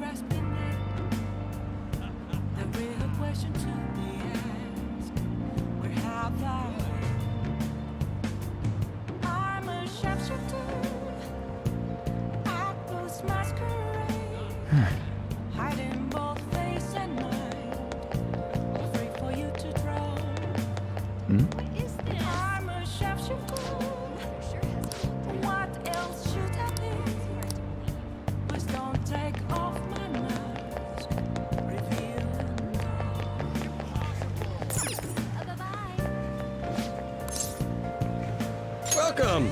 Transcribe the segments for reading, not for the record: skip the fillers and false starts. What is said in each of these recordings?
grasping it. The real question to be asked, where have I been? I'm a sharpshooter at this masquerade, hiding both face and mind, free for you to draw. What is this? I'm a sharpshooter. What else should I be? Please don't take off my mask, revealing Bye-bye. Welcome!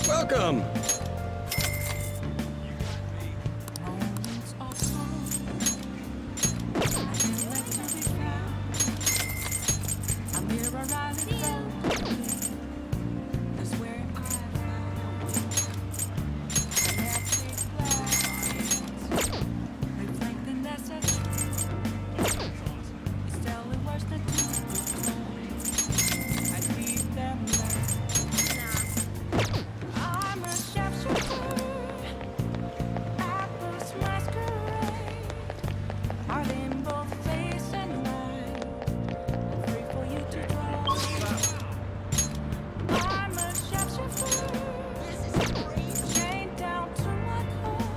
Welcome! moments of sorrow. I can't let you be found. I'm here around the that's where I found the magic glass. Reflect the necessity. It's telling words that you told. I keep them back. I'm a sharpshooter at this masquerade, hiding both face and mind, free for you to draw. I'm a sharpshooter, chained down to my core.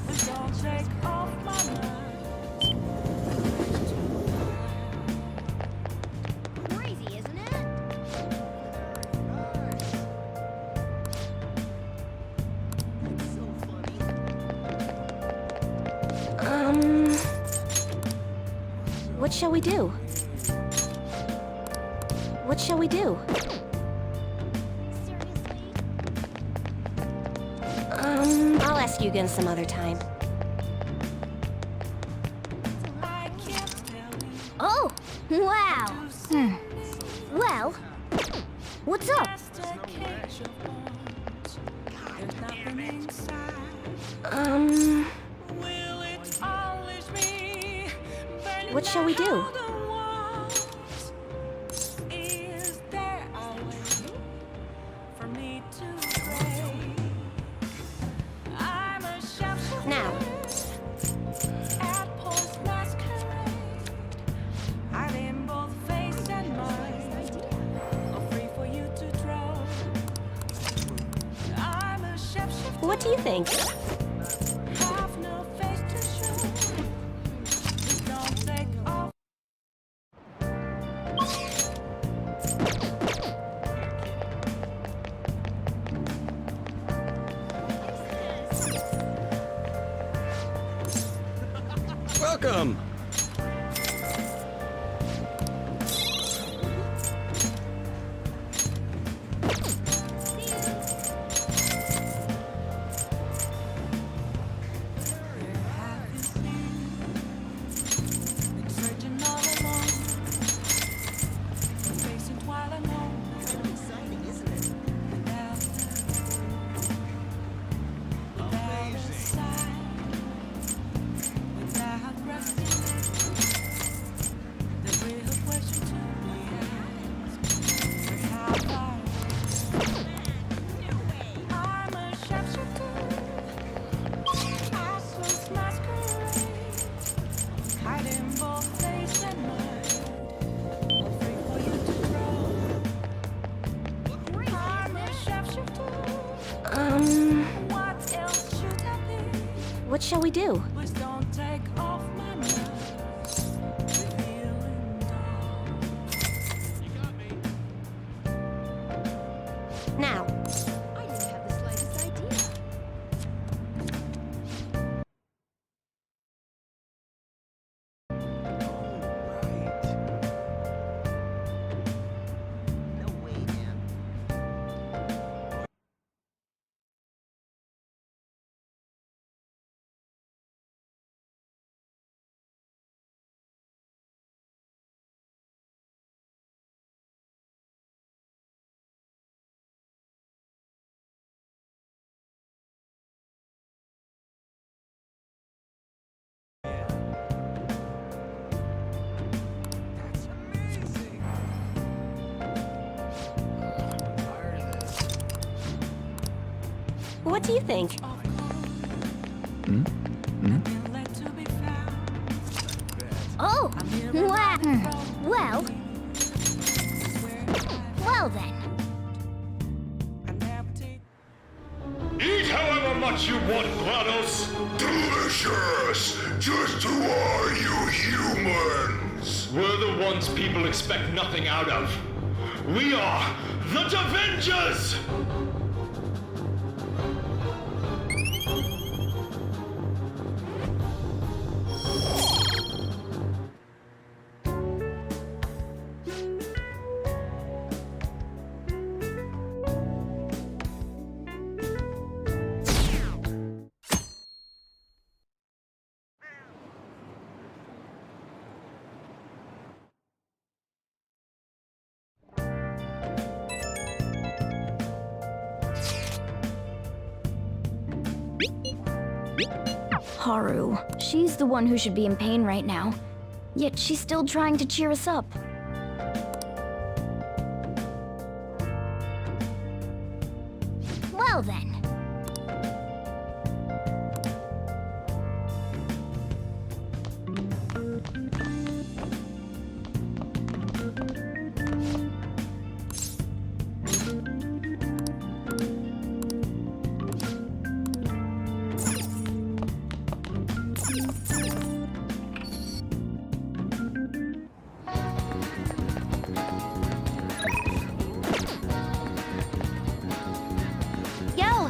Please don't take off my mind. Crazy, isn't it? What shall we do? What shall we do? Seriously? I'll ask you again some other time. I can't tell you Oh, wow. to say Well, what's up? just a cage of bones. There's nothing inside. Will it always be burning What shall we do? down the walls? Is there a way for me to pray? I'm a sharpshooter Now. at Paul's masquerade, hiding both face and mind, free for you to draw. I'm a sharpshooter. What do you think? Have no face to show. Please don't take off. Welcome! Where have you been? Been searching all alone, facing twilight moments. Exciting, isn't it? Without a sign, without resting. The real question to be asked: where have I been? I'm a sharpshooter. Assless masquerade, hiding both face and mind, free for you to draw. I'm a sharpshooter. What else should I be? What shall we do? Please don't take off my mask, revealing dawn. Now. What do you think? Let to be found. Oh, wow. Well, well then. I never take Eat however much you want, GLaDOS! Delicious! Just who are you humans? We're the ones people expect nothing out of. We are the Devengers! Haru. She's the one who should be in pain right now. Yet she's still trying to cheer us up. Well then. Yo!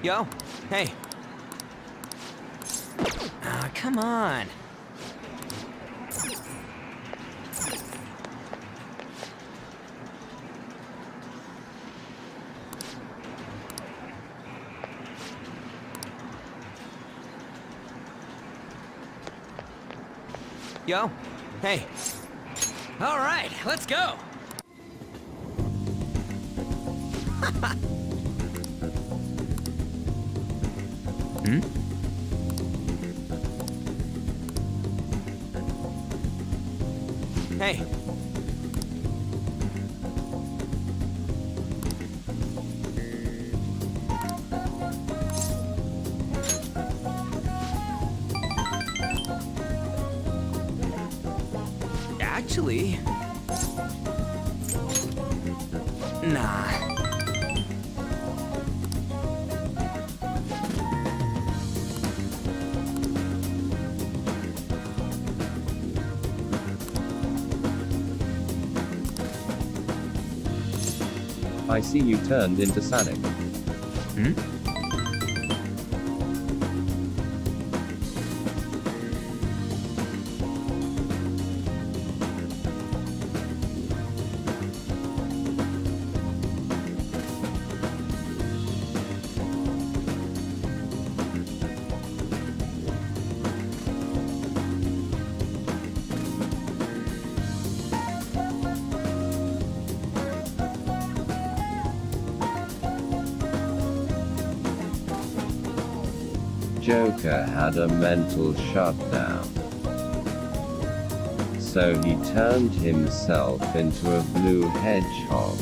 Yo, hey. Ah, come on. Yo, hey. All right, let's go. Hey. Actually... Nah. I see you turned into Sonic. Joker had a mental shutdown. So he turned himself into a blue hedgehog.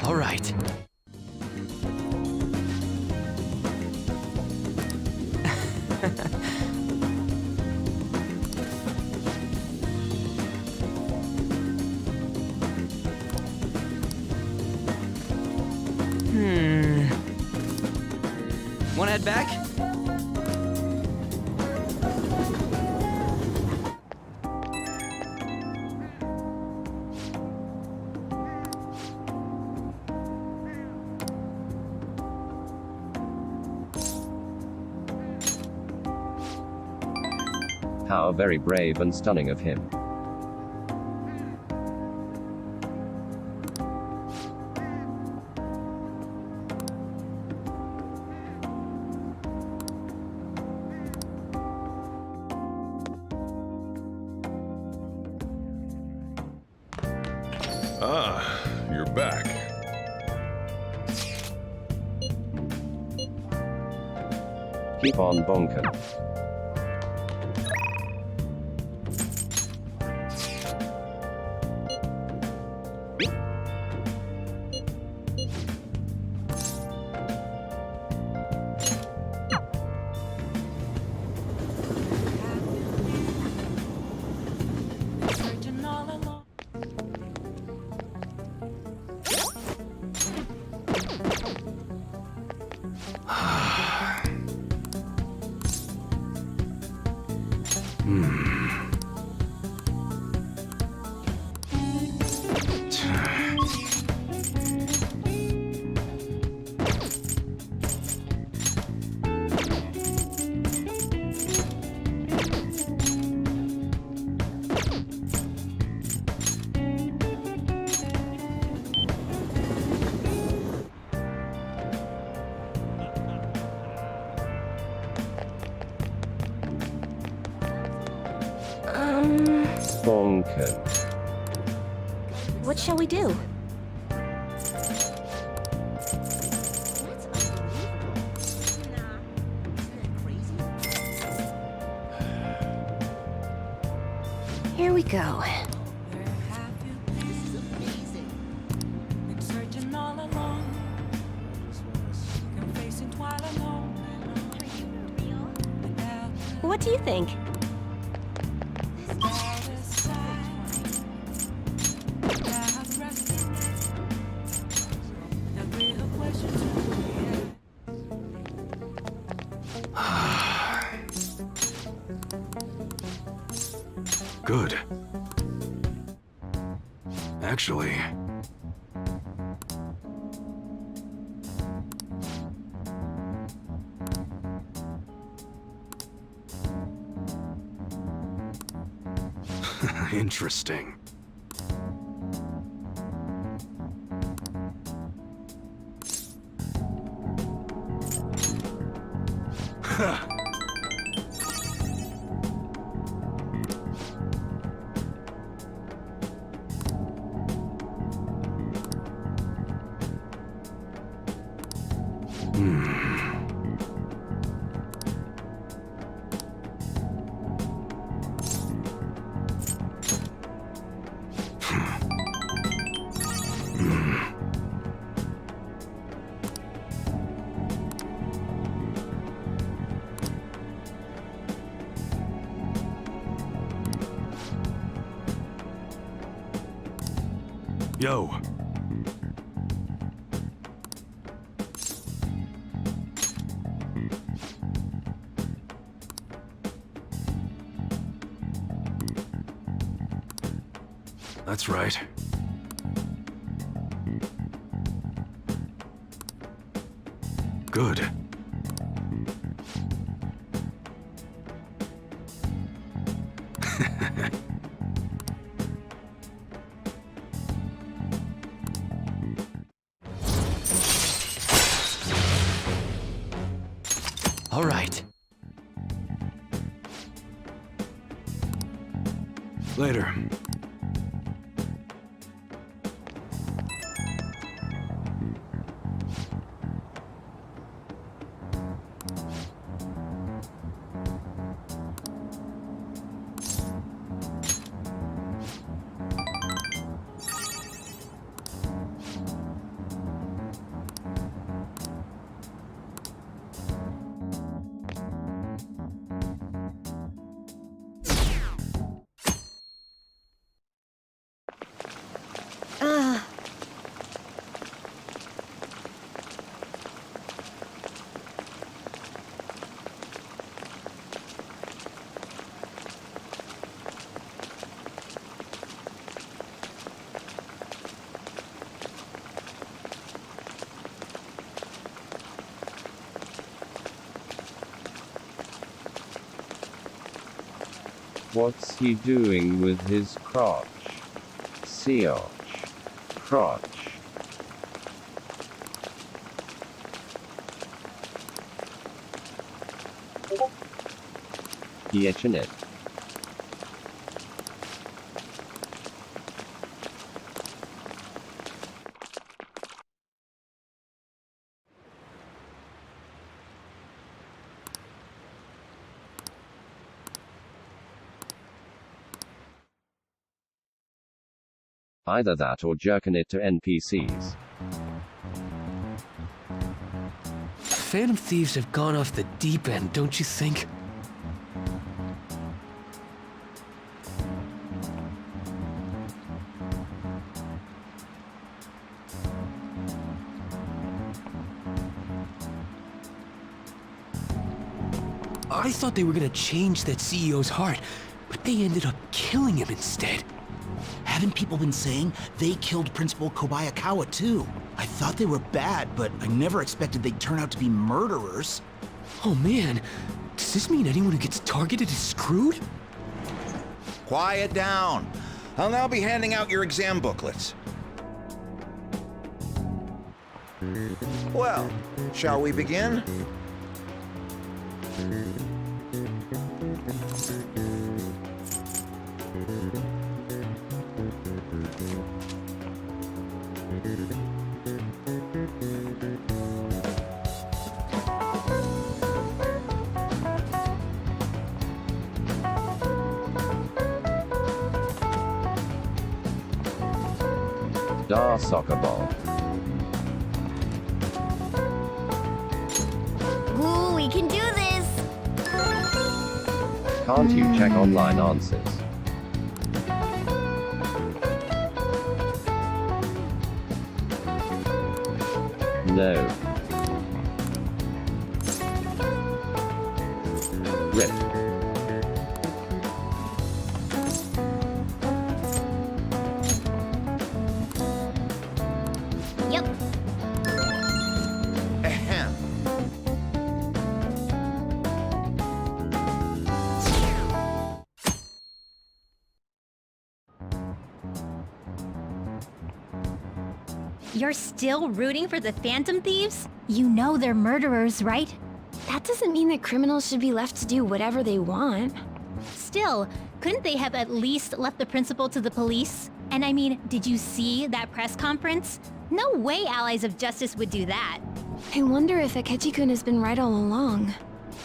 All right. Wanna head back? How very brave and stunning of him. Ah, you're back. Keep on bonkin'. Searching all along. Bonkin'. What shall we do? Here we go. Where have you been? Been searching all along. Been facing twilight alone. Without What do you think? the other side. Without resting. The real question to me. Good. Actually... Interesting. Ha! Yo. That's right. Good. All right. Later. What's he doing with his crotch? Search. Crotch. He etching it. Either that or jerking it to NPCs. Phantom Thieves have gone off the deep end, don't you think? I thought they were gonna change that CEO's heart, but they ended up killing him instead. Haven't people been saying they killed Principal Kobayakawa too? I thought they were bad, but I never expected they'd turn out to be murderers. Oh man, does this mean anyone who gets targeted is screwed? Quiet down. I'll now be handing out your exam booklets. Well, shall we begin? Da soccer ball. Ooh, we can do this! Can't you check online answers? No. Rip. Yep. Ahem. You're still rooting for the Phantom Thieves? You know they're murderers, right? That doesn't mean that criminals should be left to do whatever they want. Still, couldn't they have at least left the principal to the police? And I mean, did you see that press conference? No way Allies of Justice would do that. I wonder if Akechi-kun has been right all along.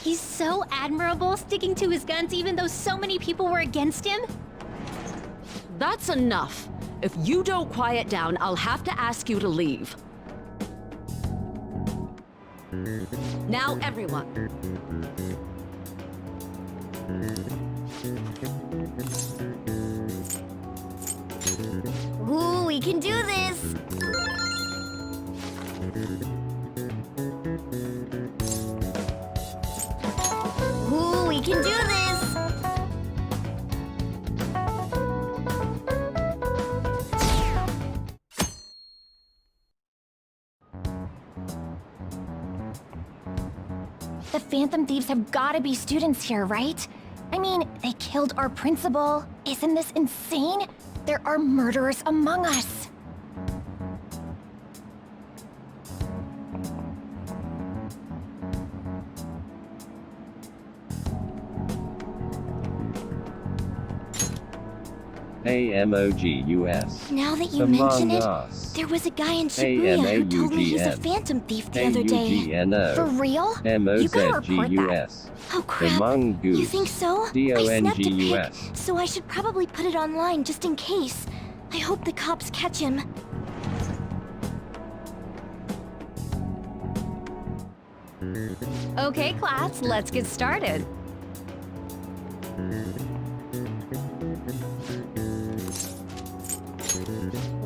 He's so admirable, sticking to his guns even though so many people were against him. That's enough. If you don't quiet down, I'll have to ask you to leave. Now, everyone. Ooh, we can do this! Ooh, we can do this! The Phantom Thieves have gotta be students here, right? I mean, they killed our principal. Isn't this insane? There are murderers among us. AMOGUS. Now that you Among mention it, Us. there was a guy in Shibuya who told me he's a AMAUGN. Phantom Thief the other day. AUGNO. For real? You gotta report that. MOZGUS. Oh crap. Among Goose. You think so? I snapped a pic, DONGUS. so I should probably put it online just in case. I hope the cops catch him. Okay, class, let's get started.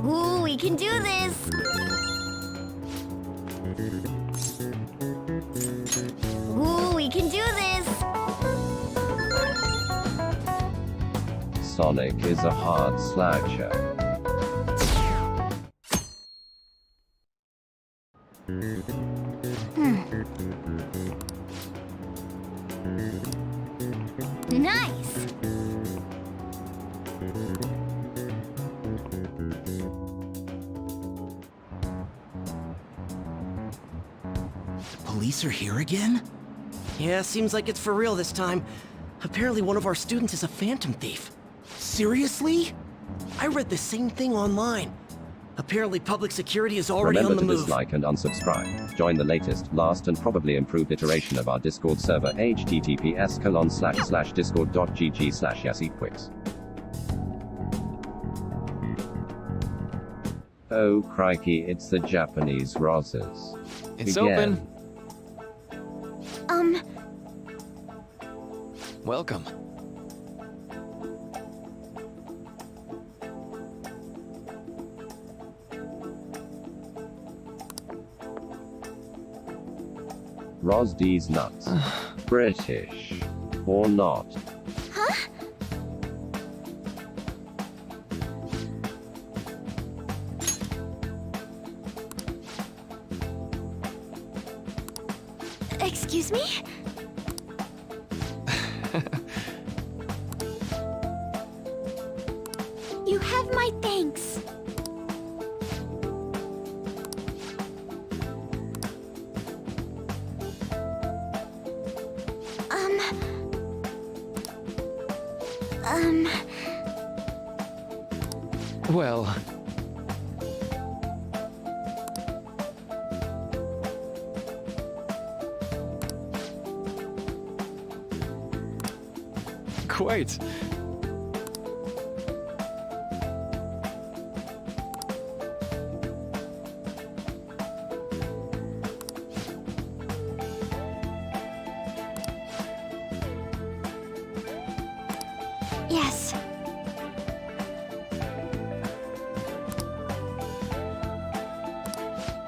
Ooh, we can do this! Ooh, we can do this! Sonic is a hard slasher. Nice! Police are here again? Yeah, seems like it's for real this time. Apparently one of our students is a phantom thief. Seriously? I read the same thing online. Apparently public security is already Remember on the to move. dislike and unsubscribe. Join the latest, last and probably improved iteration of our Discord server https://discord.gg/yasequix. Oh crikey, it's the Japanese Rosas. It's Again. open. Welcome. Rosdy's nuts. British. Or not. Huh? Excuse me? You have my thanks. Well, quite. Yes.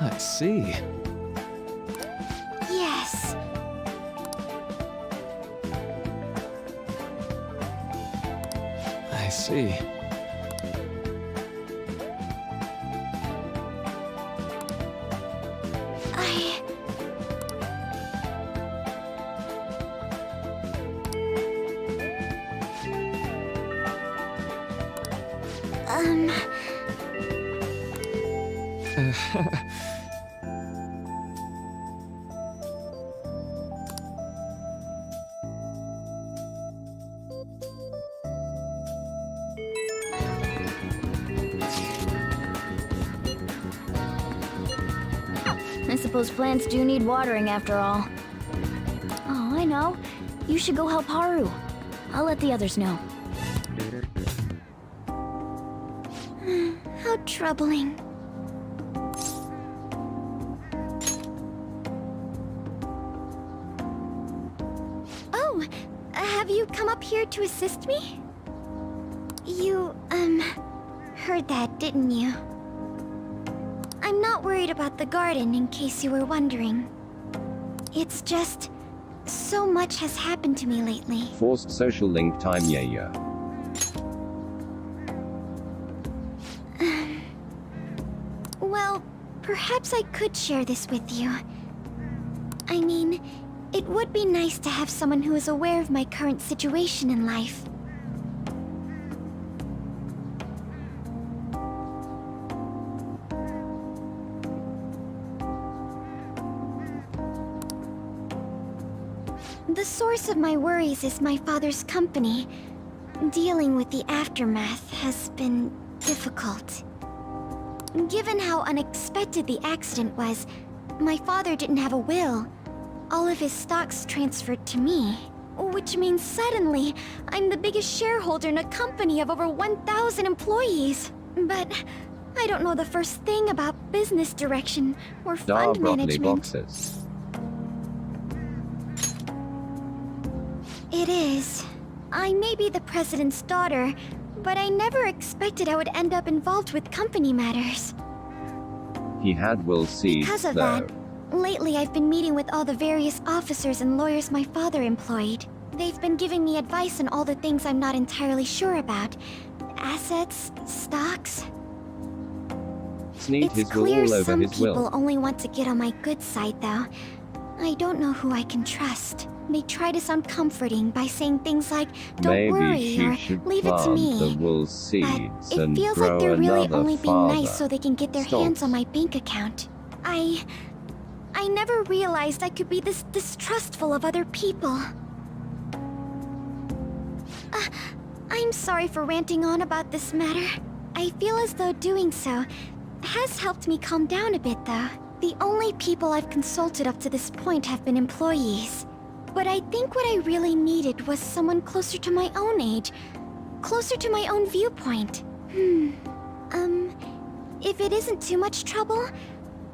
I see. Yes. I see. I suppose plants do need watering after all. Oh, I know. You should go help Haru. I'll let the others know. How troubling. Oh, have you come up here to assist me? You, heard that, didn't you? I'm not worried about the garden, in case you were wondering. It's just... so much has happened to me lately. Forced social link time, yeah. Well, perhaps I could share this with you. I mean, it would be nice to have someone who is aware of my current situation in life. The source of my worries is my father's company. Dealing with the aftermath has been difficult. Given how unexpected the accident was, my father didn't have a will. All of his stocks transferred to me. Which means suddenly, I'm the biggest shareholder in a company of over 1,000 employees. But I don't know the first thing about business direction or fund broccoli management. boxes. It is. I may be the president's daughter, but I never expected I would end up involved with company matters. He had will seeds, Because of though. that, lately I've been meeting with all the various officers and lawyers my father employed. They've been giving me advice on all the things I'm not entirely sure about. Assets, stocks. Sneed It's his will clear all over some his people will. only want to get on my good side, though. I don't know who I can trust. They try to sound comforting by saying things like, "Don't Maybe worry," she or should "Leave it to plant me." the wool But seeds it and feels grow like they're really another only being nice father. so they can get their hands on my bank account. I never realized I could be this distrustful of other people. I'm sorry for ranting on about this matter. I feel as though doing so has helped me calm down a bit, though. The only people I've consulted up to this point have been employees. But I think what I really needed was someone closer to my own age, closer to my own viewpoint. If it isn't too much trouble,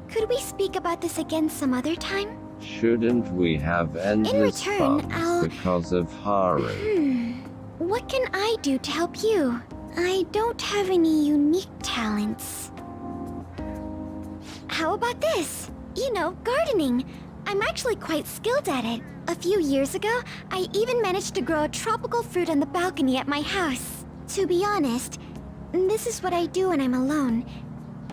could we speak about this again some other time? Shouldn't we have endless return, fun I'll- because of Haru? What can I do to help you? I don't have any unique talents. How about this? You know, gardening. I'm actually quite skilled at it. A few years ago, I even managed to grow a tropical fruit on the balcony at my house. To be honest, this is what I do when I'm alone.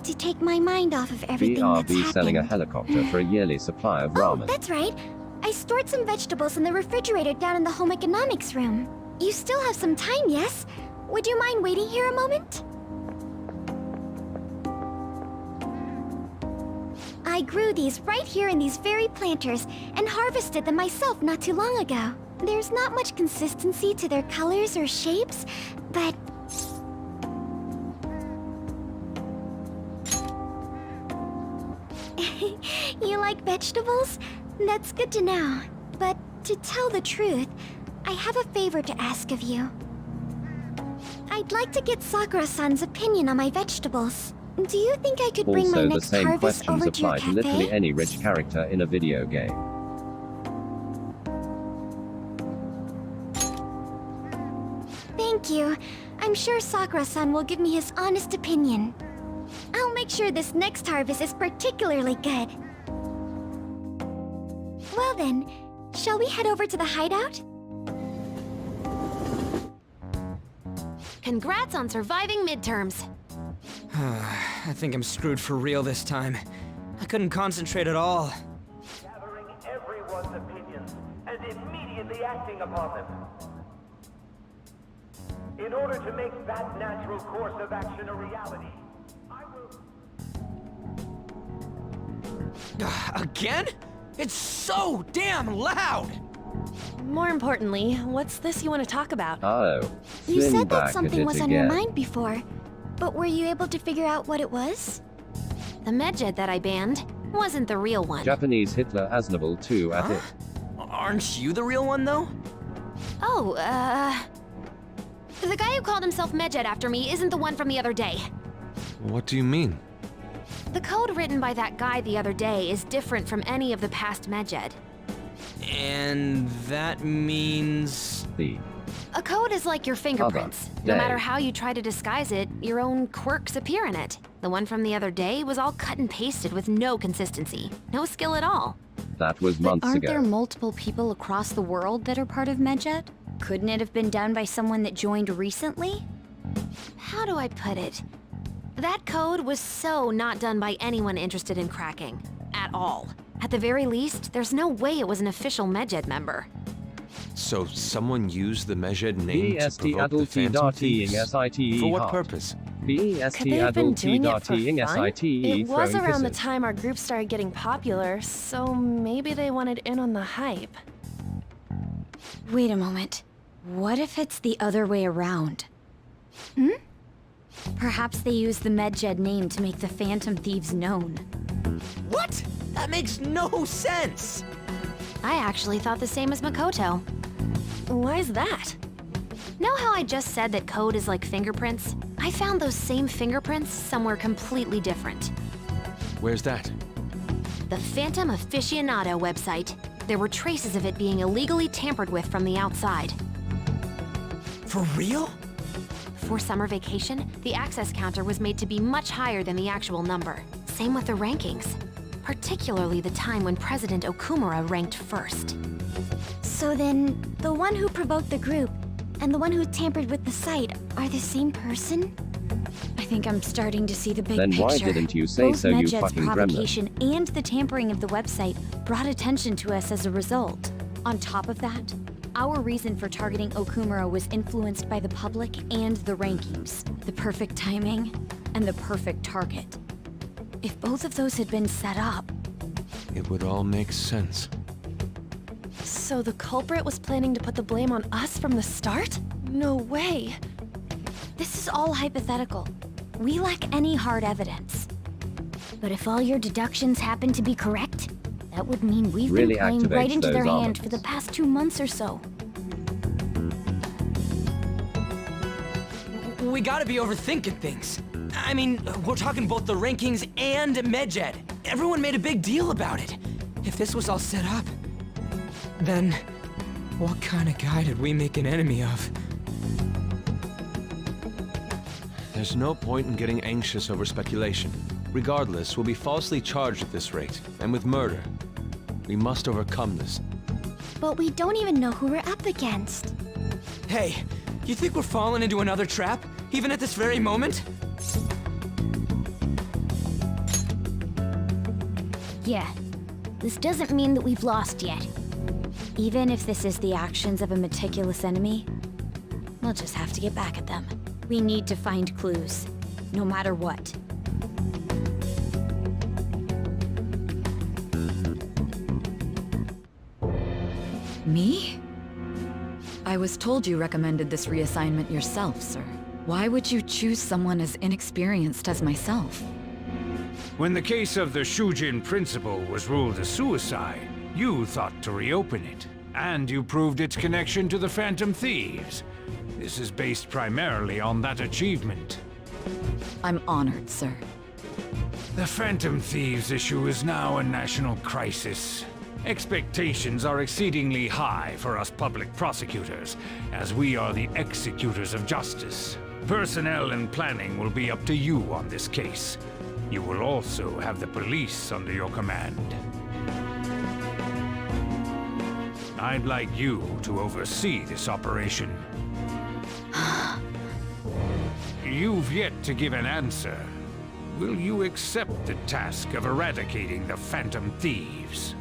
To take my mind off of everything that's BRB happened. selling a helicopter for a yearly supply of Oh, ramen. that's right. I stored some vegetables in the refrigerator down in the home economics room. You still have some time, yes? Would you mind waiting here a moment? I grew these right here in these very planters and harvested them myself not too long ago. There's not much consistency to their colors or shapes, but... You like vegetables? That's good to know. But to tell the truth, I have a favor to ask of you. I'd like to get Sakura-san's opinion on my vegetables. Do you think I could bring my Also, the next same harvest questions over to your apply to literally cafe? any rich character in a video game. Thank you. I'm sure Sakura-san will give me his honest opinion. I'll make sure this next harvest is particularly good. Well then, shall we head over to the hideout? Congrats on surviving midterms. I think I'm screwed for real this time. I couldn't concentrate at all. Gathering everyone's opinions and immediately acting upon them. In order to make that natural course of action a reality, I will... Again? It's so damn loud! More importantly, what's this you want to talk about? Oh, You Finn said back that at something it was on your again. mind before, but were you able to figure out what it was? The medjed that I banned wasn't the real one. Japanese Hitler Aznable 2 at it. Aren't you the real one, though? Oh, the guy who called himself medjed after me isn't the one from the other day. What do you mean? The code written by that guy the other day is different from any of the past medjed. And that means... A code is like your fingerprints. No day. matter how you try to disguise it, your own quirks appear in it. The one from the other day was all cut and pasted with no consistency. No skill at all. That was But months aren't ago. there multiple people across the world that are part of Medjed? Couldn't it have been done by someone that joined recently? How do I put it? That code was so not done by anyone interested in cracking. At all. At the very least, there's no way it was an official medjed member. So someone used the measured name to BEST provoke the Phantom adulting Thieves? SITE For what heart. purpose? BEST Could they have been doing it for adulting fun? SITE It was throwing around the kisses. time our group started getting popular, so maybe they wanted in on the hype. Wait a moment. What if it's the other way around? Perhaps they used the Medjed name to make the Phantom Thieves known. What? That makes no sense! I actually thought the same as Makoto. Why is that? Know how I just said that code is like fingerprints? I found those same fingerprints somewhere completely different. Where's that? The Phantom Aficionado website. There were traces of it being illegally tampered with from the outside. For real? For summer vacation, the access counter was made to be much higher than the actual number. Same with the rankings. Particularly the time when President Okumura ranked first. So then, the one who provoked the group and the one who tampered with the site are the same person? I think I'm starting to see the big Then picture. why didn't you say Both so, you Medjed's fucking gremlin? provocation and the tampering of the website brought attention to us as a result. On top of that, our reason for targeting Okumura was influenced by the public and the rankings. The perfect timing and the perfect target. If both of those had been set up... It would all make sense. So the culprit was planning to put the blame on us from the start? No way. This is all hypothetical. We lack any hard evidence. But if all your deductions happen to be correct, that would mean we've Really been playing activates right into their those hand almonds. for the past 2 months or so. We gotta be overthinking things. I mean, we're talking both the rankings and Medjed. Everyone made a big deal about it. If this was all set up, then what kind of guy did we make an enemy of? There's no point in getting anxious over speculation. Regardless, we'll be falsely charged at this rate, and with murder. We must overcome this. But we don't even know who we're up against. Hey, you think we're falling into another trap, even at this very moment? Yeah, this doesn't mean that we've lost yet. Even if this is the actions of a meticulous enemy, we'll just have to get back at them. We need to find clues, no matter what. Me? I was told you recommended this reassignment yourself, sir. Why would you choose someone as inexperienced as myself? When the case of the Shujin principal was ruled a suicide, you thought to reopen it. And you proved its connection to the Phantom Thieves. This is based primarily on that achievement. I'm honored, sir. The Phantom Thieves issue is now a national crisis. Expectations are exceedingly high for us public prosecutors, as we are the executors of justice. Personnel and planning will be up to you on this case. You will also have the police under your command. I'd like you to oversee this operation. You've yet to give an answer. Will you accept the task of eradicating the Phantom Thieves?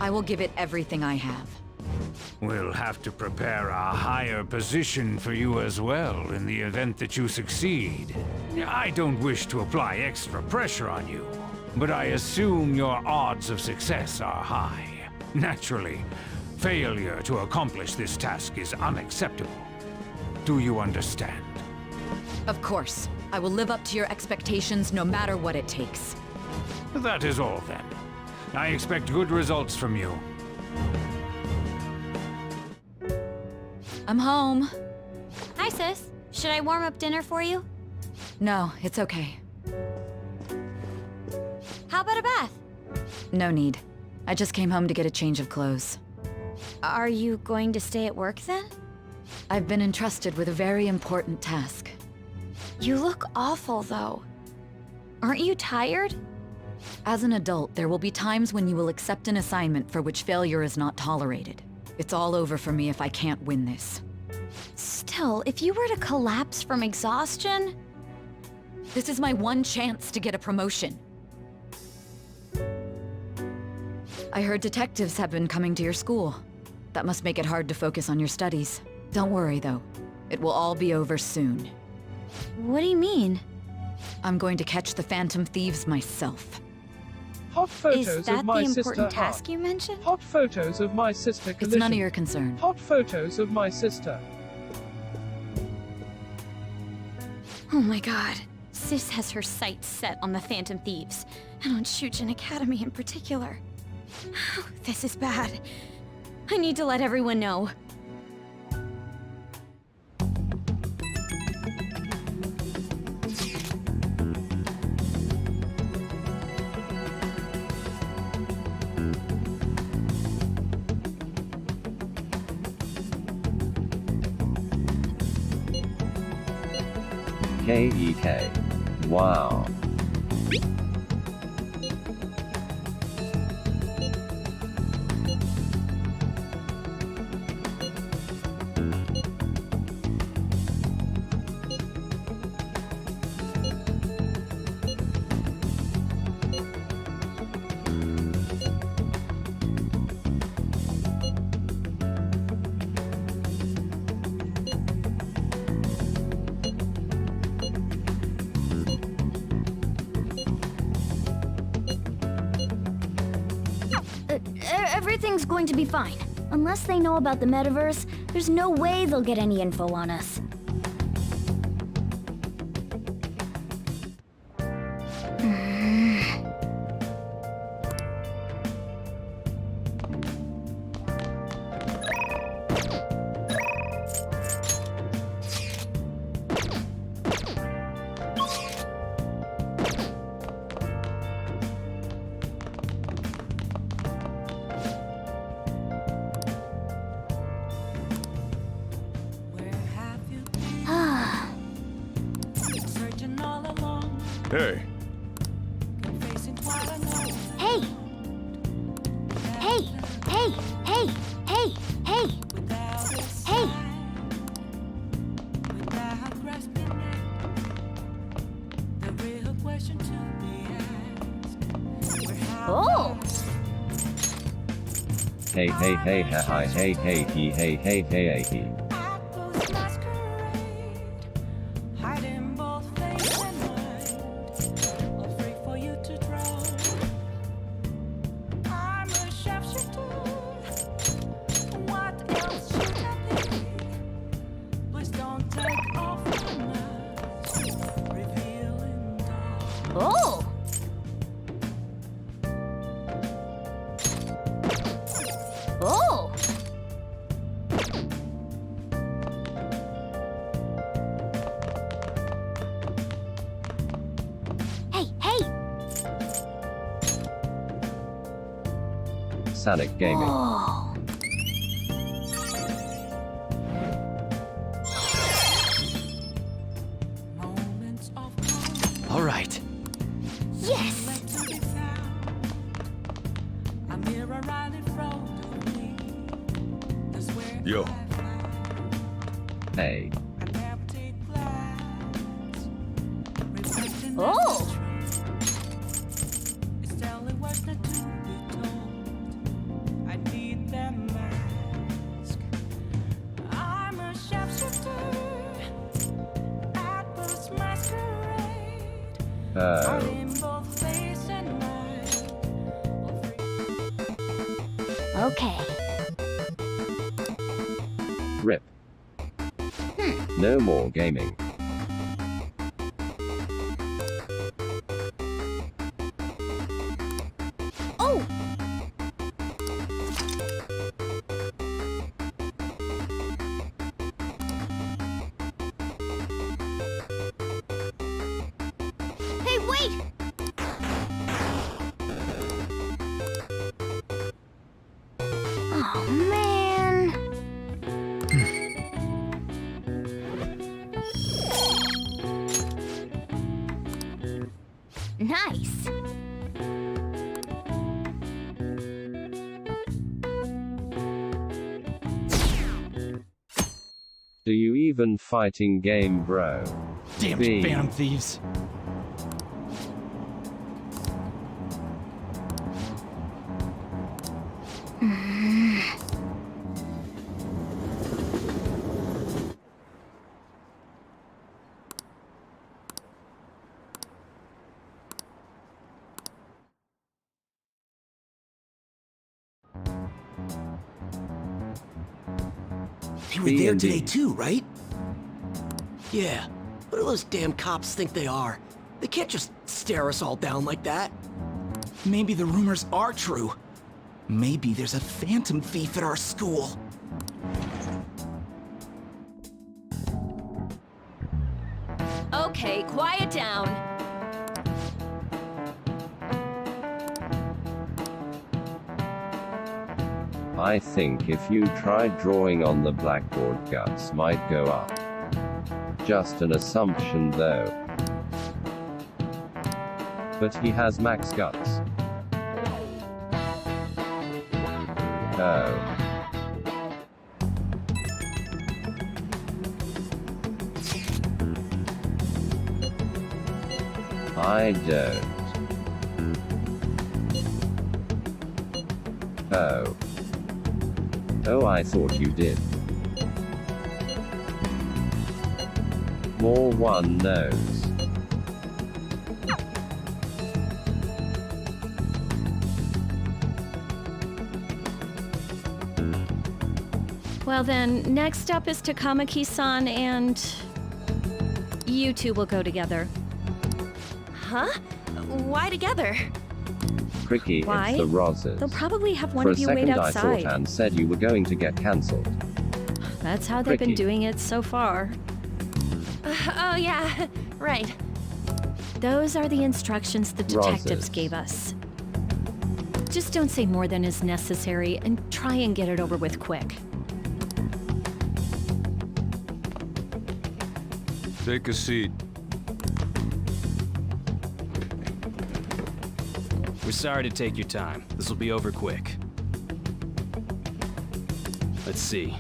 I will give it everything I have. We'll have to prepare a higher position for you as well in the event that you succeed. I don't wish to apply extra pressure on you, but I assume your odds of success are high. Naturally, failure to accomplish this task is unacceptable. Do you understand? Of course. I will live up to your expectations no matter what it takes. That is all then. I expect good results from you. I'm home. Hi, sis. Should I warm up dinner for you? No, it's okay. How about a bath? No need. I just came home to get a change of clothes. Are you going to stay at work then? I've been entrusted with a very important task. You look awful, though. Aren't you tired? As an adult, there will be times when you will accept an assignment for which failure is not tolerated. It's all over for me if I can't win this. Still, if you were to collapse from exhaustion... This is my one chance to get a promotion. I heard detectives have been coming to your school. That must make it hard to focus on your studies. Don't worry, though. It will all be over soon. What do you mean? I'm going to catch the Phantom Thieves myself. Hot photos Is that of my the sister important Hart. task you mentioned? Hot photos of my sister Collision. It's none of your concern. Hot photos of my sister. Oh my god. Sis has her sights set on the Phantom Thieves, and on Shujin Academy in particular. This is bad. I need to let everyone know. KEK. Wow. Everything's going to be fine. Unless they know about the metaverse, there's no way they'll get any info on us. Searching all along, Hey, facing what I know. Hey! Hey! Hey! Hey! Hey! Hey! Hey! Without grasping it, the real question to be asked. We're Oh! Hey hey hey ha hi hey hey he hey hey hey he. apples masquerade, hiding both face and mind, all free for you to draw. I'm a sharpshooter. What else should I be? Please don't take off my mask, revealing dark. Oh! Oh! Hey, hey! Sonic Gaming. Oh! Moments of calm. All right. Yes! To be found. A mirror right in front of me. That's where yo. I found Hey. an empty glass. Reflecting Oh! the truth. It's telling what's not to be told. I need that mask. I'm a sharpshooter. Apples masquerade. Oh. Hiding both face and mind. Okay. Rip. No more gaming. Oh! Hey, wait! Oh, man. Nice. Do you even fighting game, bro? Damn B. Phantom Thieves. They were there B&B. today too, right? Yeah. What do those damn cops think they are? They can't just stare us all down like that. Maybe the rumors are true. Maybe there's a phantom thief at our school. Okay, quiet down. I think if you try drawing on the blackboard, guts might go up. Just an assumption though. But he has max guts. Oh. I don't. Oh. Oh, I thought you did. More one knows. Well then, next up is Takamaki-san and... You two will go together. Huh? Why together? Cricky, Why? it's the Roses. They'll probably have one For of a you second wait I outside. thought Anne said you were going to get cancelled. That's how they've been Cricky. doing it so far. Oh yeah, right. Those are the instructions the detectives Roses. gave us. Just don't say more than is necessary and try and get it over with quick. Take a seat. We're sorry to take your time. This will be over quick. Let's see.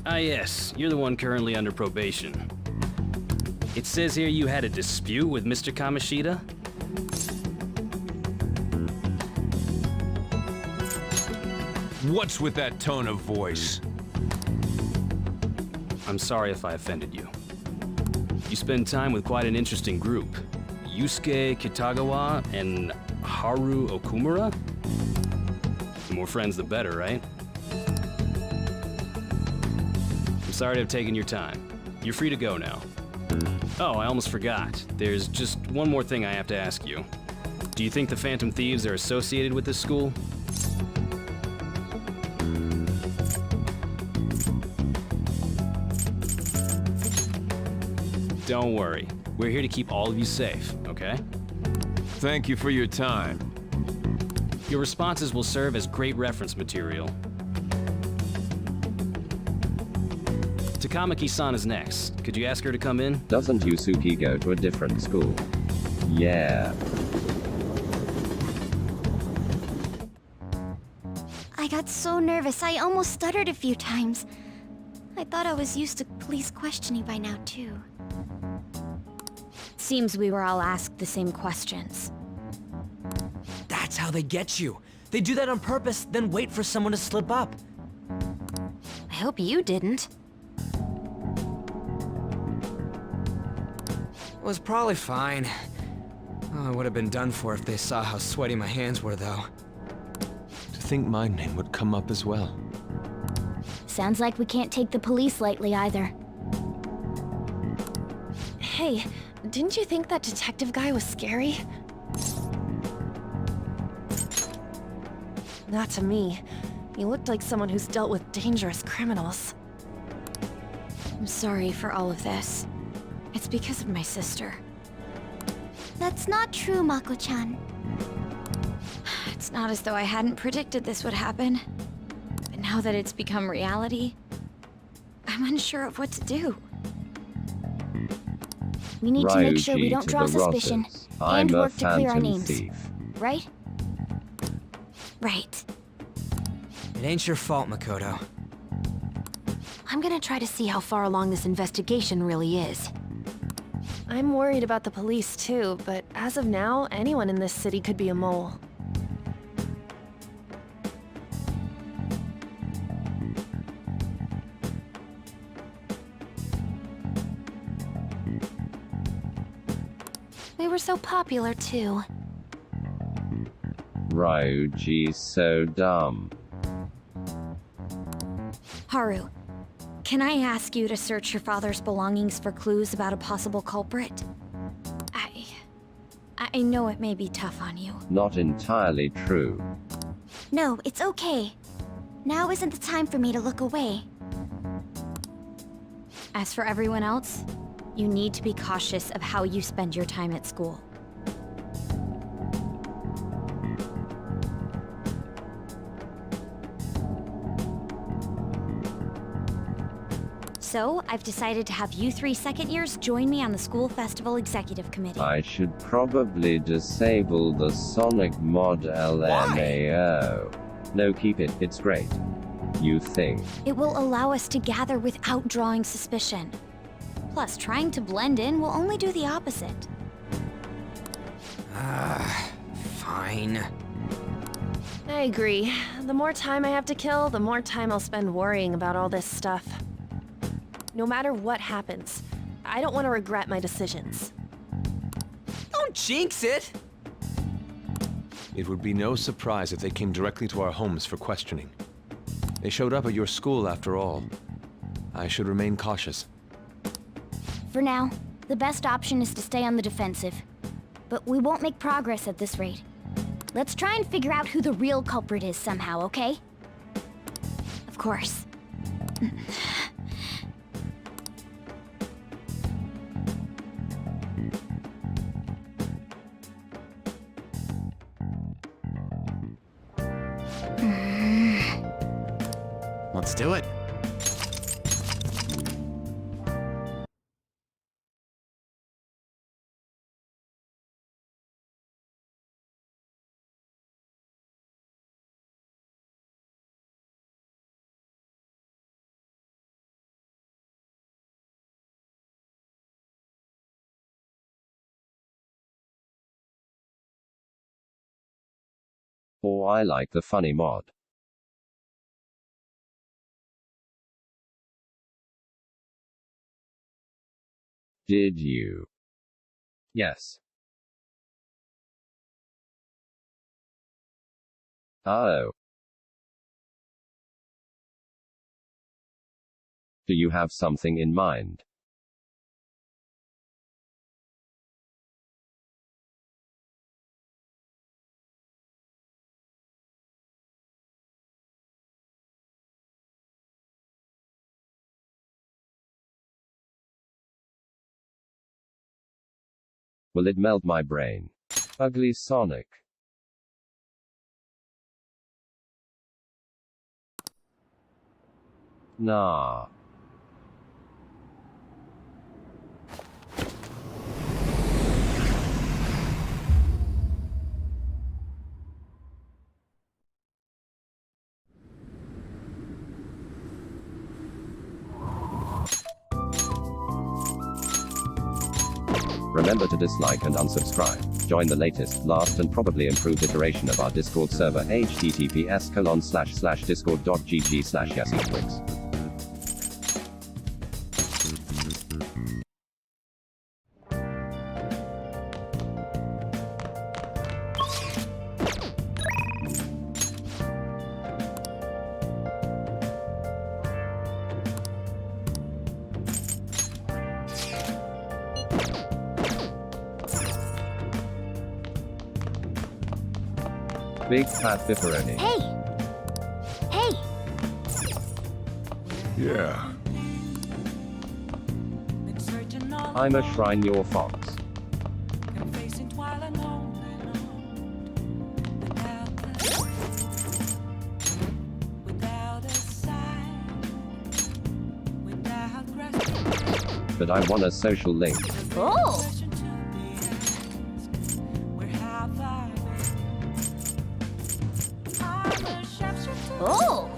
Ah yes, you're the one currently under probation. It says here you had a dispute with Mr. Kamoshida? What's with that tone of voice? I'm sorry if I offended you. You spend time with quite an interesting group. Yusuke Kitagawa and Haru Okumura? The more friends, the better, right? I'm sorry to have taken your time. You're free to go now. Oh, I almost forgot. There's just one more thing I have to ask you. Do you think the Phantom Thieves are associated with this school? Don't worry. We're here to keep all of you safe, okay? Thank you for your time. Your responses will serve as great reference material. Takamaki-san is next. Could you ask her to come in? Doesn't Yusuke go to a different school? Yeah. I got so nervous, I almost stuttered a few times. I thought I was used to police questioning by now, too. Seems we were all asked the same questions. That's how they get you. They do that on purpose, then wait for someone to slip up. I hope you didn't. Was probably fine. Oh, I would have been done for if they saw how sweaty my hands were, though. To think my name would come up as well. Sounds like we can't take the police lightly either. Hey, didn't you think that detective guy was scary? Not to me. He looked like someone who's dealt with dangerous criminals. I'm sorry for all of this. It's because of my sister. That's not true, Mako-chan. It's not as though I hadn't predicted this would happen. But now that it's become reality, I'm unsure of what to do. We need to make sure we Ryuji don't to draw the suspicion Roses. and I'm a work to clear our phantom names. thief. Right? Right. It ain't your fault, Makoto. I'm gonna try to see how far along this investigation really is. I'm worried about the police too, but as of now, anyone in this city could be a mole. We were so popular too. Ryuji's so dumb. Haru, can I ask you to search your father's belongings for clues about a possible culprit? I know it may be tough on you. Not entirely true. No, it's okay. Now isn't the time for me to look away. As for everyone else, you need to be cautious of how you spend your time at school. So, I've decided to have you three second years join me on the school festival executive committee. I should probably disable the Sonic mod LMAO. No, keep it, it's great. You think. It will allow us to gather without drawing suspicion. Plus, trying to blend in will only do the opposite. Fine. I agree. The more time I have to kill, the more time I'll spend worrying about all this stuff. No matter what happens, I don't want to regret my decisions. Don't jinx it! It would be no surprise if they came directly to our homes for questioning. They showed up at your school after all. I should remain cautious. For now, the best option is to stay on the defensive. But we won't make progress at this rate. Let's try and figure out who the real culprit is somehow, okay? Of course. Let's do it. Or I like the funny mod. Did you? Yes. Oh. Do you have something in mind? Will it melt my brain? Ugly Sonic. Nah. Remember to dislike and unsubscribe. Join the latest, last and probably improved iteration of our Discord server https://discord.gg/yesitwix. Big fat pepperoni. Hey! Hey! Yeah. I'm a shrine your fox. But I want a social link. Oh! Oh!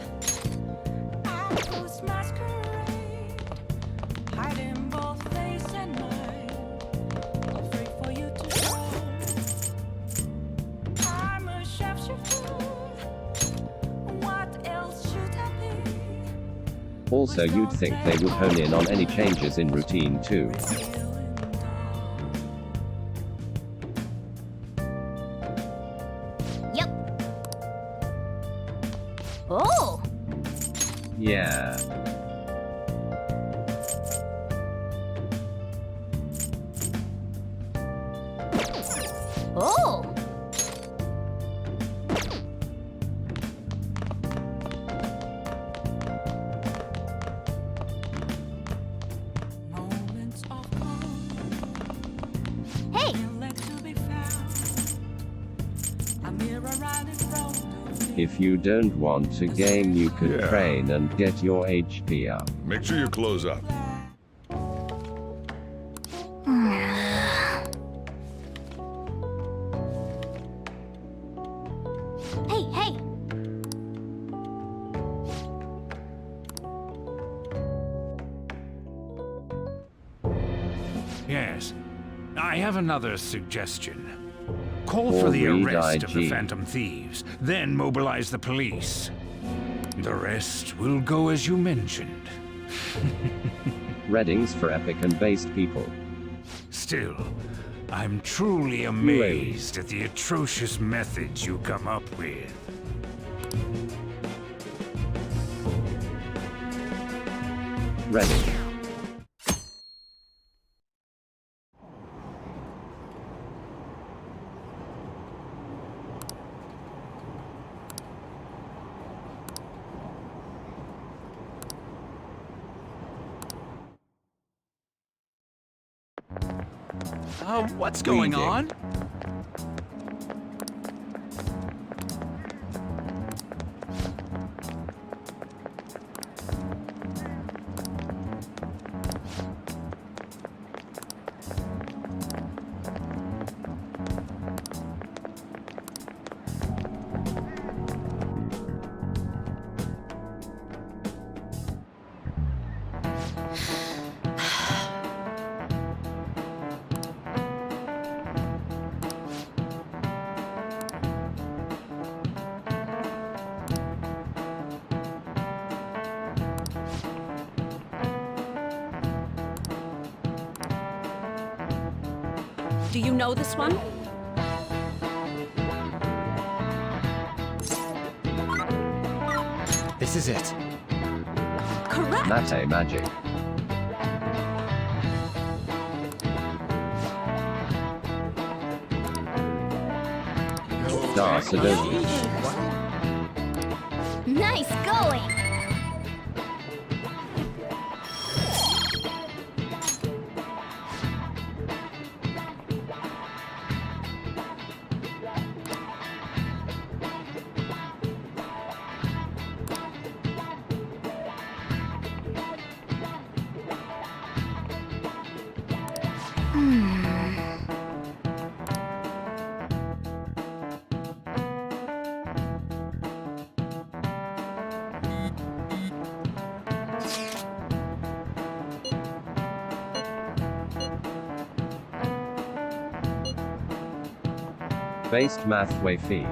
Also, you'd think they would hone in on any changes in routine too. Yep. Oh! Yeah. Oh! Hey! If you don't want to game, you can train and get your HP up. Make sure your clothes up. Hey, hey! Yes. I have another suggestion. Call Or for the read arrest of the IG. Phantom Thieves, then mobilize the police. The rest will go as you mentioned. Readings for epic and based people. Still, I'm truly amazed at the atrocious methods you come up with. Ready. What's going Reading. on? Do you know this one? This is it. Correct. Latte magic. Das Adobe. Nice going! Based math way feed.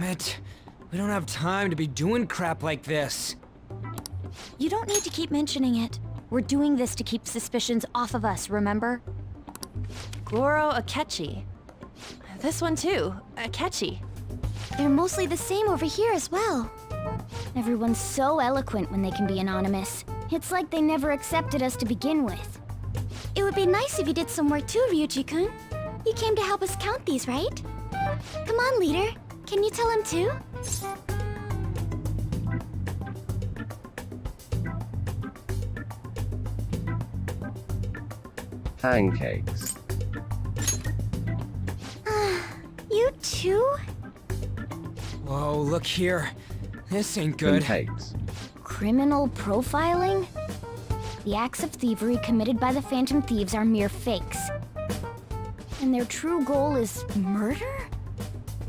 Damn it. We don't have time to be doing crap like this. You don't need to keep mentioning it. We're doing this to keep suspicions off of us, remember? Goro Akechi. This one too, Akechi. They're mostly the same over here as well. Everyone's so eloquent when they can be anonymous. It's like they never accepted us to begin with. It would be nice if you did some work too, Ryuji-kun. You came to help us count these, right? Come on, leader. Can you tell him too? Pancakes. You too? Whoa, look here. This ain't good. Pancakes. Criminal profiling? The acts of thievery committed by the Phantom Thieves are mere fakes. And their true goal is murder?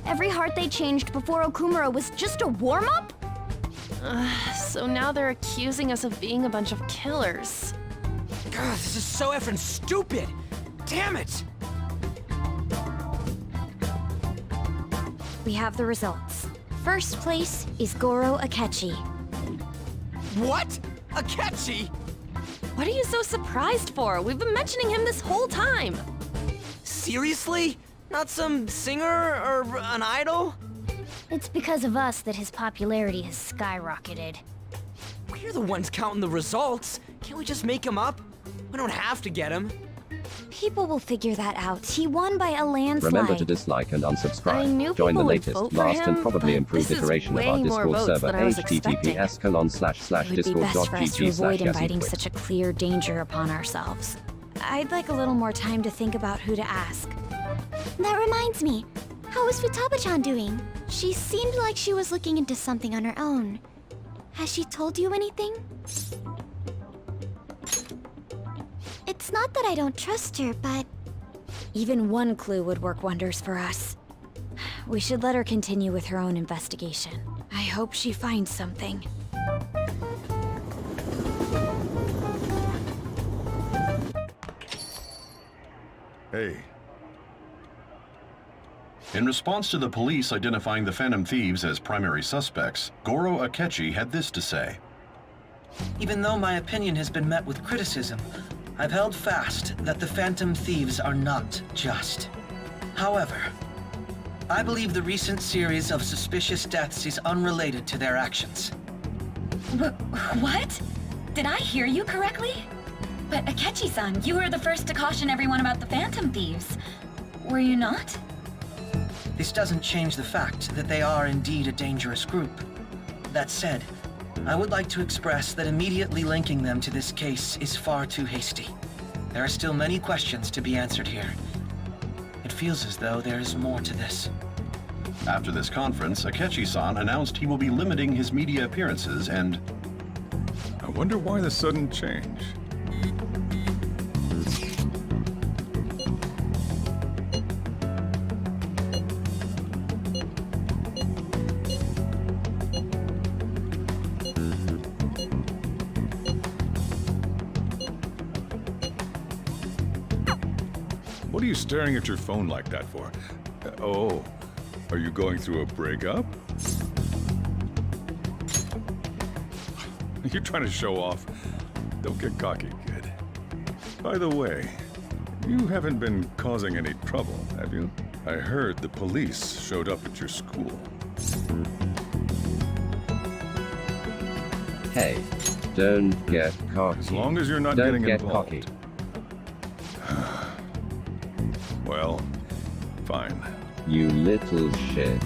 Every heart they changed before Okumura was just a warm-up? So now they're accusing us of being a bunch of killers. God, this is so effing stupid! Damn it! We have the results. First place is Goro Akechi. What? Akechi? What are you so surprised for? We've been mentioning him this whole time. Seriously? Not some singer or an idol? It's because of us that his popularity has skyrocketed. We're the ones counting the results. Can't we just make him up? We don't have to get him. People will figure that out. He won by a landslide. Remember to dislike and I unsubscribe. knew Join the people would latest, vote for last, and him, probably but improved this is iteration of way our more Discord votes server, than I was expecting. https:// It would be best for us to discord.gg/yassyquid. avoid inviting such a clear danger upon ourselves. I'd like a little more time to think about who to ask. That reminds me. How is Futaba-chan doing? She seemed like she was looking into something on her own. Has she told you anything? It's not that I don't trust her, but... Even one clue would work wonders for us. We should let her continue with her own investigation. I hope she finds something. Hey. In response to the police identifying the Phantom Thieves as primary suspects, Goro Akechi had this to say. Even though my opinion has been met with criticism, I've held fast that the Phantom Thieves are not just. However, I believe the recent series of suspicious deaths is unrelated to their actions. What? Did I hear you correctly? But Akechi-san, you were the first to caution everyone about the Phantom Thieves. Were you not? This doesn't change the fact that they are indeed a dangerous group. That said, I would like to express that immediately linking them to this case is far too hasty. There are still many questions to be answered here. It feels as though there is more to this. After this conference, Akechi-san announced he will be limiting his media appearances and... I wonder why the sudden change. What are you staring at your phone like that for? Oh, are you going through a breakup? You're trying to show off. Don't get cocky, kid. By the way, you haven't been causing any trouble, have you? I heard the police showed up at your school. Hey, don't get cocky. As long as you're not don't getting get involved. cocky. Well, fine. You little shit.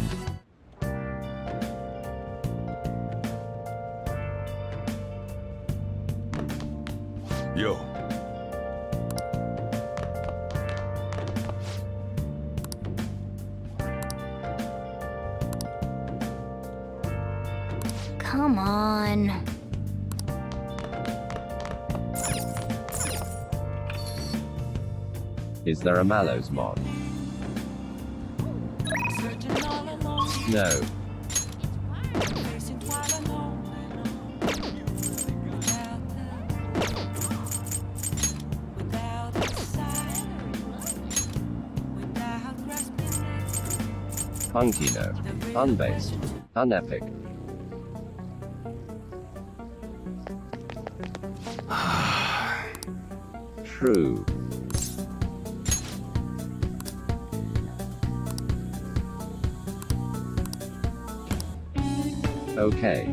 Yo. Come on. Is there a Mallows mod? No. Funky no. Unbased. Unepic. True. Okay.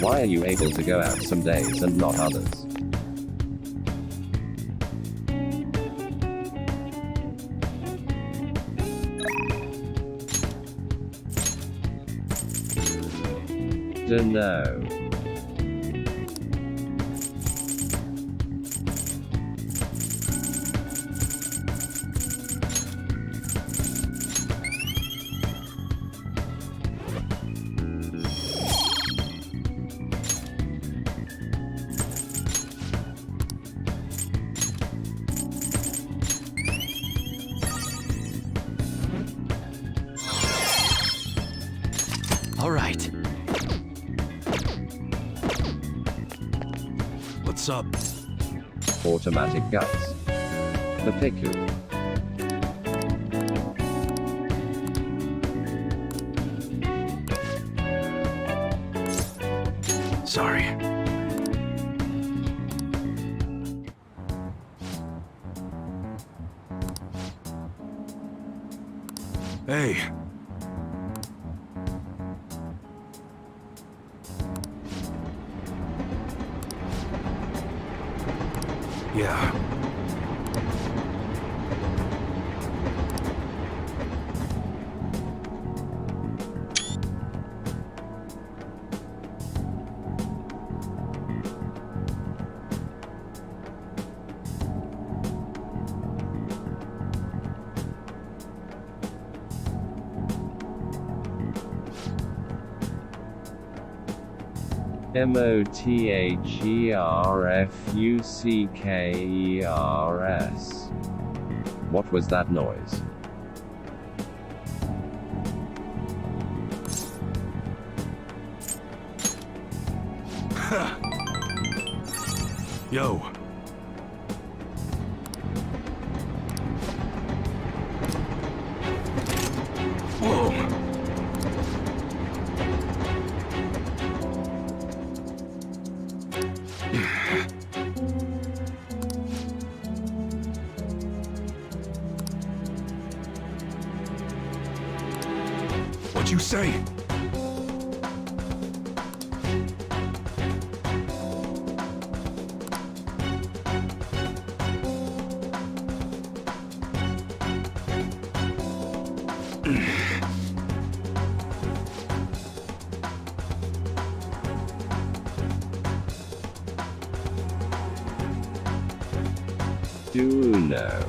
Why are you able to go out some days and not others? Dunno. All right. What's up? Automatic guts. The pickle. Sorry. Hey. Yeah. MOTHERFUCKERS. What was that noise? Yo. Whoa. What you say? Do know.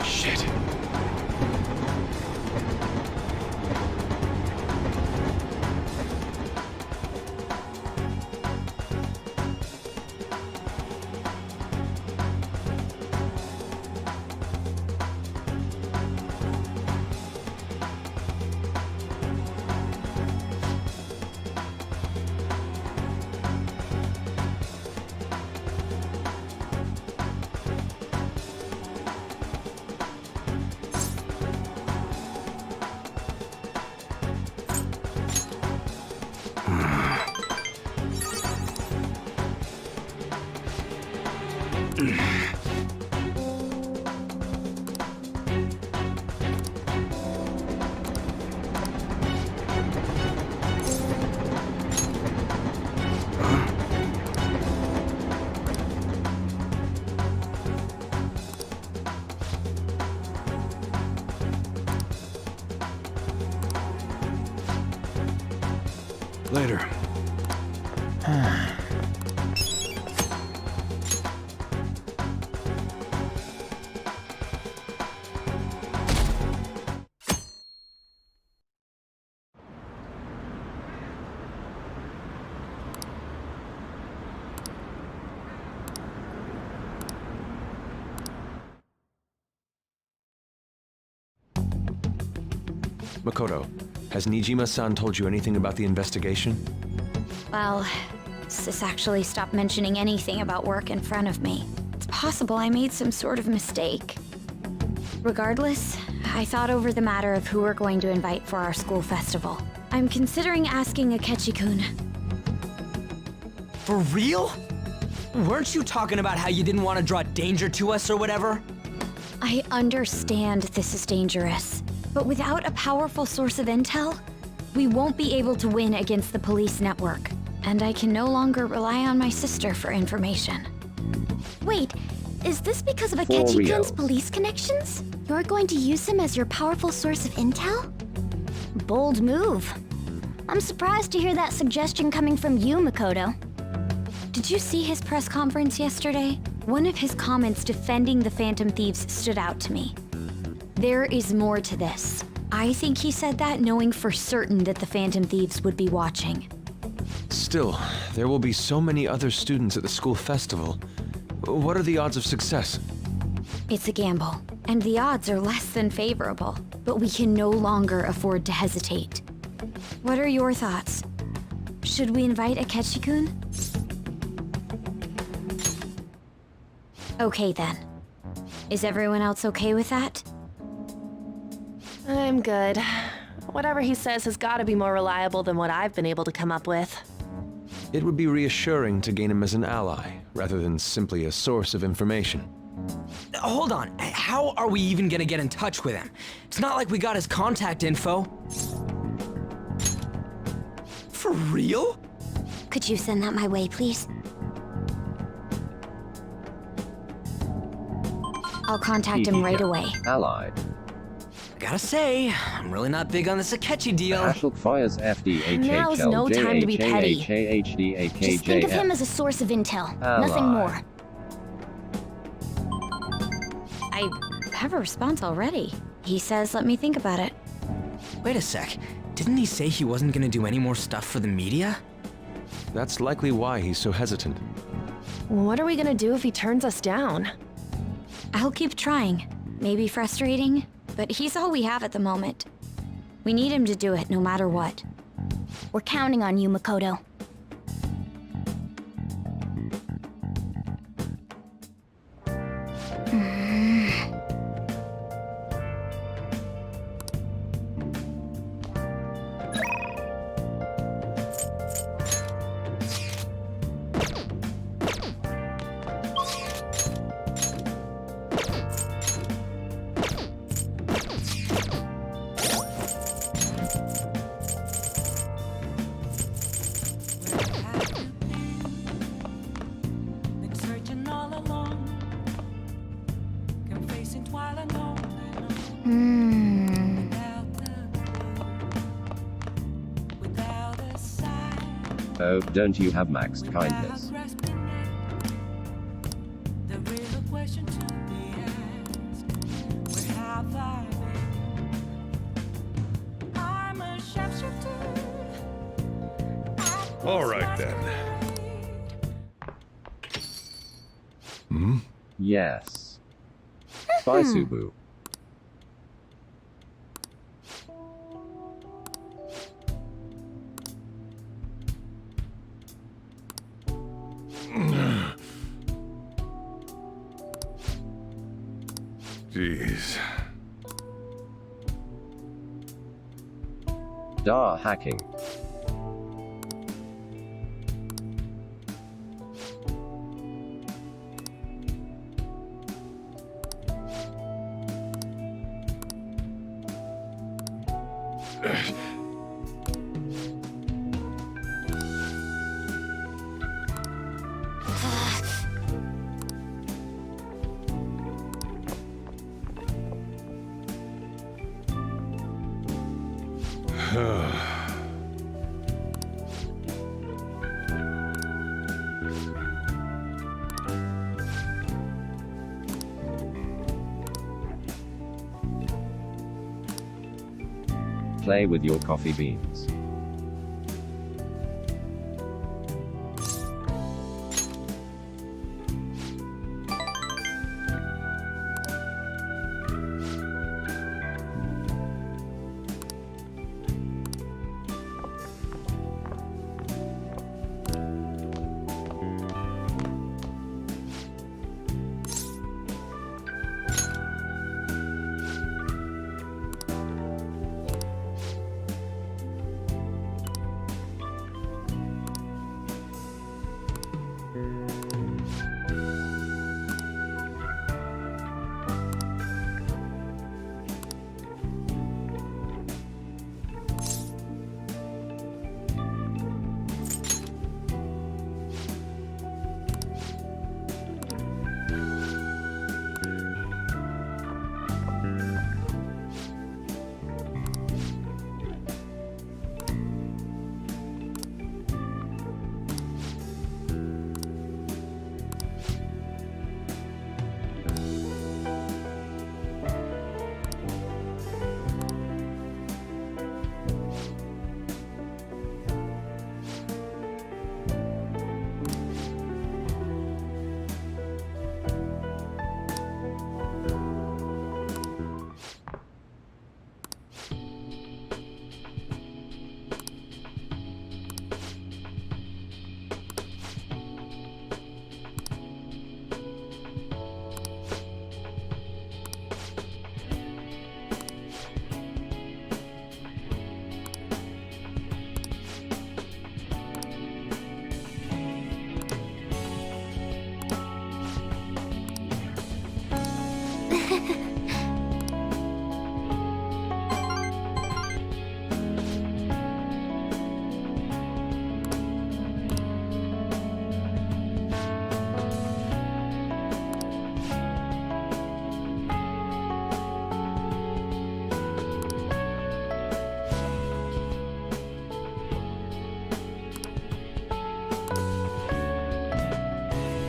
Shit. Later. Makoto, has Nijima-san told you anything about the investigation? Well, Sis actually stopped mentioning anything about work in front of me. It's possible I made some sort of mistake. Regardless, I thought over the matter of who we're going to invite for our school festival. I'm considering asking Akechi-kun. For real? Weren't you talking about how you didn't want to draw danger to us or whatever? I understand this is dangerous, but without a powerful source of intel, we won't be able to win against the police network. And I can no longer rely on my sister for information. Wait, is this because of Akechi-kun's police connections? You're going to use him as your powerful source of intel? Bold move. I'm surprised to hear that suggestion coming from you, Makoto. Did you see his press conference yesterday? One of his comments defending the Phantom Thieves stood out to me. There is more to this. I think he said that knowing for certain that the Phantom Thieves would be watching. Still, there will be so many other students at the school festival. What are the odds of success? It's a gamble, and the odds are less than favorable, but we can no longer afford to hesitate. What are your thoughts? Should we invite Akechi-kun? Okay then. Is everyone else okay with that? I'm good. Whatever he says has got to be more reliable than what I've been able to come up with. It would be reassuring to gain him as an ally, rather than simply a source of information. Hold on, how are we even gonna get in touch with him? It's not like we got his contact info. For real? Could you send that my way, please? I'll contact him right away. Allied. Gotta say, I'm really not big on this Akechi deal. Ashok fires FDHHL. Now's no time to be petty. Just think of him as a source of intel, nothing more. I have a response already. He says let me think about it. Wait a sec. Didn't he say he wasn't gonna do any more stuff for the media? That's likely why he's so hesitant. What are we gonna do if he turns us down? I'll keep trying. Maybe frustrating, but he's all we have at the moment. We need him to do it no matter what. We're counting on you, Makoto. Been searching all along, confessing while alone without a sign. Oh, don't you have maxed kindness? The real question to be asked: where have I been? I'm a sharpshooter. All right then. Yes. Bye, Subu. Jeez. Da hacking. Play with your coffee beans.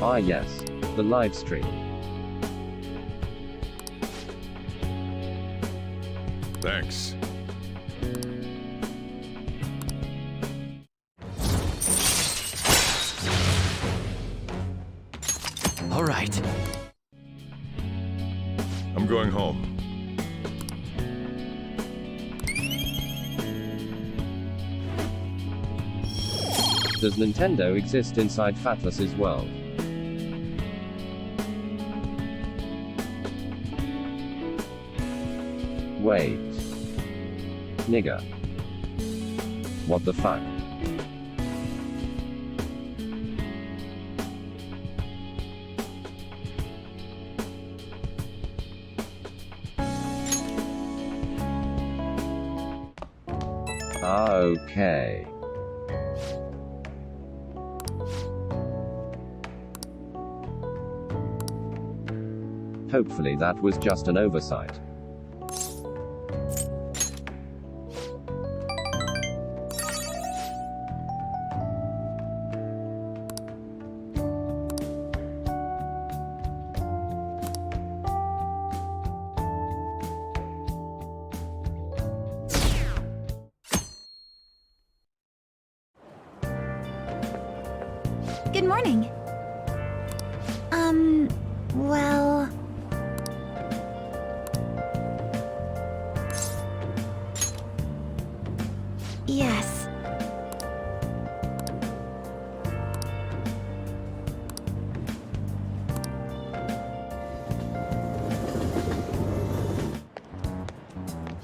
Ah yes, the live stream. Thanks. All right. I'm going home. Does Nintendo exist inside Fatlus's world? Wait. Nigga. What the fuck? Okay. Hopefully that was just an oversight. Good morning. Well... Yes.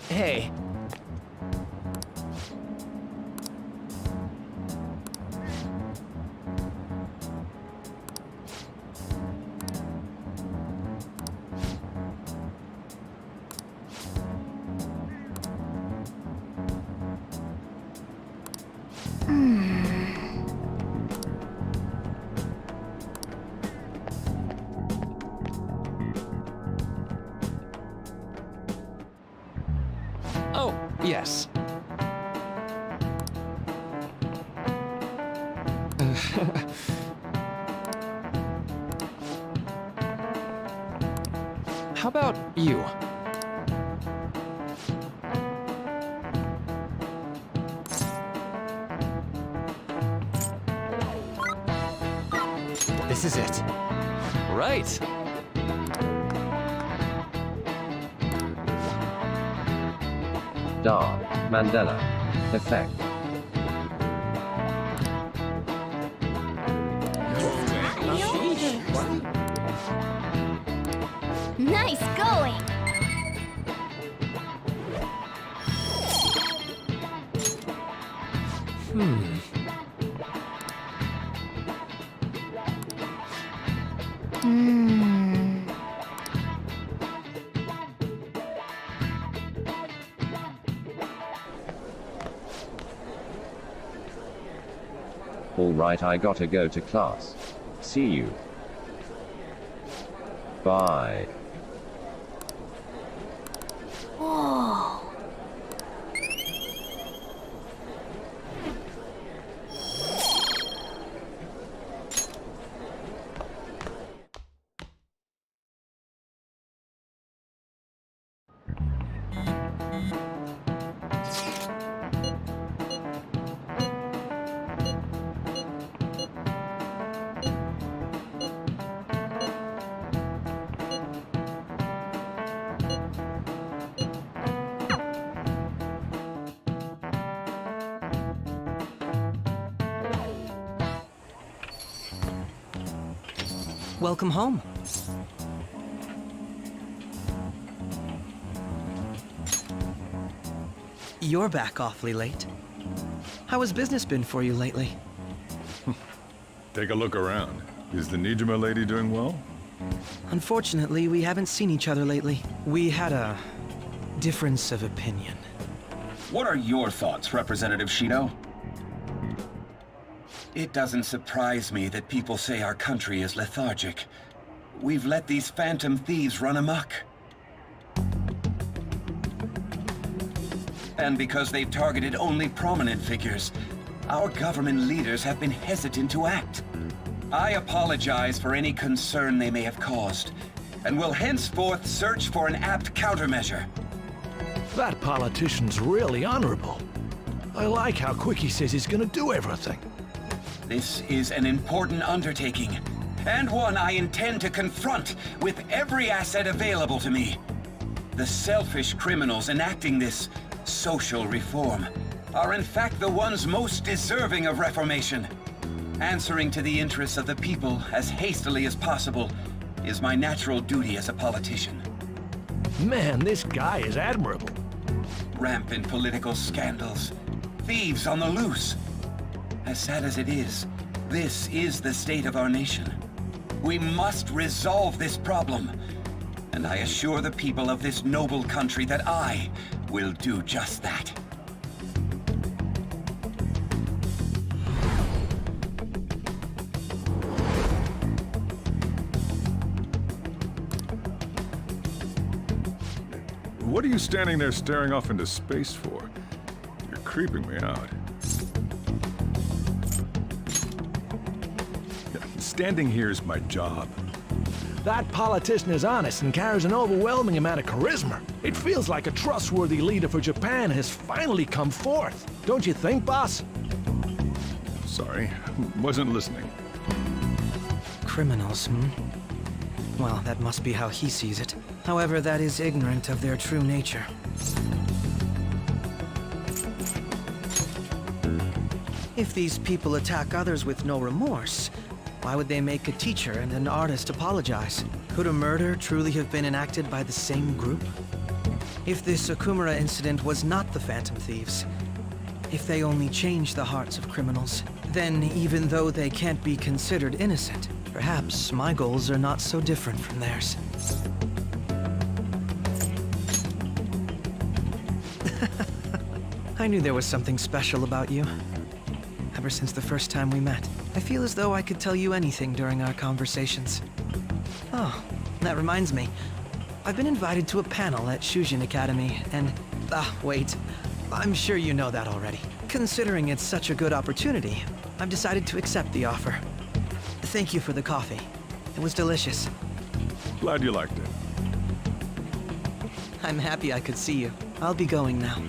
Hey. Oh, yes. How about you? This is it. Right. Dark Mandela effect. Nice going! Alright, I gotta go to class. See you. Bye. Whoa. Welcome home. You're back awfully late. How has business been for you lately? Take a look around. Is the Nijima lady doing well? Unfortunately, we haven't seen each other lately. We had a difference of opinion. What are your thoughts, Representative Shido? It doesn't surprise me that people say our country is lethargic. We've let these phantom thieves run amok. And because they've targeted only prominent figures, our government leaders have been hesitant to act. I apologize for any concern they may have caused, and will henceforth search for an apt countermeasure. That politician's really honorable. I like how quick he says he's gonna do everything. This is an important undertaking, and one I intend to confront with every asset available to me. The selfish criminals enacting this social reform are in fact the ones most deserving of reformation. Answering to the interests of the people as hastily as possible is my natural duty as a politician. Man, this guy is admirable. Rampant political scandals, thieves on the loose. As sad as it is, this is the state of our nation. We must resolve this problem, and I assure the people of this noble country that I will do just that. What are you standing there staring off into space for? You're creeping me out. Standing here is my job. That politician is honest and carries an overwhelming amount of charisma. It feels like a trustworthy leader for Japan has finally come forth. Don't you think, boss? Sorry, wasn't listening. Criminals, hmm? Well, that must be how he sees it. However, that is ignorant of their true nature. If these people attack others with no remorse, why would they make a teacher and an artist apologize? Could a murder truly have been enacted by the same group? If this Okumura incident was not the Phantom Thieves, if they only changed the hearts of criminals, then even though they can't be considered innocent, perhaps my goals are not so different from theirs. I knew there was something special about you. Ever since the first time we met, I feel as though I could tell you anything during our conversations. Oh, that reminds me. I've been invited to a panel at Shujin Academy, and... wait. I'm sure you know that already. Considering it's such a good opportunity, I've decided to accept the offer. Thank you for the coffee. It was delicious. Glad you liked it. I'm happy I could see you. I'll be going now.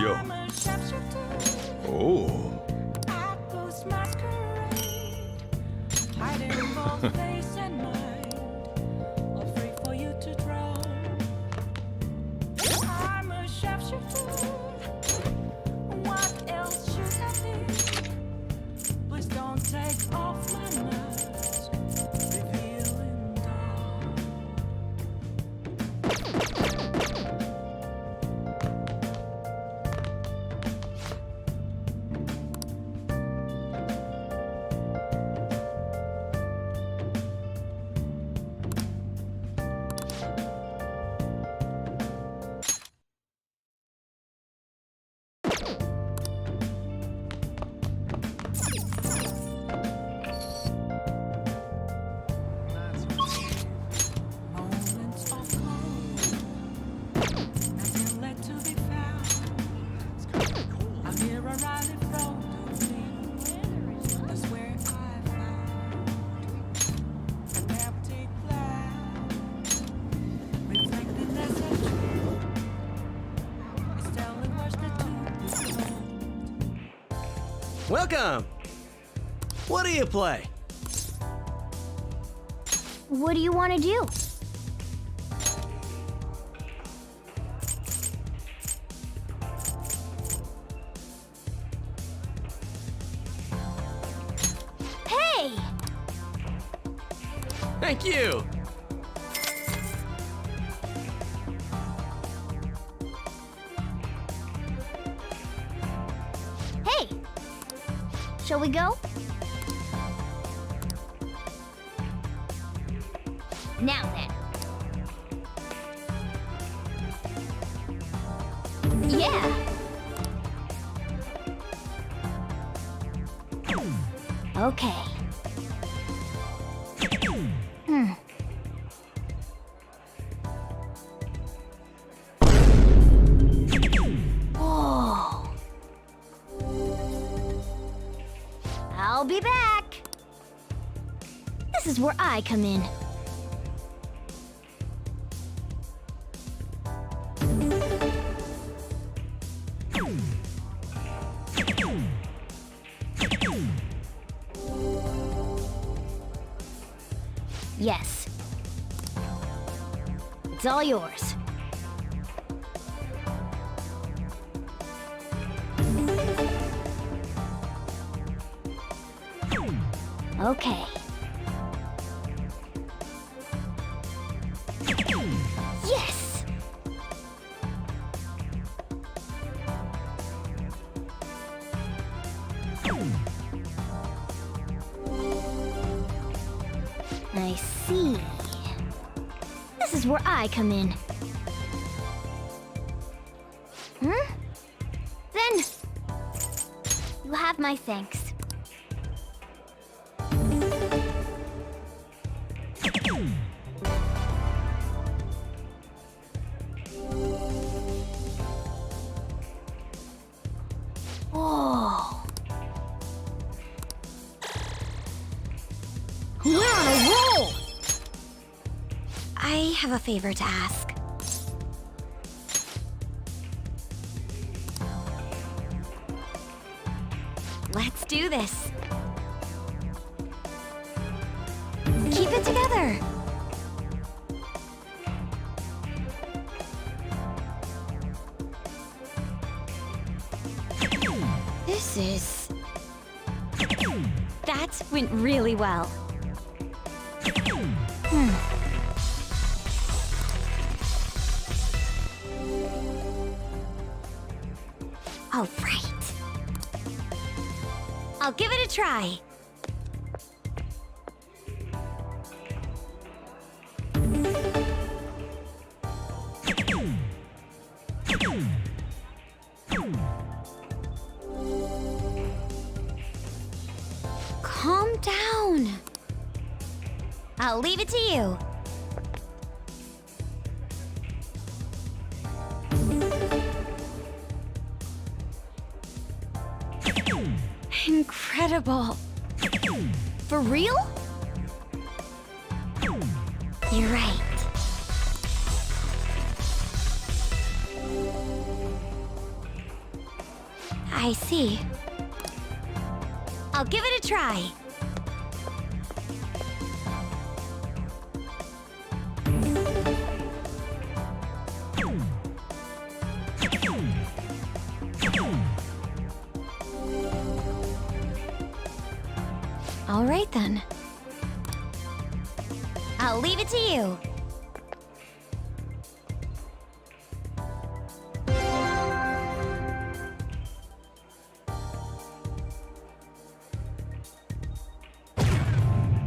Yo. Oh. Welcome! What do you play? What do you want to do? Thank you! Hey! Shall we go? Now then. Yeah! Okay. Whoa. I'll be back. This is where I come in. Yes. It's all yours. Okay. Yes! I see. This is where I come in. Then, you have my thanks. Whoa. We're on a roll! I have a favor to ask. Let's do this. Keep it together. This is... That went really well. All right. I'll give it a try. Calm down. I'll leave it to you. Incredible. For real? You're right. I see. I'll give it a try. All right then. I'll leave it to you.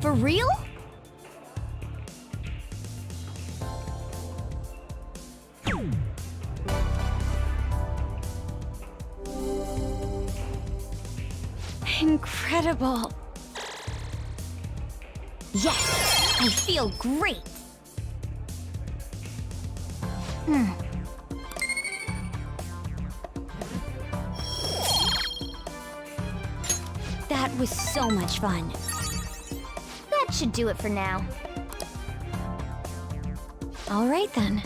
For real? Incredible. Yes, I feel great. That was so much fun. That should do it for now. All right then.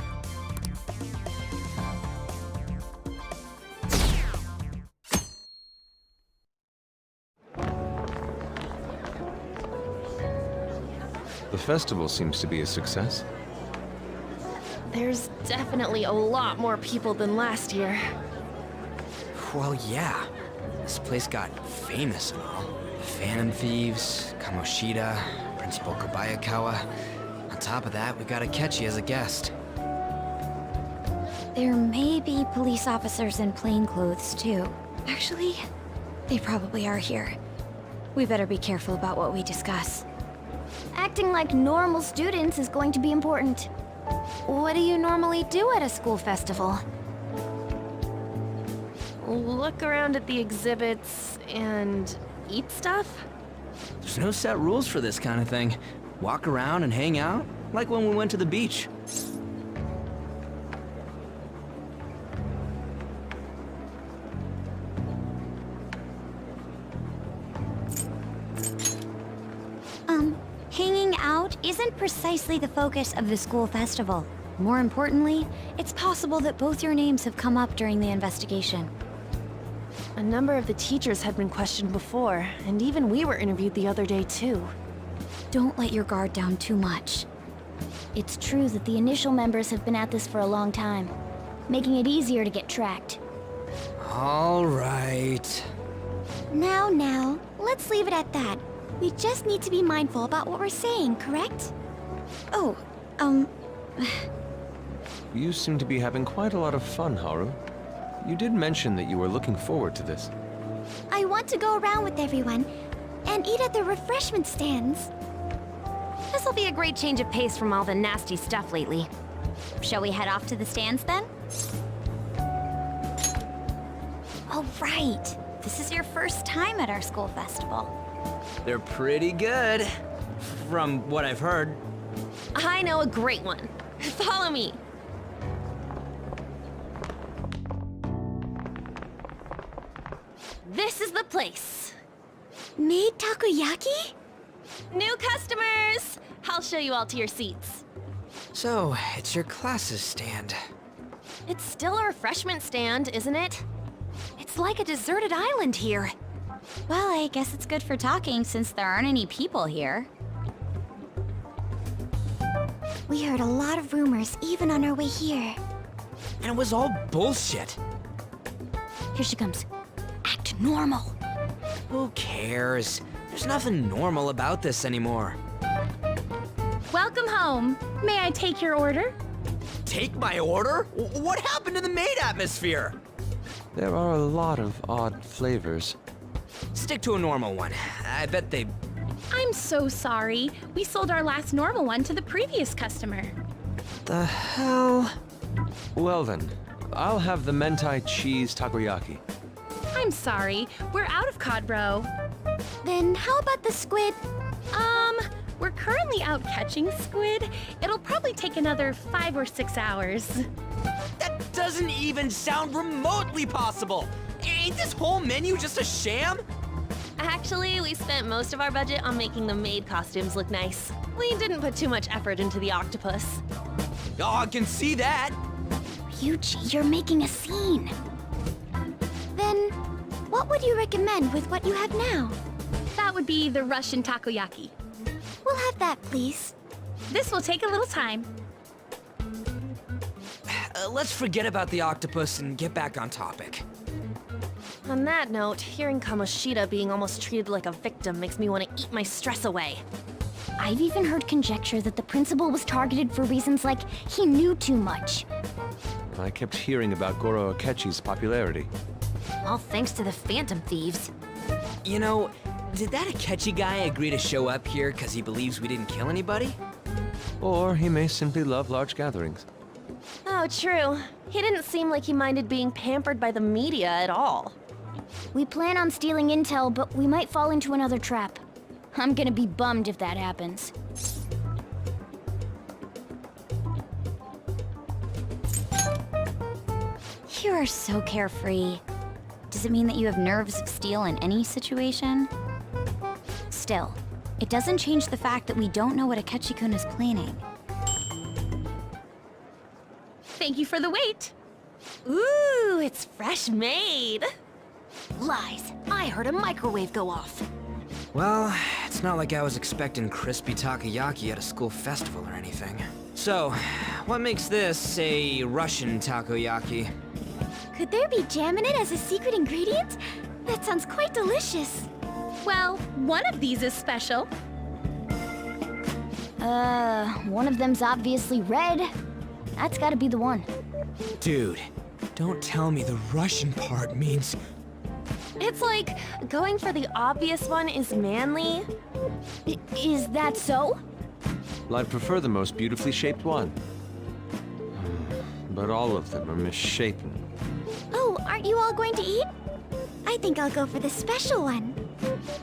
The festival seems to be a success. There's definitely a lot more people than last year. Well, yeah. This place got famous and all. Phantom Thieves, Kamoshida, Principal Kobayakawa. On top of that, we got Akechi as a guest. There may be police officers in plainclothes, too. Actually, they probably are here. We better be careful about what we discuss. Acting like normal students is going to be important. What do you normally do at a school festival? Look around at the exhibits and eat stuff? There's no set rules for this kind of thing. Walk around and hang out, like when we went to the beach. Hanging out isn't precisely the focus of the school festival. More importantly, it's possible that both your names have come up during the investigation. A number of the teachers had been questioned before, and even we were interviewed the other day too. Don't let your guard down too much. It's true that the initial members have been at this for a long time, making it easier to get tracked. All right. Now, let's leave it at that. We just need to be mindful about what we're saying, correct? Oh, You seem to be having quite a lot of fun, Haru. You did mention that you were looking forward to this. I want to go around with everyone and eat at the refreshment stands. This'll be a great change of pace from all the nasty stuff lately. Shall we head off to the stands then? Oh, right. This is your first time at our school festival. They're pretty good, from what I've heard. I know a great one. Follow me. This is the place. Made takoyaki? New customers! I'll show you all to your seats. So, it's your class's stand. It's still a refreshment stand, isn't it? It's like a deserted island here. Well, I guess it's good for talking since there aren't any people here. We heard a lot of rumors even on our way here. And it was all bullshit. Here she comes. Act normal. Who cares? There's nothing normal about this anymore. Welcome home. May I take your order? Take my order? What happened to the maid atmosphere? There are a lot of odd flavors. Stick to a normal one. I bet they... I'm so sorry. We sold our last normal one to the previous customer. The hell? Well then, I'll have the mentai cheese takoyaki. I'm sorry. We're out of cod bro. Then how about the squid? We're currently out catching squid. It'll probably take another 5 or 6 hours. That doesn't even sound remotely possible! Ain't this whole menu just a sham? Actually, we spent most of our budget on making the maid costumes look nice. We didn't put too much effort into the octopus. Oh, I can see that! Ryuji, you're making a scene. Then, what would you recommend with what you have now? That would be the Russian takoyaki. We'll have that, please. This will take a little time. Let's forget about the octopus and get back on topic. On that note, hearing Kamoshida being almost treated like a victim makes me want to eat my stress away. I've even heard conjecture that the principal was targeted for reasons like he knew too much. I kept hearing about Goro Akechi's popularity. All thanks to the Phantom Thieves. You know, did that Akechi guy agree to show up here because he believes we didn't kill anybody? Or he may simply love large gatherings. Oh, true. He didn't seem like he minded being pampered by the media at all. We plan on stealing intel, but we might fall into another trap. I'm gonna be bummed if that happens. You are so carefree. Does it mean that you have nerves of steel in any situation? Still, it doesn't change the fact that we don't know what Akechi-kun is planning. Thank you for the wait. Ooh, it's fresh made. Lies. I heard a microwave go off. Well, it's not like I was expecting crispy takoyaki at a school festival or anything. So, what makes this a Russian takoyaki? Could there be jam in it as a secret ingredient? That sounds quite delicious. Well, one of these is special. One of them's obviously red. That's gotta be the one. Dude, don't tell me the Russian part means... It's like going for the obvious one is manly. Is that so? Well, I'd prefer the most beautifully shaped one. But all of them are misshapen. Oh, aren't you all going to eat? I think I'll go for the special one.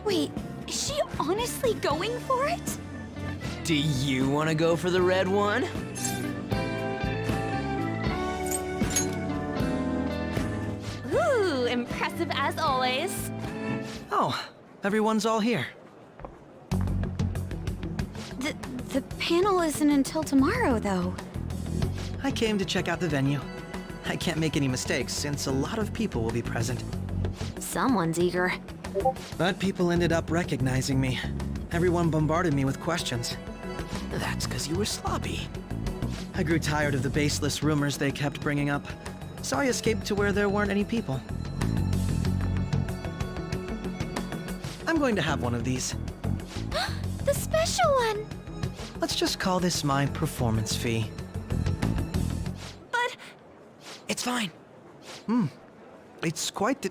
Wait, is she honestly going for it? Do you want to go for the red one? Ooh, impressive as always. Oh, everyone's all here. The panel isn't until tomorrow, though. I came to check out the venue. I can't make any mistakes since a lot of people will be present. Someone's eager. But people ended up recognizing me. Everyone bombarded me with questions. That's because you were sloppy. I grew tired of the baseless rumors they kept bringing up, so I escaped to where there weren't any people. I'm going to have one of these. The special one! Let's just call this my performance fee. But... It's fine. It's quite the...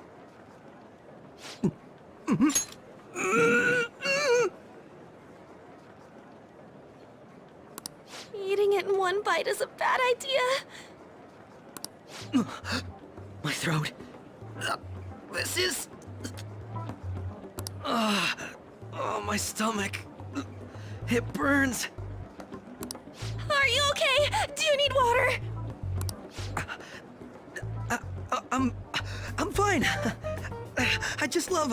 Eating it in one bite is a bad idea. My throat. This is... oh, my stomach. It burns. Are you okay? Do you need water? I'm fine. I just love,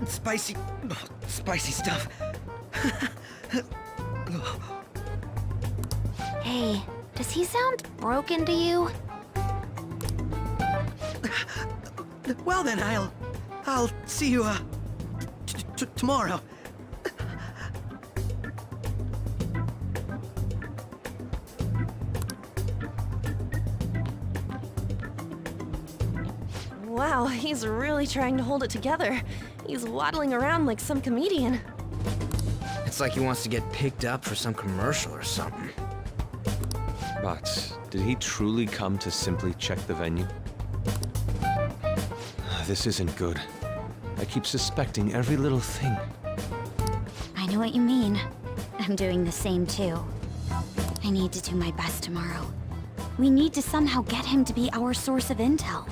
spicy stuff. Hey, does he sound broken to you? Well then, I'll see you, tomorrow. Wow, he's really trying to hold it together. He's waddling around like some comedian. It's like he wants to get picked up for some commercial or something. But did he truly come to simply check the venue? This isn't good. I keep suspecting every little thing. I know what you mean. I'm doing the same too. I need to do my best tomorrow. We need to somehow get him to be our source of intel.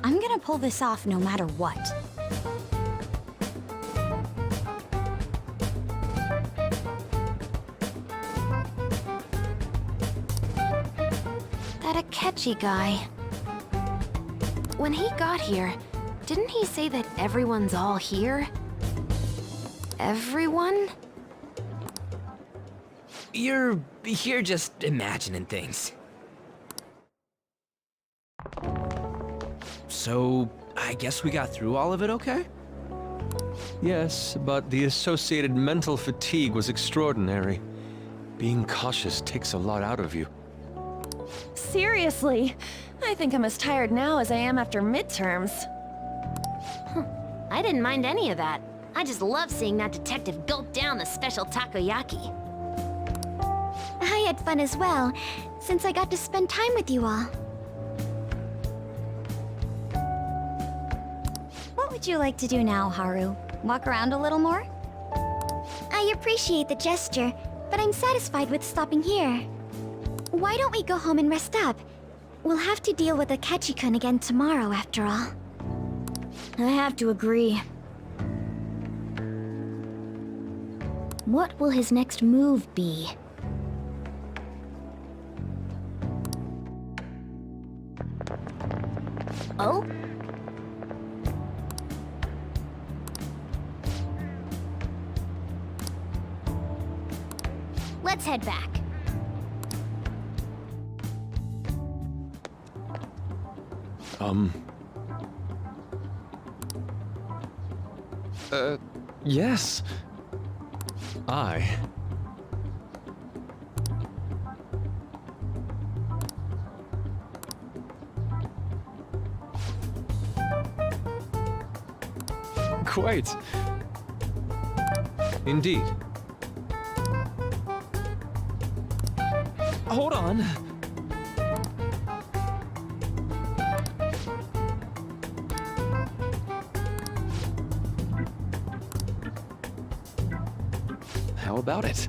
I'm gonna pull this off no matter what. That Akechi guy. When he got here, didn't he say that everyone's all here? Everyone? You're just imagining things. So, I guess we got through all of it okay? Yes, but the associated mental fatigue was extraordinary. Being cautious takes a lot out of you. Seriously, I think I'm as tired now as I am after midterms. I didn't mind any of that. I just love seeing that detective gulp down the special takoyaki. I had fun as well, since I got to spend time with you all. What would you like to do now, Haru? Walk around a little more? I appreciate the gesture, but I'm satisfied with stopping here. Why don't we go home and rest up? We'll have to deal with Akechi-kun again tomorrow, after all. I have to agree. What will his next move be? Oh? Let's head back. Yes. Quite. Indeed. Hold on. How about it?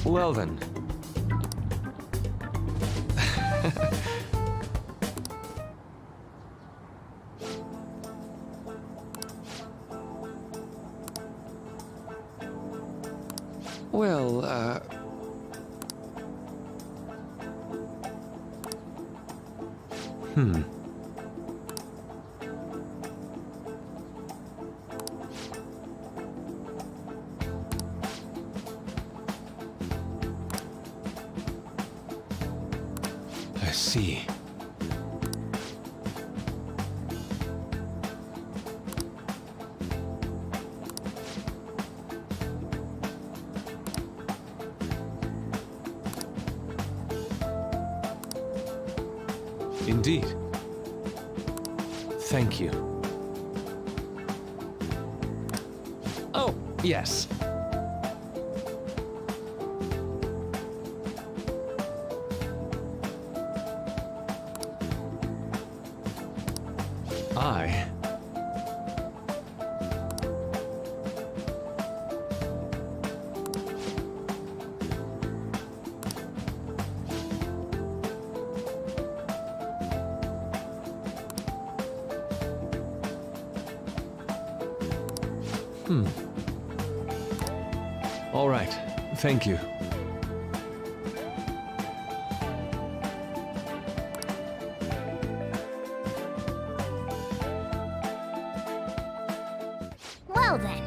Well then. Well, I see. Indeed. Thank you. Oh, yes. I... All right. Thank you. Well then.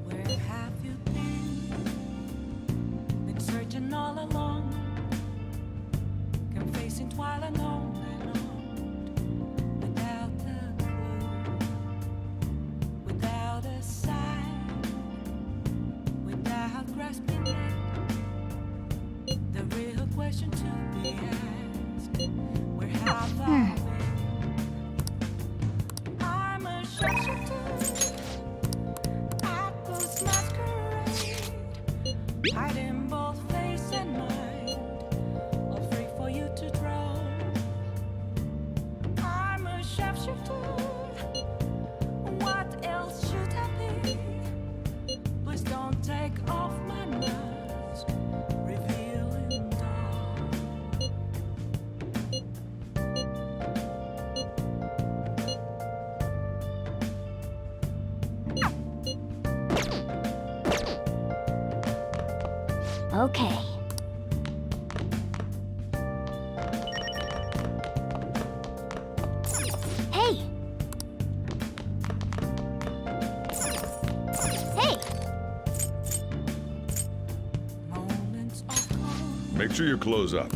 Where have you been? Been searching all along, confessing while alone and on, without a clue, without a sign, without grasping it. The real question to be asked: where have I been? I'm a shapeshifter. Hiding both face and mind, all free for you to draw. I'm a shapeshifter. What else should I be? Please don't take off my mask, revealing dawn. Okay. Hey! Hey! Make sure you close up.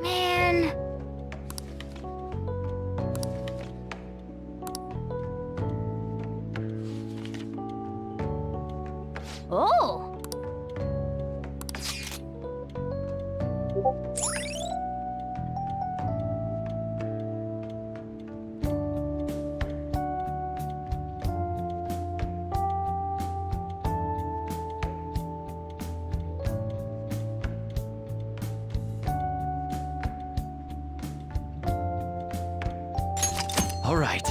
Man. Oh! All right.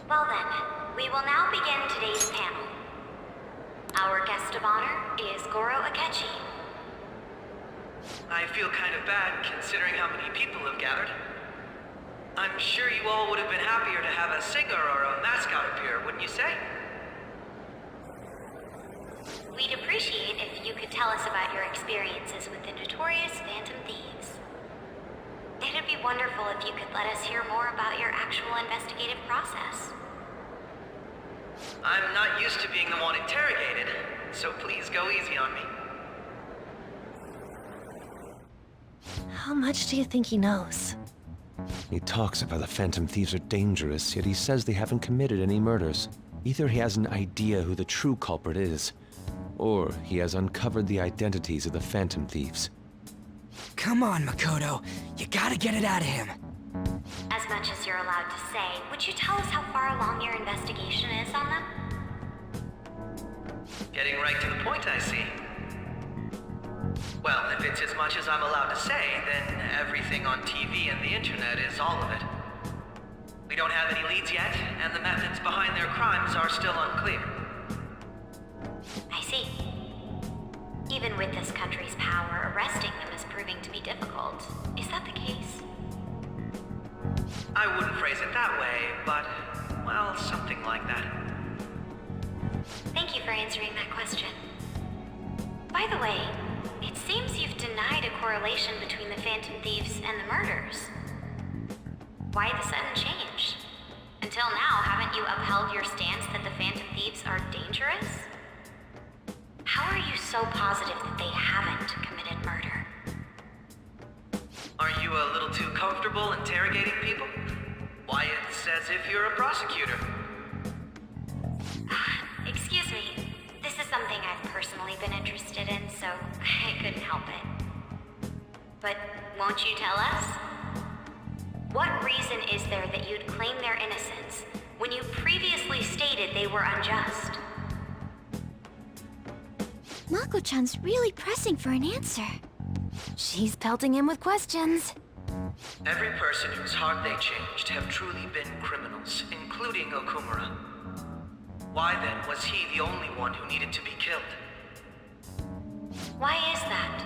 Well then, we will now begin today's panel. Our guest of honor is Goro Akechi. I feel kind of bad considering how many people have gathered. I'm sure you all would have been happier to have a singer or a mascot appear, wouldn't you say? We'd appreciate if you could tell us about your experiences with the notorious Phantom Thieves. It'd be wonderful if you could let us hear more about your actual investigative process. I'm not used to being the one interrogated, so please go easy on me. How much do you think he knows? He talks about the Phantom Thieves are dangerous, yet he says they haven't committed any murders. Either he has an idea who the true culprit is, or he has uncovered the identities of the Phantom Thieves. Come on, Makoto. You gotta get it out of him. As much as you're allowed to say, would you tell us how far along your investigation is on them? Getting right to the point, I see. Well, if it's as much as I'm allowed to say, then everything on TV and the internet is all of it. We don't have any leads yet, and the methods behind their crimes are still unclear. I see. Even with this country's power, arresting them is proving to be difficult. Is that the case? I wouldn't phrase it that way, but, well, something like that. Thank you for answering that question. By the way, it seems you've denied a correlation between the Phantom Thieves and the murders. Why the sudden change? Until now, haven't you upheld your stance that the Phantom Thieves are dangerous? How are you so positive that they haven't committed murder? Are you a little too comfortable interrogating people? Why, it's as if you're a prosecutor. Excuse me. This is something I've personally been interested in, so I couldn't help it. But won't you tell us? What reason is there that you'd claim their innocence when you previously stated they were unjust? Mako-chan's really pressing for an answer. She's pelting him with questions. Every person whose heart they changed have truly been criminals, including Okumura. Why then was he the only one who needed to be killed? Why is that?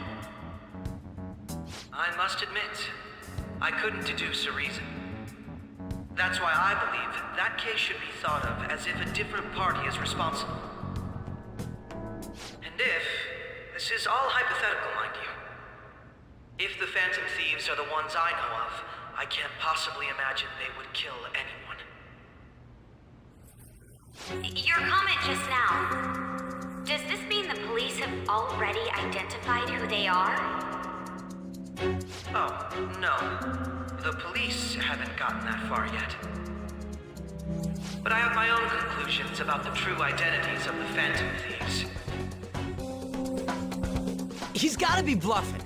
I must admit, I couldn't deduce a reason. That's why I believe that case should be thought of as if a different party is responsible. And this is all hypothetical, mind you. If the Phantom Thieves are the ones I know of, I can't possibly imagine they would kill anyone. Your comment just now, does this mean the police have already identified who they are? Oh, no. The police haven't gotten that far yet. But I have my own conclusions about the true identities of the Phantom Thieves. He's gotta be bluffing.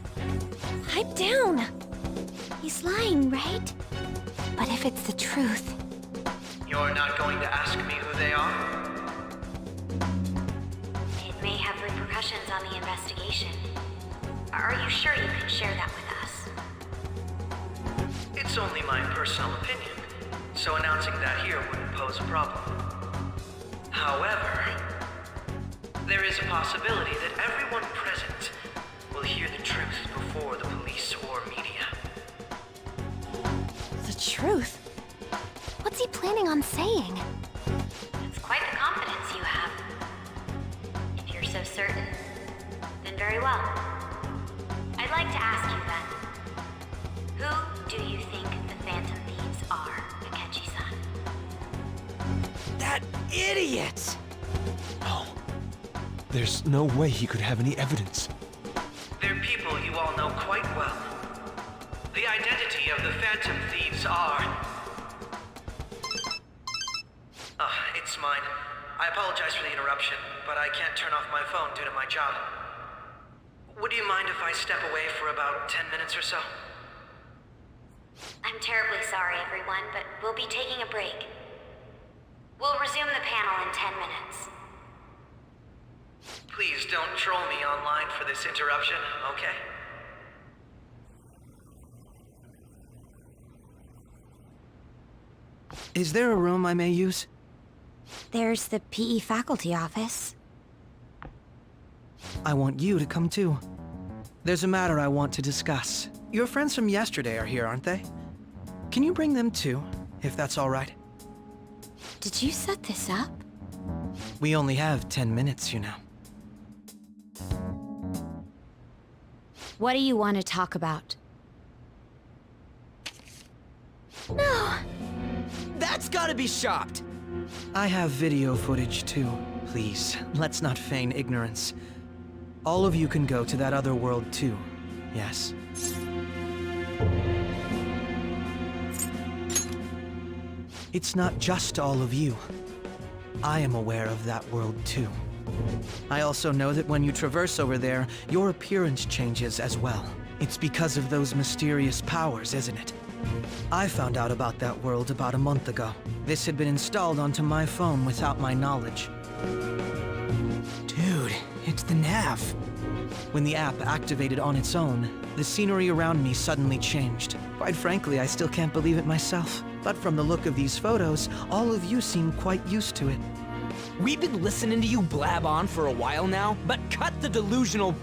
Pipe down! He's lying, right? But if it's the truth... You're not going to ask me who they are? It may have repercussions on the investigation. Are you sure you can share that with us? It's only my personal opinion, so announcing that here wouldn't pose a problem. However, there is a possibility that everyone present will hear the truth before the police or media. The truth? What's he planning on saying? It's quite the confidence you have. If you're so certain, then very well. I'd like to ask you then, who do you think the Phantom Thieves are, Akechi-san? That idiot! No. There's no way he could have any evidence. They're people you all know quite well. The identity of the Phantom Thieves are... it's mine. I apologize for the interruption, but I can't turn off my phone due to my job. Would you mind if I step away for about 10 minutes or so? I'm terribly sorry, everyone, but we'll be taking a break. We'll resume the panel in 10 minutes. Please don't troll me online for this interruption, okay? Is there a room I may use? There's the PE faculty office. I want you to come too. There's a matter I want to discuss. Your friends from yesterday are here, aren't they? Can you bring them too, if that's all right? Did you set this up? We only have 10 minutes, you know. What do you want to talk about? No! That's gotta be shopped! I have video footage too. Please, let's not feign ignorance. All of you can go to that other world too, yes? It's not just all of you. I am aware of that world too. I also know that when you traverse over there, your appearance changes as well. It's because of those mysterious powers, isn't it? I found out about that world about a month ago. This had been installed onto my phone without my knowledge. Dude, it's the nav. When the app activated on its own, the scenery around me suddenly changed. Quite frankly, I still can't believe it myself. But from the look of these photos, all of you seem quite used to it. We've been listening to you blab on for a while now, but cut the delusional...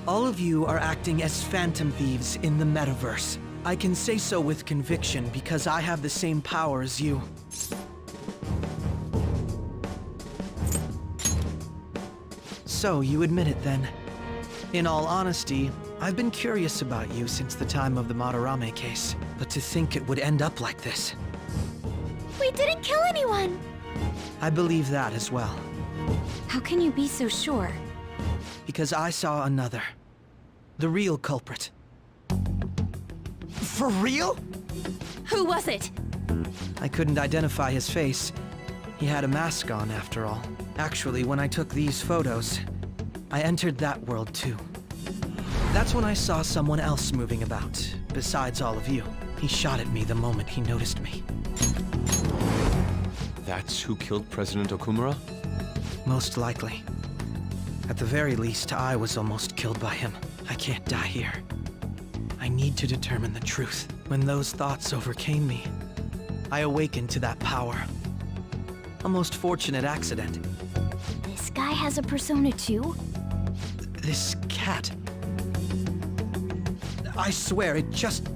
All of you are acting as phantom thieves in the metaverse. I can say so with conviction because I have the same power as you. So, you admit it then. In all honesty, I've been curious about you since the time of the Madarame case, but to think it would end up like this. We didn't kill anyone! I believe that as well. How can you be so sure? Because I saw another. The real culprit. For real? Who was it? I couldn't identify his face. He had a mask on, after all. Actually, when I took these photos, I entered that world too. That's when I saw someone else moving about, besides all of you. He shot at me the moment he noticed me. That's who killed President Okumura? Most likely. At the very least, I was almost killed by him. I can't die here. I need to determine the truth. When those thoughts overcame me, I awakened to that power. A most fortunate accident. This guy has a persona too? This cat. I swear, it just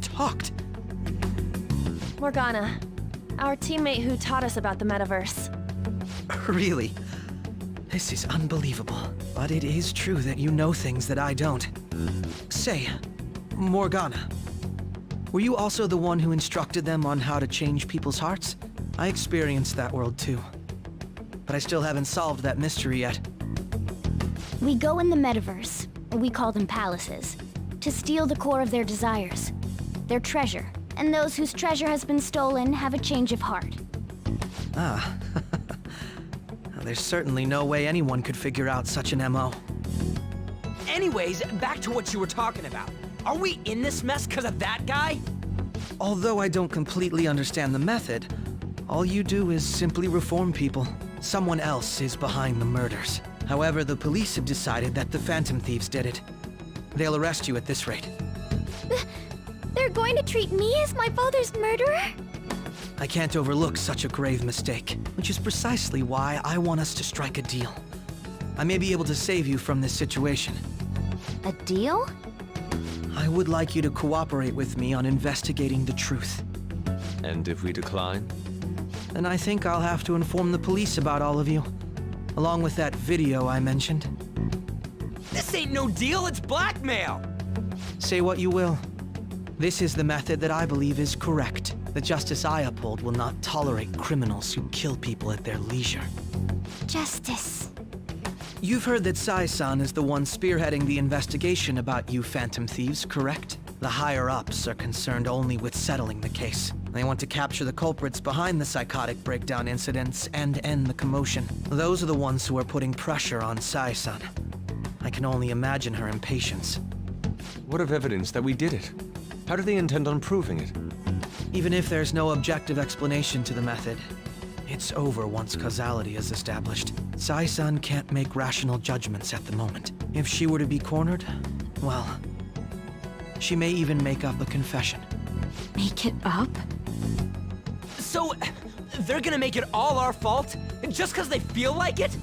talked. Morgana, our teammate who taught us about the metaverse. Really? This is unbelievable. But it is true that you know things that I don't. Say, Morgana, were you also the one who instructed them on how to change people's hearts? I experienced that world too. But I still haven't solved that mystery yet. We go in the metaverse, or we call them palaces, to steal the core of their desires, their treasure. And those whose treasure has been stolen have a change of heart. Ah. There's certainly no way anyone could figure out such an MO. Anyways, back to what you were talking about. Are we in this mess because of that guy? Although I don't completely understand the method, all you do is simply reform people. Someone else is behind the murders. However, the police have decided that the Phantom Thieves did it. They'll arrest you at this rate. They're going to treat me as my father's murderer? I can't overlook such a grave mistake, which is precisely why I want us to strike a deal. I may be able to save you from this situation. A deal? I would like you to cooperate with me on investigating the truth. And if we decline? Then I think I'll have to inform the police about all of you, along with that video I mentioned. This ain't no deal, it's blackmail! Say what you will. This is the method that I believe is correct. The justice I uphold will not tolerate criminals who kill people at their leisure. Justice. You've heard that Sai-san is the one spearheading the investigation about you Phantom Thieves, correct? The higher-ups are concerned only with settling the case. They want to capture the culprits behind the psychotic breakdown incidents and end the commotion. Those are the ones who are putting pressure on Sai-san. I can only imagine her impatience. What of evidence that we did it? How do they intend on proving it? Even if there's no objective explanation to the method, it's over once causality is established. Sai-san can't make rational judgments at the moment. If she were to be cornered, well, she may even make up a confession. Make it up? So, they're gonna make it all our fault? Just because they feel like it?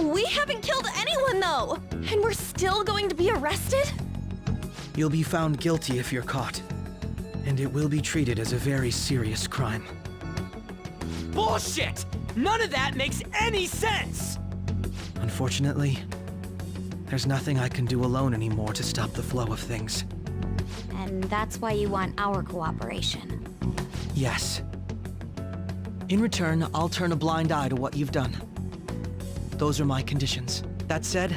We haven't killed anyone, though! And we're still going to be arrested? You'll be found guilty if you're caught. And it will be treated as a very serious crime. Bullshit! None of that makes any sense! Unfortunately, there's nothing I can do alone anymore to stop the flow of things. And that's why you want our cooperation. Yes. In return, I'll turn a blind eye to what you've done. Those are my conditions. That said,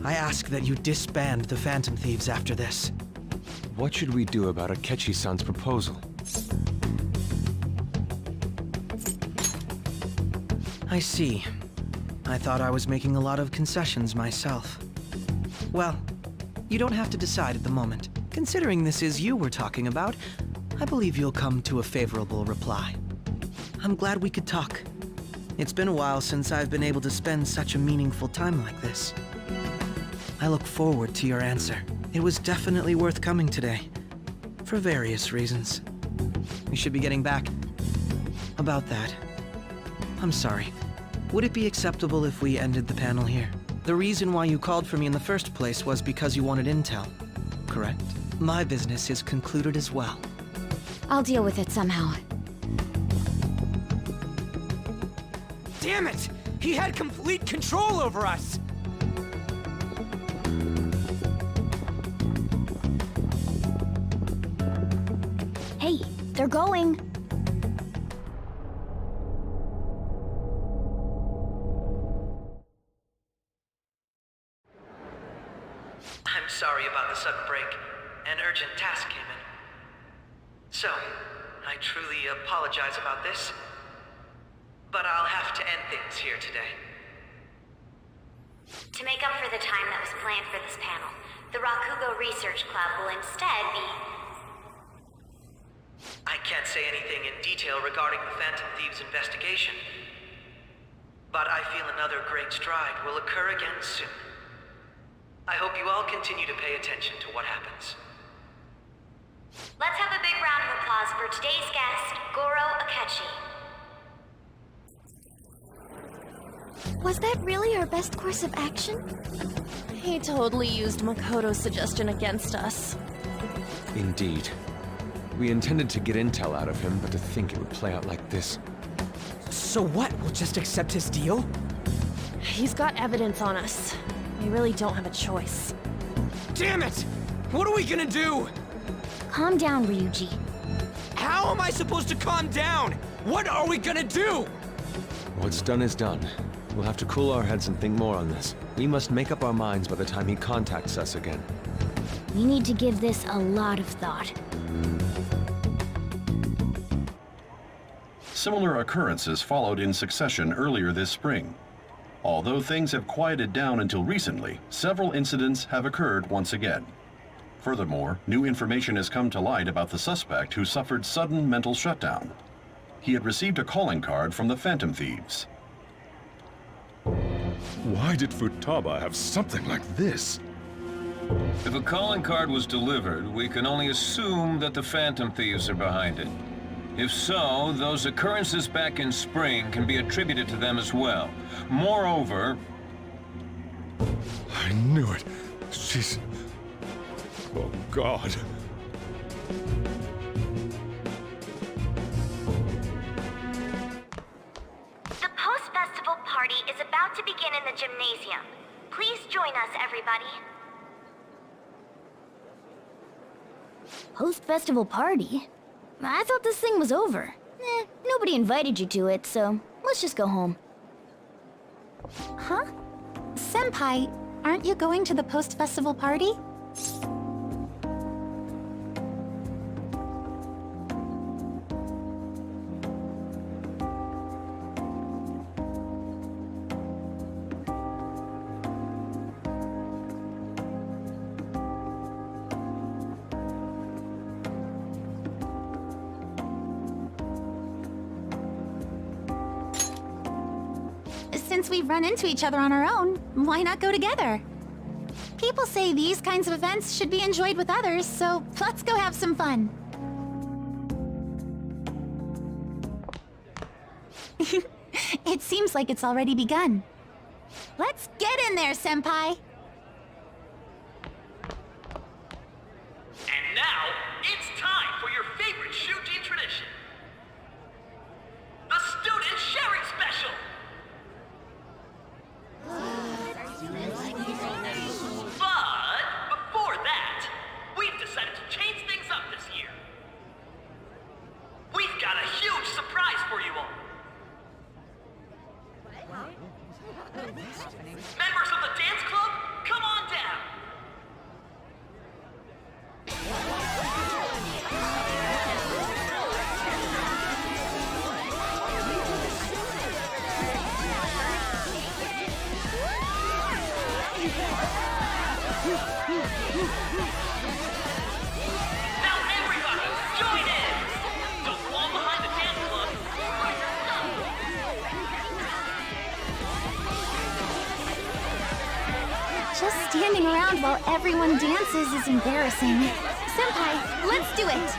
I ask that you disband the Phantom Thieves after this. What should we do about Akechi-san's proposal? I see. I thought I was making a lot of concessions myself. Well, you don't have to decide at the moment. Considering this is you we're talking about, I believe you'll come to a favorable reply. I'm glad we could talk. It's been a while since I've been able to spend such a meaningful time like this. I look forward to your answer. It was definitely worth coming today, for various reasons. We should be getting back. About that, I'm sorry. Would it be acceptable if we ended the panel here? The reason why you called for me in the first place was because you wanted intel, correct? My business is concluded as well. I'll deal with it somehow. Damn it! He had complete control over us! Hey, they're going. I'm sorry about the sudden break. An urgent task came in. So, I truly apologize about this. But I'll have to end things here today. To make up for the time that was planned for this panel, the Rakugo Research Club will instead be... I can't say anything in detail regarding the Phantom Thieves investigation. But I feel another great stride will occur again soon. I hope you all continue to pay attention to what happens. Let's have a big round of applause for today's guest, Goro Akechi. Was that really our best course of action? He totally used Makoto's suggestion against us. Indeed. We intended to get intel out of him, but to think it would play out like this. So what? We'll just accept his deal? He's got evidence on us. We really don't have a choice. Damn it! What are we gonna do? Calm down, Ryuji. How am I supposed to calm down? What are we gonna do? What's done is done. We'll have to cool our heads and think more on this. We must make up our minds by the time he contacts us again. We need to give this a lot of thought. Similar occurrences followed in succession earlier this spring. Although things have quieted down until recently, several incidents have occurred once again. Furthermore, new information has come to light about the suspect who suffered sudden mental shutdown. He had received a calling card from the Phantom Thieves. Why did Futaba have something like this? If a calling card was delivered, we can only assume that the Phantom Thieves are behind it. If so, those occurrences back in spring can be attributed to them as well. Moreover... I knew it. She's... Oh, God. The post-festival party is about to begin in the gymnasium. Please join us, everybody. Post-festival party? I thought this thing was over. Nobody invited you to it, so let's just go home. Huh? Senpai, aren't you going to the post-festival party? Since we've run into each other on our own, why not go together? People say these kinds of events should be enjoyed with others, so let's go have some fun. It seems like it's already begun. Let's get in there, Senpai! And now, it's time for your favorite Shuji tradition. The Student Sharing Special! But before that, we've decided to change things up this year. We've got a huge surprise for you all. Members of the dance club, come on down. Now everybody, join in! Don't fall behind the dance club. Bring your stuff. Just standing around while everyone dances is embarrassing. Senpai, let's do it!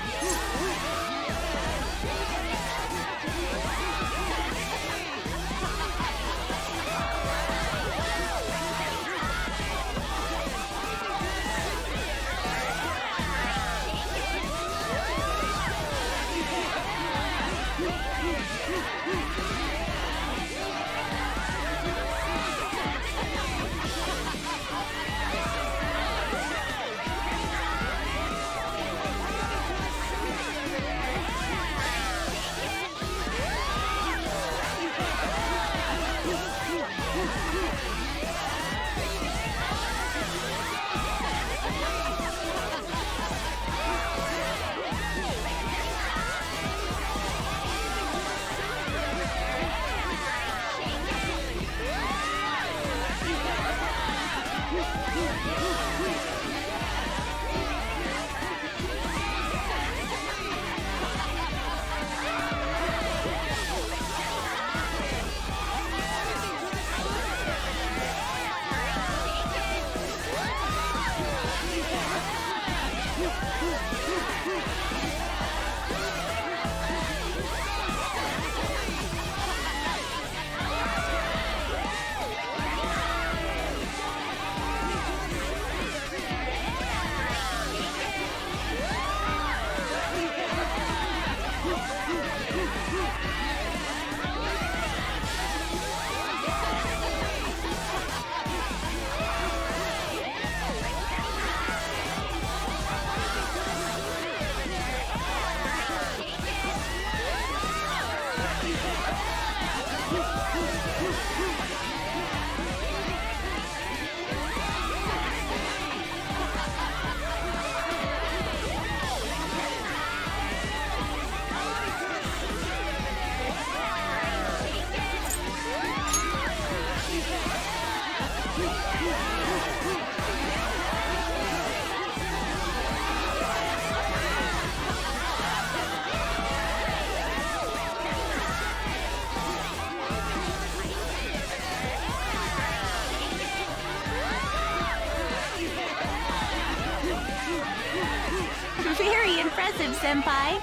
Very impressive, Senpai. And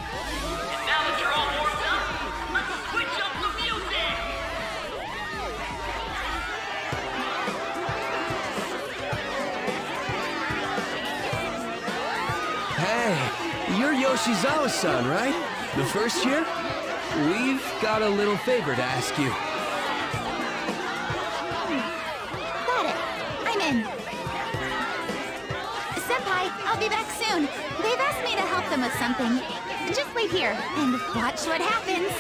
now that you're all warmed up, let's switch up the music! Hey, you're Yoshizawa-san, right? The first year? We've got a little favor to ask you. Got it. I'm in. Senpai, I'll be back soon. They've asked me to help them with something. Just wait here and watch what happens.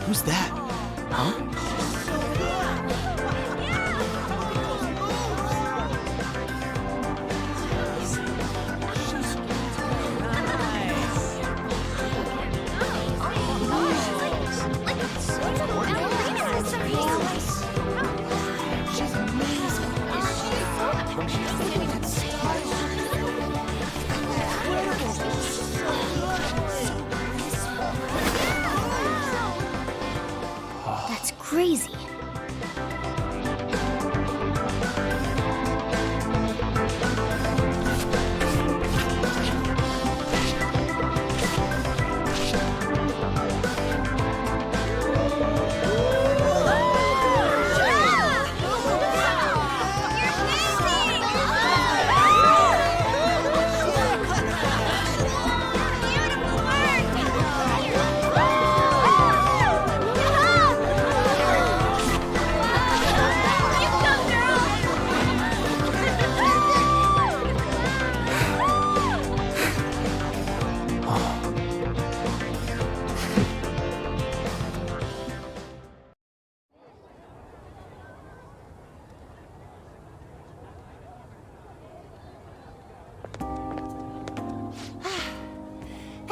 Who's that? Huh? She's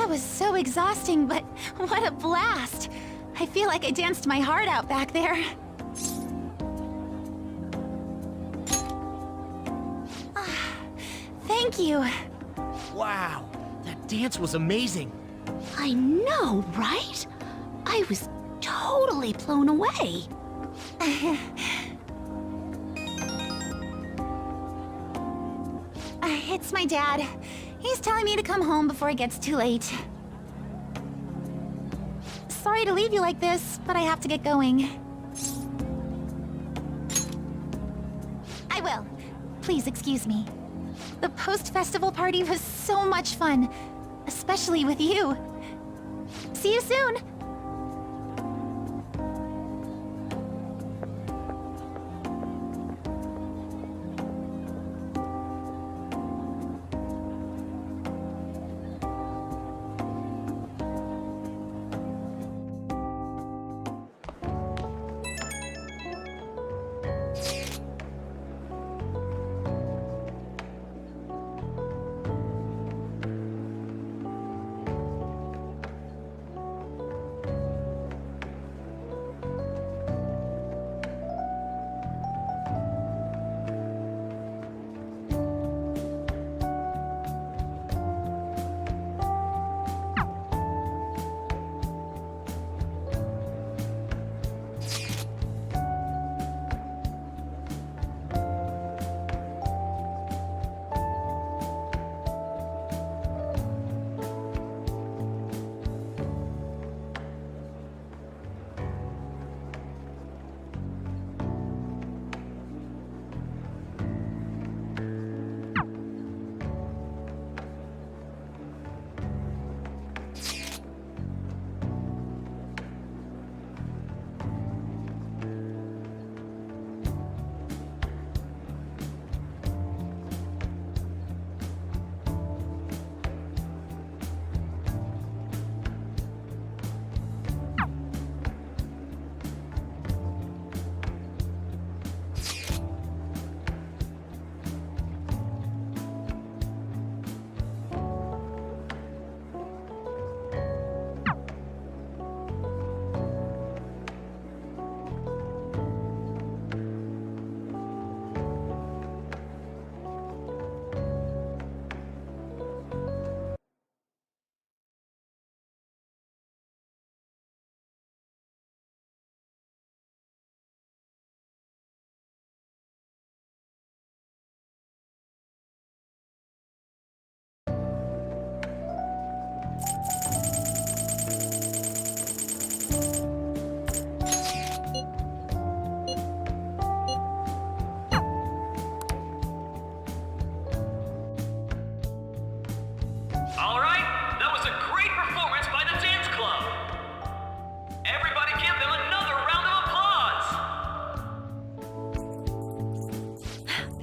That was so exhausting, but what a blast! I feel like I danced my heart out back there. Thank you. Wow, that dance was amazing. I know, right? I was totally blown away. It's my dad. He's telling me to come home before it gets too late. Sorry to leave you like this, but I have to get going. I will. Please excuse me. The post-festival party was so much fun, especially with you. See you soon!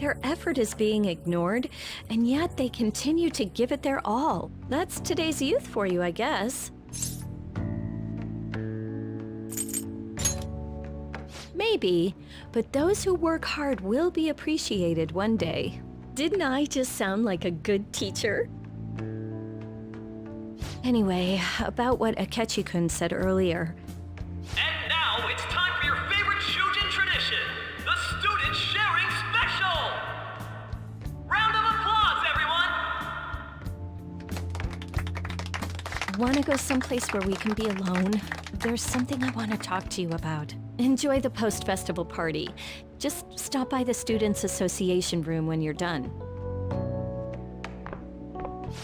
Their effort is being ignored, and yet they continue to give it their all. That's today's youth for you, I guess. Maybe, but those who work hard will be appreciated one day. Didn't I just sound like a good teacher? Anyway, about what Akechi-kun said earlier. And now it's time for your favorite Shujin tradition, the Student Sharing Special! Round of applause, everyone! Want to go someplace where we can be alone? There's something I want to talk to you about. Enjoy the post-festival party. Just stop by the Students' Association room when you're done.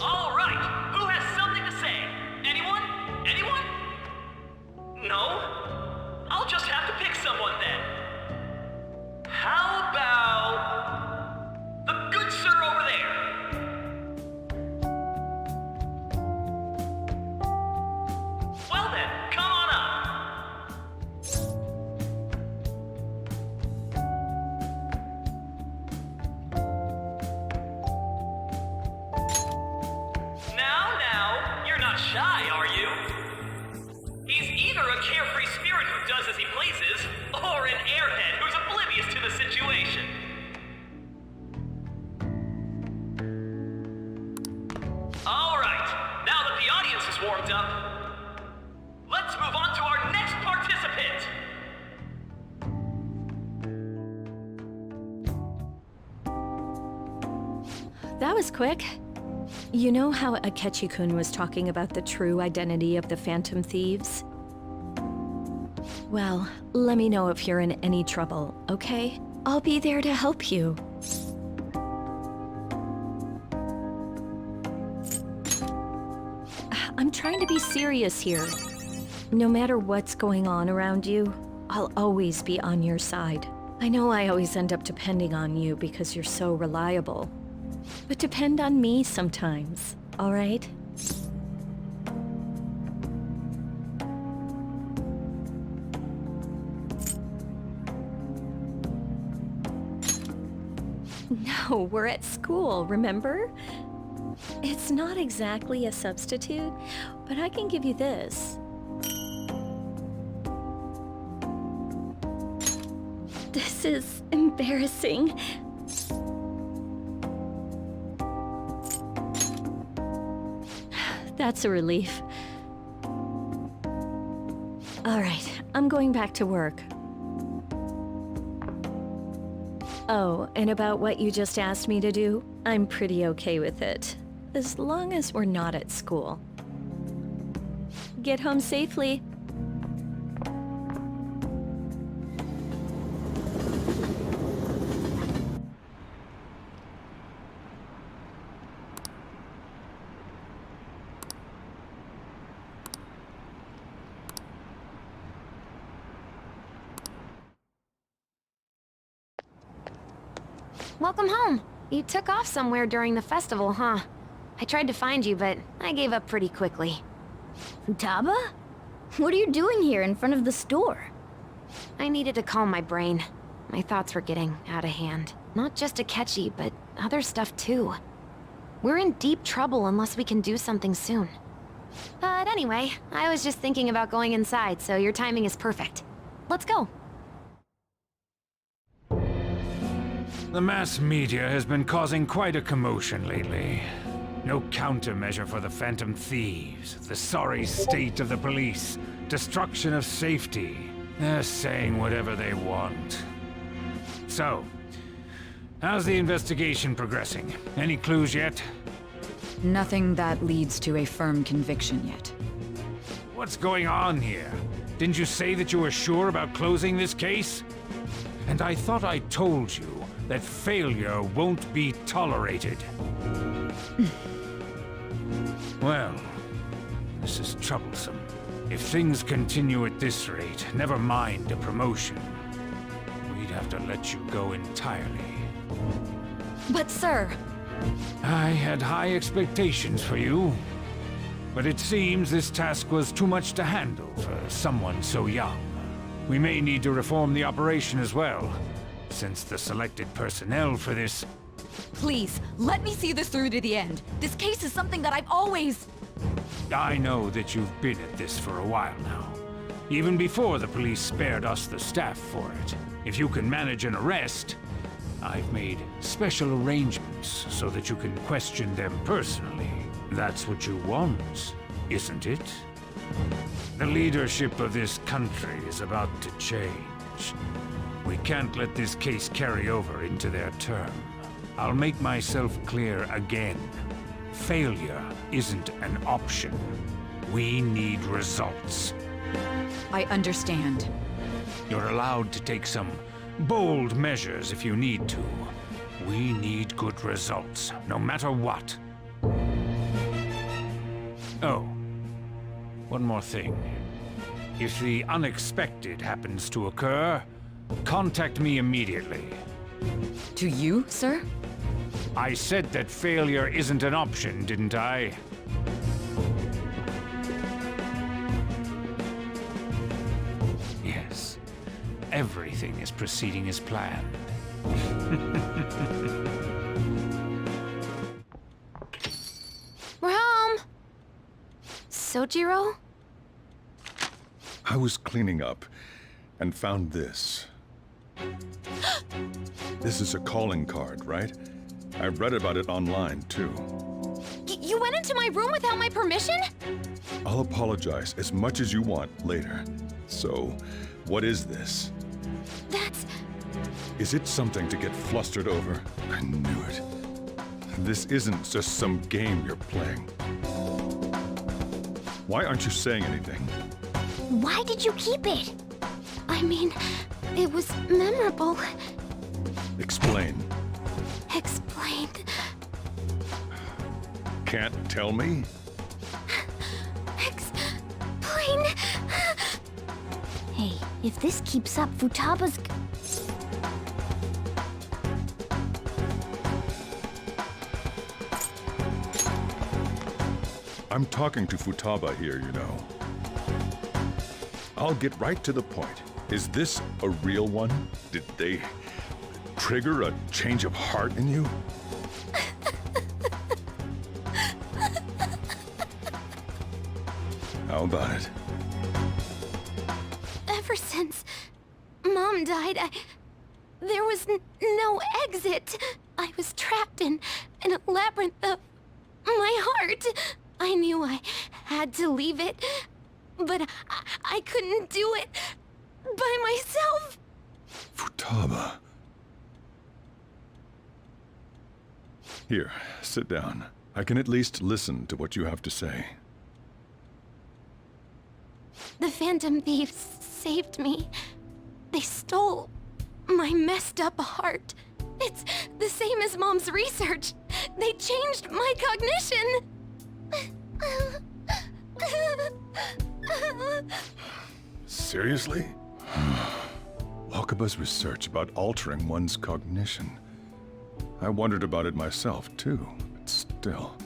All right, who has something to say? Anyone? Anyone? No? I'll just have to pick someone then. How about the good sir over there? Well then, come on up. Now, you're not shy, are you? He's either a carefree spirit who does as he pleases, or an airhead who's oblivious to the situation. All right, now that the audience is was quick. You know how Akechi-kun was talking about the true identity of the Phantom Thieves? Well, let me know if you're in any trouble, okay? I'll be there to help you. I'm trying to be serious here. No matter what's going on around you, I'll always be on your side. I know I always end up depending on you because you're so reliable. But depend on me sometimes, all right? No, we're at school, remember? It's not exactly a substitute, but I can give you this. This is embarrassing. That's a relief. All right, I'm going back to work. Oh, and about what you just asked me to do, I'm pretty okay with it. As long as we're not at school. Get home safely. Welcome home. You took off somewhere during the festival, huh? I tried to find you, but I gave up pretty quickly. Futaba? What are you doing here in front of the store? I needed to calm my brain. My thoughts were getting out of hand. Not just Akechi, but other stuff too. We're in deep trouble unless we can do something soon. But anyway, I was just thinking about going inside, so your timing is perfect. Let's go. The mass media has been causing quite a commotion lately. No countermeasure for the Phantom Thieves, the sorry state of the police, destruction of safety. They're saying whatever they want. So, how's the investigation progressing? Any clues yet? Nothing that leads to a firm conviction yet. What's going on here? Didn't you say that you were sure about closing this case? And I thought I told you that failure won't be tolerated. Well, this is troublesome. If things continue at this rate, never mind a promotion. We'd have to let you go entirely. But sir... I had high expectations for you. But it seems this task was too much to handle for someone so young. We may need to reform the operation as well, since the selected personnel for this... Please, let me see this through to the end. This case is something that I've always... I know that you've been at this for a while now. Even before the police spared us the staff for it. If you can manage an arrest, I've made special arrangements so that you can question them personally. That's what you want, isn't it? The leadership of this country is about to change. We can't let this case carry over into their term. I'll make myself clear again. Failure isn't an option. We need results. I understand. You're allowed to take some bold measures if you need to. We need good results, no matter what. Oh, one more thing. If the unexpected happens to occur, contact me immediately. To you, sir? I said that failure isn't an option, didn't I? Yes. Everything is proceeding as planned. We're home! Sojiro? I was cleaning up and found this. This is a calling card, right? I read about it online, too. You went into my room without my permission? I'll apologize as much as you want later. So, what is this? That's... Is it something to get flustered over? I knew it. This isn't just some game you're playing. Why aren't you saying anything? Why did you keep it? I mean, it was memorable. Explain. Explain. Can't tell me? Explain. Hey, if this keeps up, Futaba's... I'm talking to Futaba here, you know. I'll get right to the point. Is this a real one? Did they trigger a change of heart in you? How about it? Ever since Mom died, there was no exit. I was trapped in a labyrinth of my heart. I knew I had to leave it, but I couldn't do it by myself. Futaba. Here, sit down. I can at least listen to what you have to say. The Phantom Thieves saved me. They stole my messed up heart. It's the same as Mom's research. They changed my cognition. Seriously? Wakaba's research about altering one's cognition. I wondered about it myself, too, but still.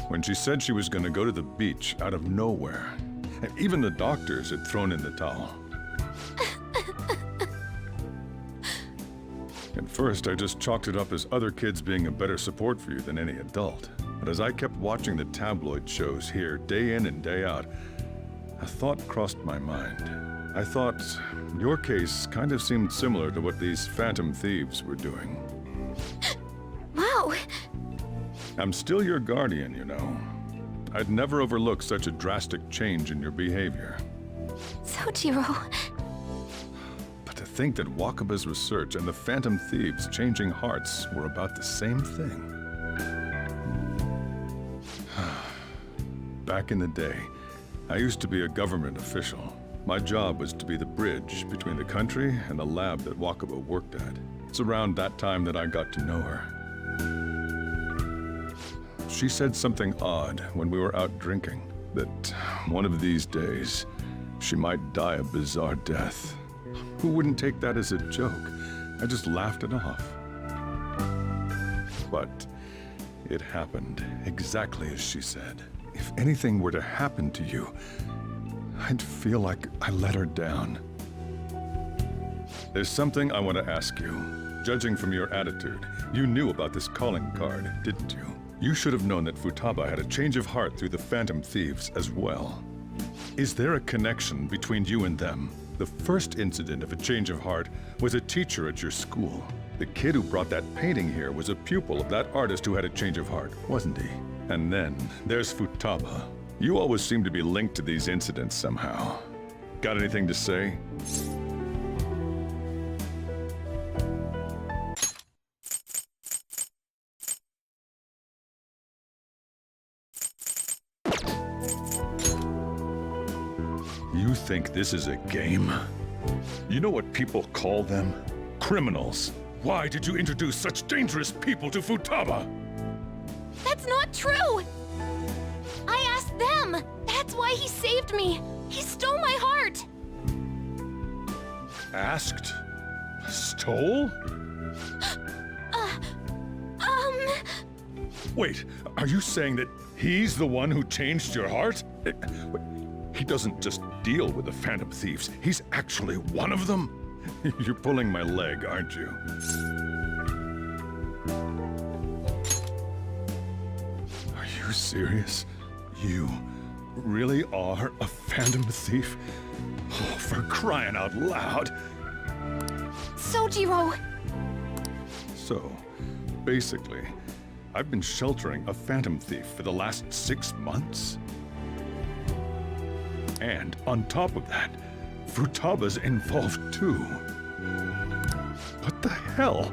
When she said she was going to go to the beach out of nowhere, and even the doctors had thrown in the towel. At first, I just chalked it up as other kids being a better support for you than any adult. But as I kept watching the tabloid shows here, day in and day out, a thought crossed my mind. I thought, your case kind of seemed similar to what these Phantom Thieves were doing. Wow. I'm still your guardian, you know. I'd never overlook such a drastic change in your behavior. Sojiro. But to think that Wakaba's research and the Phantom Thieves changing hearts were about the same thing. Back in the day, I used to be a government official. My job was to be the bridge between the country and the lab that Wakaba worked at. It's around that time that I got to know her. She said something odd when we were out drinking, that one of these days, she might die a bizarre death. Who wouldn't take that as a joke? I just laughed it off. But it happened exactly as she said. If anything were to happen to you, I'd feel like I let her down. There's something I want to ask you. Judging from your attitude, you knew about this calling card, didn't you? You should have known that Futaba had a change of heart through the Phantom Thieves as well. Is there a connection between you and them? The first incident of a change of heart was a teacher at your school. The kid who brought that painting here was a pupil of that artist who had a change of heart, wasn't he? And then there's Futaba. You always seem to be linked to these incidents somehow. Got anything to say? You think this is a game? You know what people call them? Criminals. Why did you introduce such dangerous people to Futaba? That's not true! I asked them! That's why he saved me! He stole my heart! Asked? Stole? Wait, are you saying that he's the one who changed your heart? He doesn't just deal with the Phantom Thieves, he's actually one of them? You're pulling my leg, aren't you? Are you serious? You really are a Phantom Thief? Oh, for crying out loud! Sojiro! So, basically, I've been sheltering a Phantom Thief for the last 6 months? And on top of that, Futaba's involved too. hell?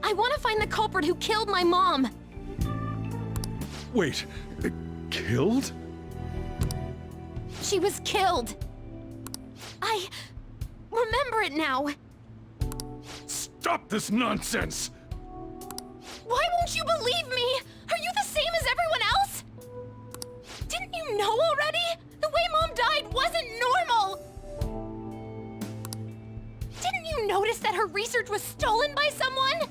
I want to find the culprit who killed my mom! Wait, killed? She was killed! I remember it now! Stop this nonsense! Why won't you believe me? Are you the same as everyone else? Didn't you know already? The way Mom died wasn't normal! Didn't you notice that her research was stolen by someone?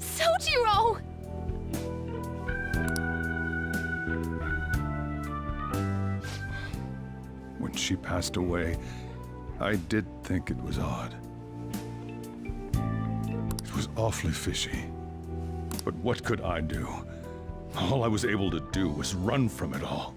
Sojiro! When she passed away, I did think it was odd. It was awfully fishy. But what could I do? All I was able to do was run from it all.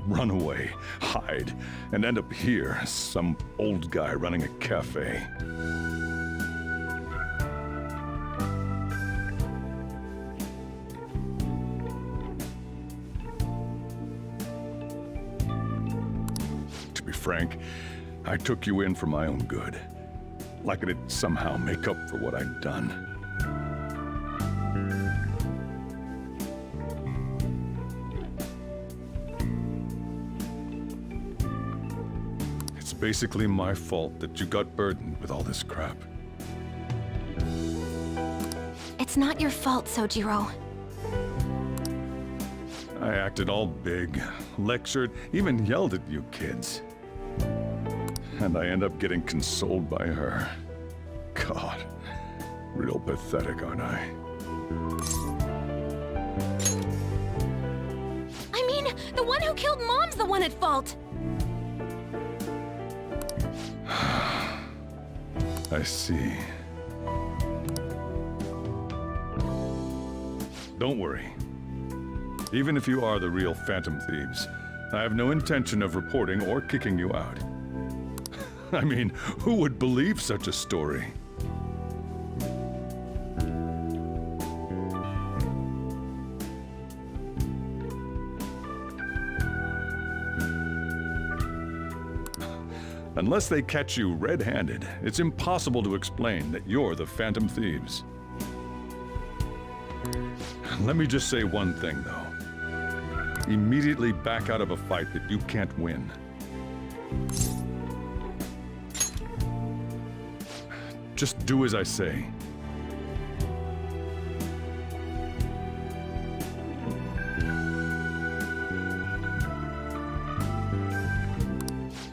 Run away, hide, and end up here, some old guy running a cafe. To be frank, I took you in for my own good. Like it'd somehow make up for what I'd done. It's basically my fault that you got burdened with all this crap. It's not your fault, Sojiro. I acted all big, lectured, even yelled at you kids. And I end up getting consoled by her. God, real pathetic, aren't I? I mean, the one who killed Mom's the one at fault! I see. Don't worry. Even if you are the real Phantom Thieves, I have no intention of reporting or kicking you out. I mean, who would believe such a story? Unless they catch you red-handed, it's impossible to explain that you're the Phantom Thieves. Let me just say one thing, though. Immediately back out of a fight that you can't win. Just do as I say.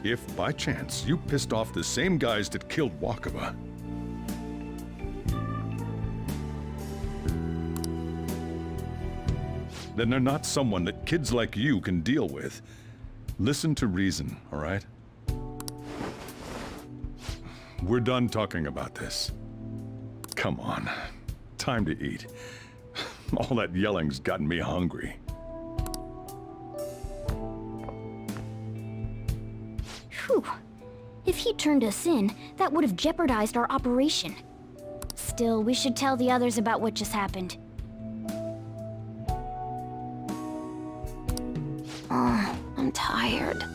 If, by chance, you pissed off the same guys that killed Wakaba, then they're not someone that kids like you can deal with. Listen to reason, all right? We're done talking about this. Come on. Time to eat. All that yelling's gotten me hungry. Whew. If he turned us in, that would have jeopardized our operation. Still, we should tell the others about what just happened. Oh, I'm tired.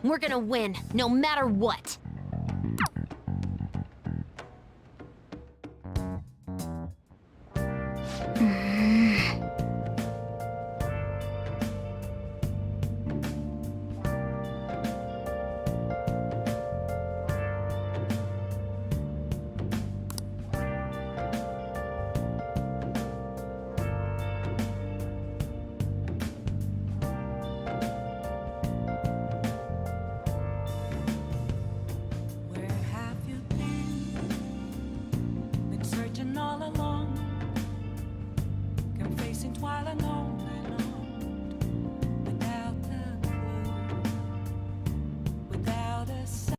We're gonna win, no matter what. Where have you been? Been searching all along, confessing while alone and on, without a clue, without a sign.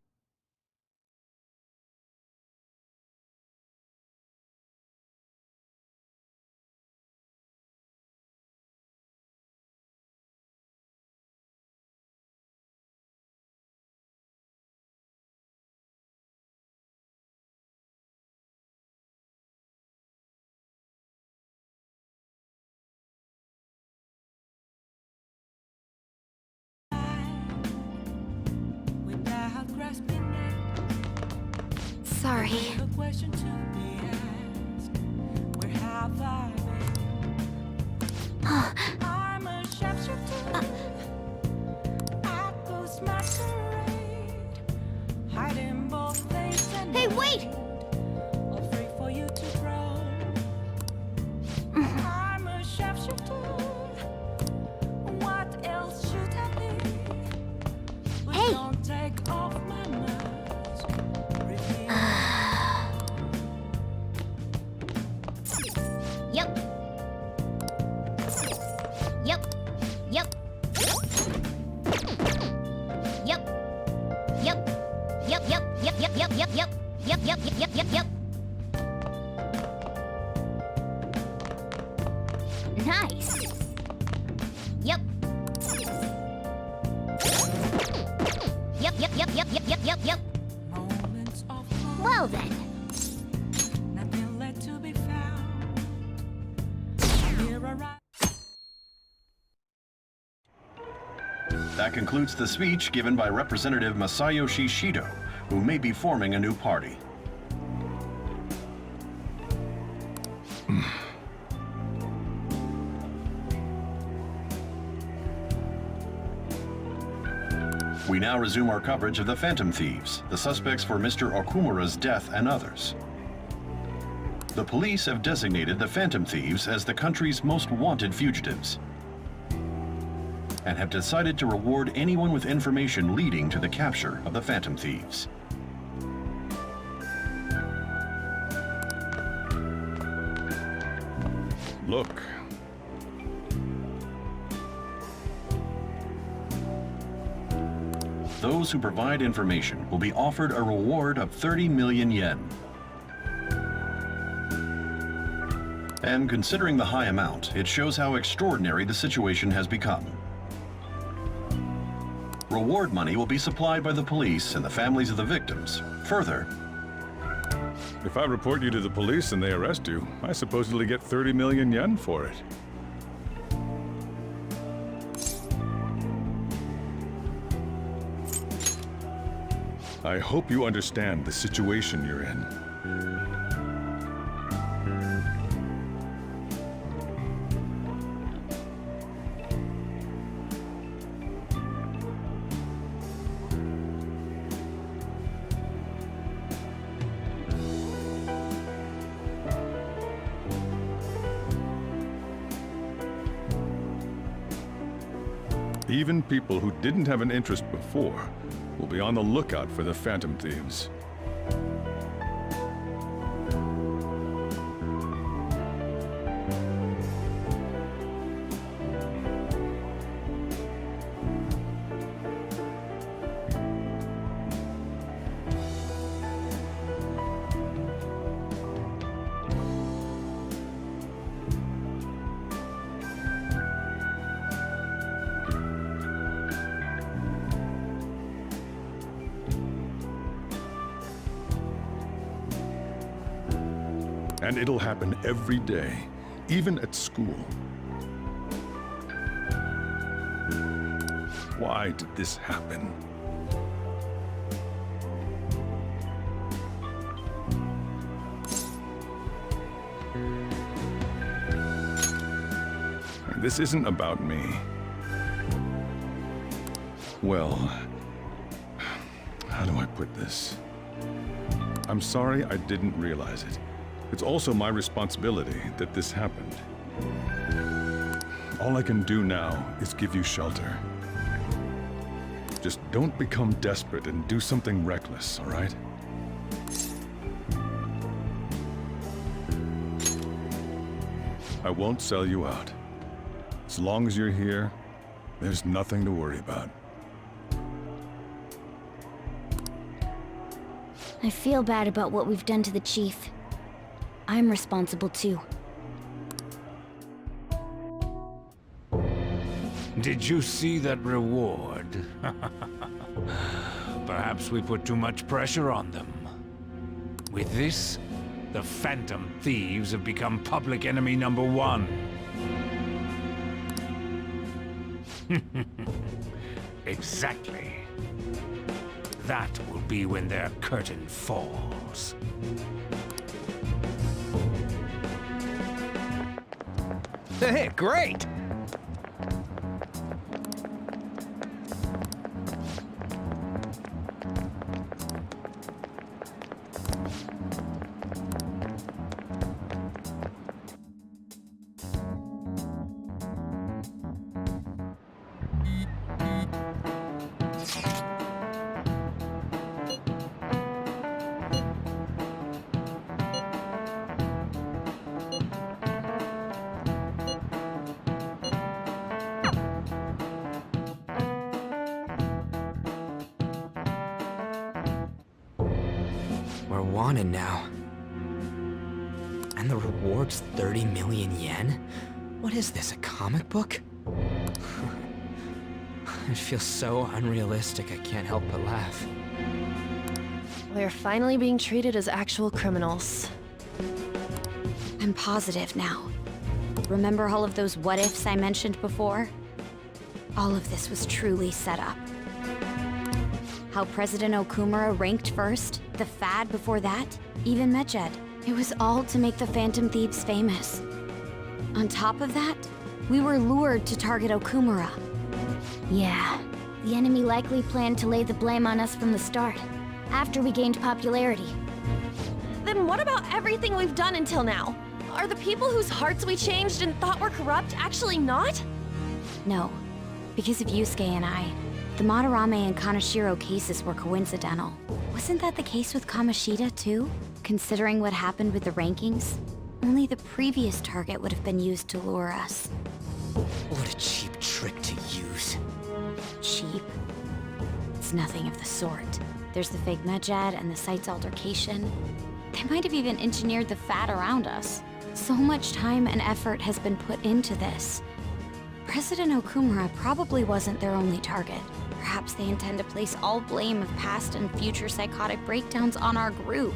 Without grasping it, Sorry. the question to be asked, where have I been? I'm a sharpshooter at Ghost Masquerade, hiding both face and Hey, wait! afraid for you to grow. I'm a sharpshooter. What else should I be? But Hey! don't take off my mask. Reveal Yep. Yep. Yep. Yep. Yep. Yep. Yep. Yep. Yep. Yep. Yep. Yep. Yep. Yep. Yep. Yep. Yep. Nice. Yep. Yep. Yep. Yep. Yep. Yep. Yep. Yep. Yep. moments of Well then. nothing left to be found. Here arrive. That concludes the speech given by Representative Masayoshi Shido, who may be forming a new party. We now resume our coverage of the Phantom Thieves, the suspects for Mr. Okumura's death and others. The police have designated the Phantom Thieves as the country's most wanted fugitives, and have decided to reward anyone with information leading to the capture of the Phantom Thieves. Look. Those who provide information will be offered a reward of 30 million yen. And considering the high amount, it shows how extraordinary the situation has become. Reward money will be supplied by the police and the families of the victims. Further, If I report you to the police and they arrest you, I supposedly get 30 million yen for it. I hope you understand the situation you're in. Even people who didn't have an interest before will be on the lookout for the Phantom Thieves. And it'll happen every day, even at school. Why did this happen? This isn't about me. Well, how do I put this? I'm sorry I didn't realize it. It's also my responsibility that this happened. All I can do now is give you shelter. Just don't become desperate and do something reckless, all right? I won't sell you out. As long as you're here, there's nothing to worry about. I feel bad about what we've done to the chief. I'm responsible too. Did you see that reward? Perhaps we put too much pressure on them. With this, the Phantom Thieves have become public enemy number 1. Exactly. That will be when their curtain falls. Hey, great! We're wanted now. And the reward's 30 million yen? What is this, a comic book? It feels so unrealistic, I can't help but laugh. We're finally being treated as actual criminals. I'm positive now. Remember all of those what-ifs I mentioned before? All of this was truly set up. How President Okumura ranked first, the Fad before that, even Medjed. It was all to make the Phantom Thieves famous. On top of that, we were lured to target Okumura. Yeah, the enemy likely planned to lay the blame on us from the start, after we gained popularity. Then what about everything we've done until now? Are the people whose hearts we changed and thought were corrupt actually not? No, because of Yusuke and I, the Madarame and Kaneshiro cases were coincidental. Wasn't that the case with Kamoshida, too? Considering what happened with the rankings, only the previous target would have been used to lure us. What a cheap trick to use. Cheap? It's nothing of the sort. There's the fake Medjed and the site's altercation. They might have even engineered the Fad around us. So much time and effort has been put into this. President Okumura probably wasn't their only target. Perhaps they intend to place all blame of past and future psychotic breakdowns on our group.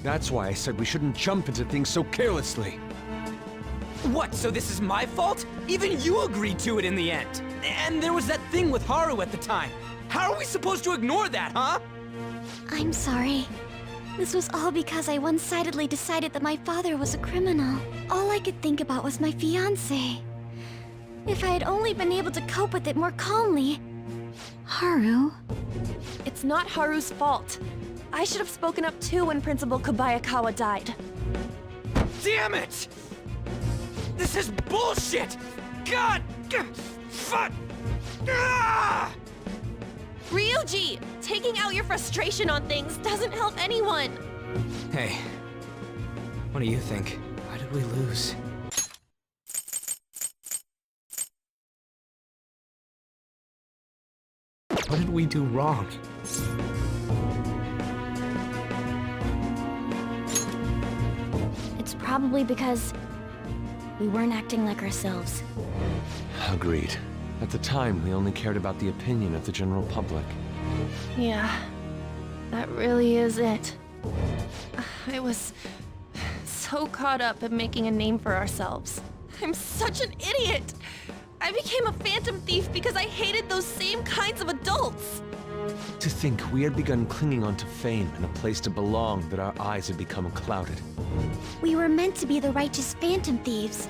That's why I said we shouldn't jump into things so carelessly. What, so this is my fault? Even you agreed to it in the end. And there was that thing with Haru at the time. How are we supposed to ignore that, huh? I'm sorry. This was all because I one-sidedly decided that my father was a criminal. All I could think about was my fiancé. If I had only been able to cope with it more calmly. Haru? It's not Haru's fault. I should have spoken up too when Principal Kobayakawa died. Damn it! This is bullshit! God! Fuck! Ah! Ryuji! Taking out your frustration on things doesn't help anyone! Hey, what do you think? Why did we lose? What did we do wrong? It's probably because we weren't acting like ourselves. Agreed. At the time, we only cared about the opinion of the general public. Yeah, that really is it. I was so caught up in making a name for ourselves. I'm such an idiot! I became a phantom thief because I hated those same kinds of adults! To think we had begun clinging onto fame and a place to belong, that our eyes had become clouded. We were meant to be the righteous phantom thieves,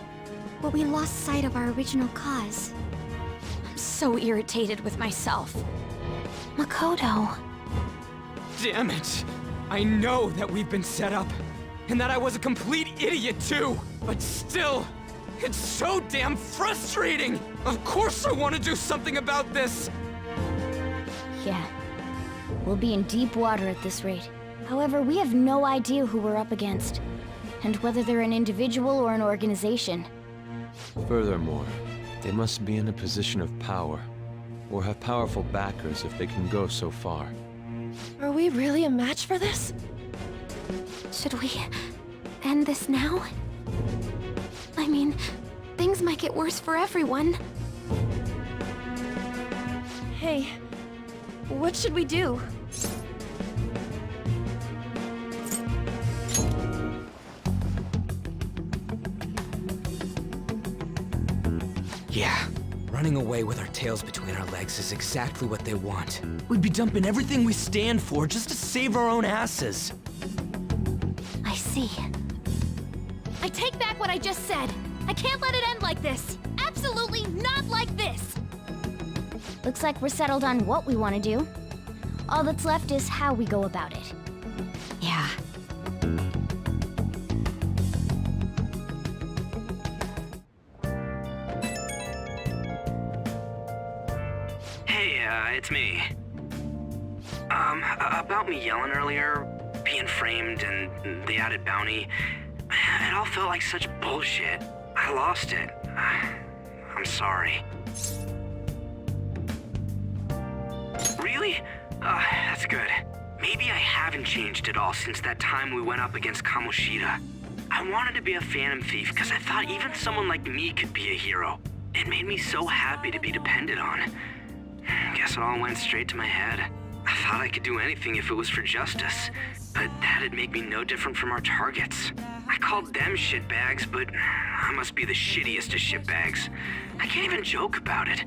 but we lost sight of our original cause. I'm so irritated with myself. Makoto. Damn it! I know that we've been set up, and that I was a complete idiot too! But still, it's so damn frustrating! Of course I want to do something about this! Yeah. We'll be in deep water at this rate. However, we have no idea who we're up against, and whether they're an individual or an organization. Furthermore, they must be in a position of power, or have powerful backers if they can go so far. Are we really a match for this? Should we end this now? I mean, things might get worse for everyone. Hey, what should we do? Yeah, running away with our tails between our legs is exactly what they want. We'd be dumping everything we stand for just to save our own asses. I see. I take back what I just said. I can't let it end like this. Absolutely not like this. Looks like we're settled on what we want to do. All that's left is how we go about it. Yeah. Hey, it's me. About me yelling earlier, being framed, and the added bounty, it all felt like such bullshit. I lost it. I'm sorry. Really? That's good. Maybe I haven't changed at all since that time we went up against Kamoshida. I wanted to be a phantom thief because I thought even someone like me could be a hero. It made me so happy to be depended on. Guess it all went straight to my head. I thought I could do anything if it was for justice, but that'd make me no different from our targets. I called them shitbags, but I must be the shittiest of shitbags. I can't even joke about it.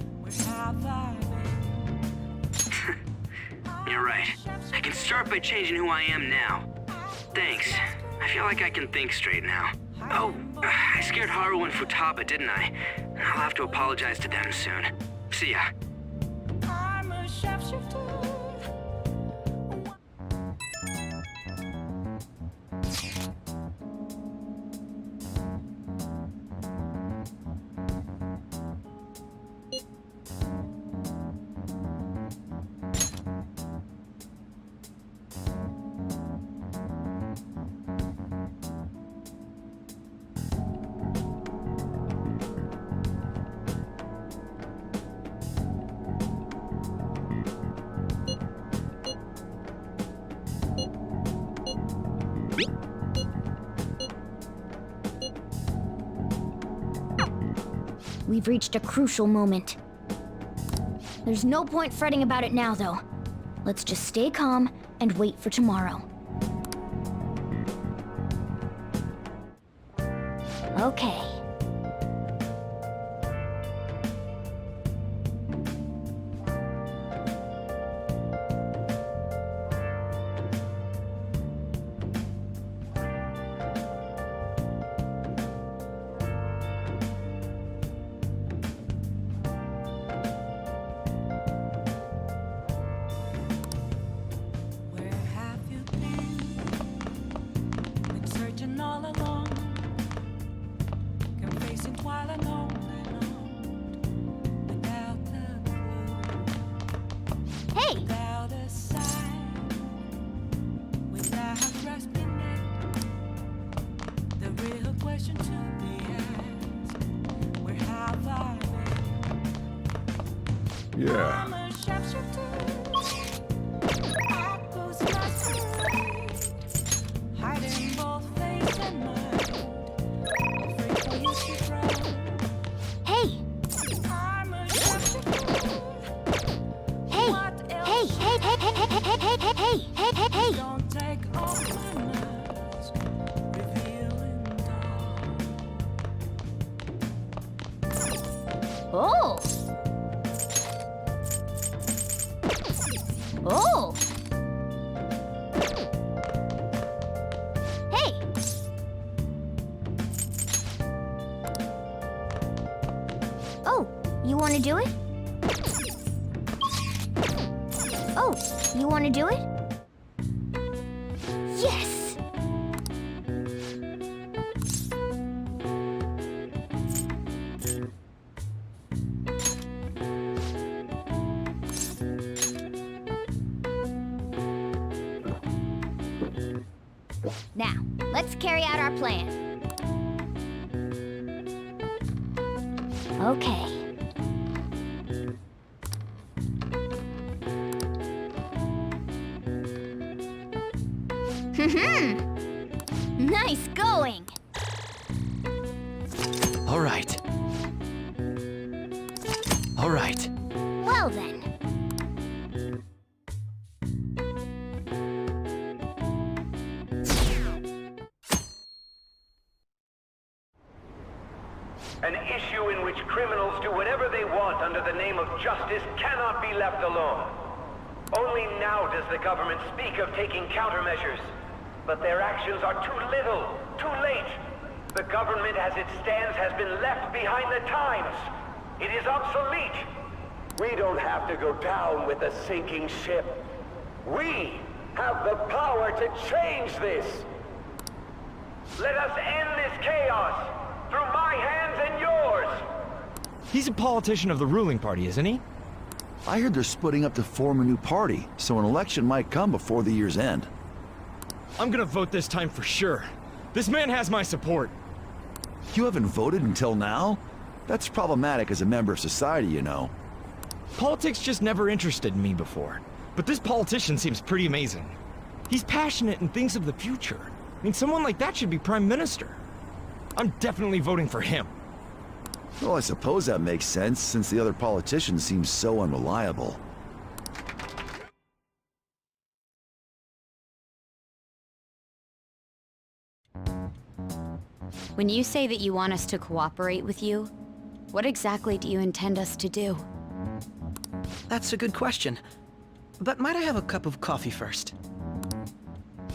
You're right. I can start by changing who I am now. Thanks. I feel like I can think straight now. Oh, I scared Haru and Futaba, didn't I? I'll have to apologize to them soon. See ya. I'm a shapeshifter. We've reached a crucial moment. There's no point fretting about it now, though. Let's just stay calm and wait for tomorrow. Okay. Where have you been? Been searching all along, confessing while alone without a clue. Hey! Without a sign, without grasping it. The real question to be asked: where have I been? Yeah. I'm a shapeshifter. I post my secret, hiding both face and mind. Afraid for you to drown. Hey! I'm a shapeshifter. Hey! What else? Hey! Hey! Hey! Hey! Hey! Hey! Hey! Hey! Hey! Hey! Don't take all my nerves. wanna do it? Oh, you wanna do it? Yes! Now, let's carry out our plan. Okay. Nice going! All right. All right. Well then. An issue in which criminals do whatever they want under the name of justice cannot be left alone. Only now does the government speak of taking countermeasures. But their actions are too little, too late. The government as it stands has been left behind the times. It is obsolete. We don't have to go down with a sinking ship. We have the power to change this. Let us end this chaos through my hands and yours. He's a politician of the ruling party, isn't he? I heard they're splitting up to form a new party, so an election might come before the year's end. I'm gonna vote this time for sure. This man has my support. You haven't voted until now? That's problematic as a member of society, you know. Politics just never interested me before. But this politician seems pretty amazing. He's passionate and thinks of the future. I mean, someone like that should be prime minister. I'm definitely voting for him. Well, I suppose that makes sense, since the other politicians seem so unreliable. When you say that you want us to cooperate with you, what exactly do you intend us to do? That's a good question. But might I have a cup of coffee first?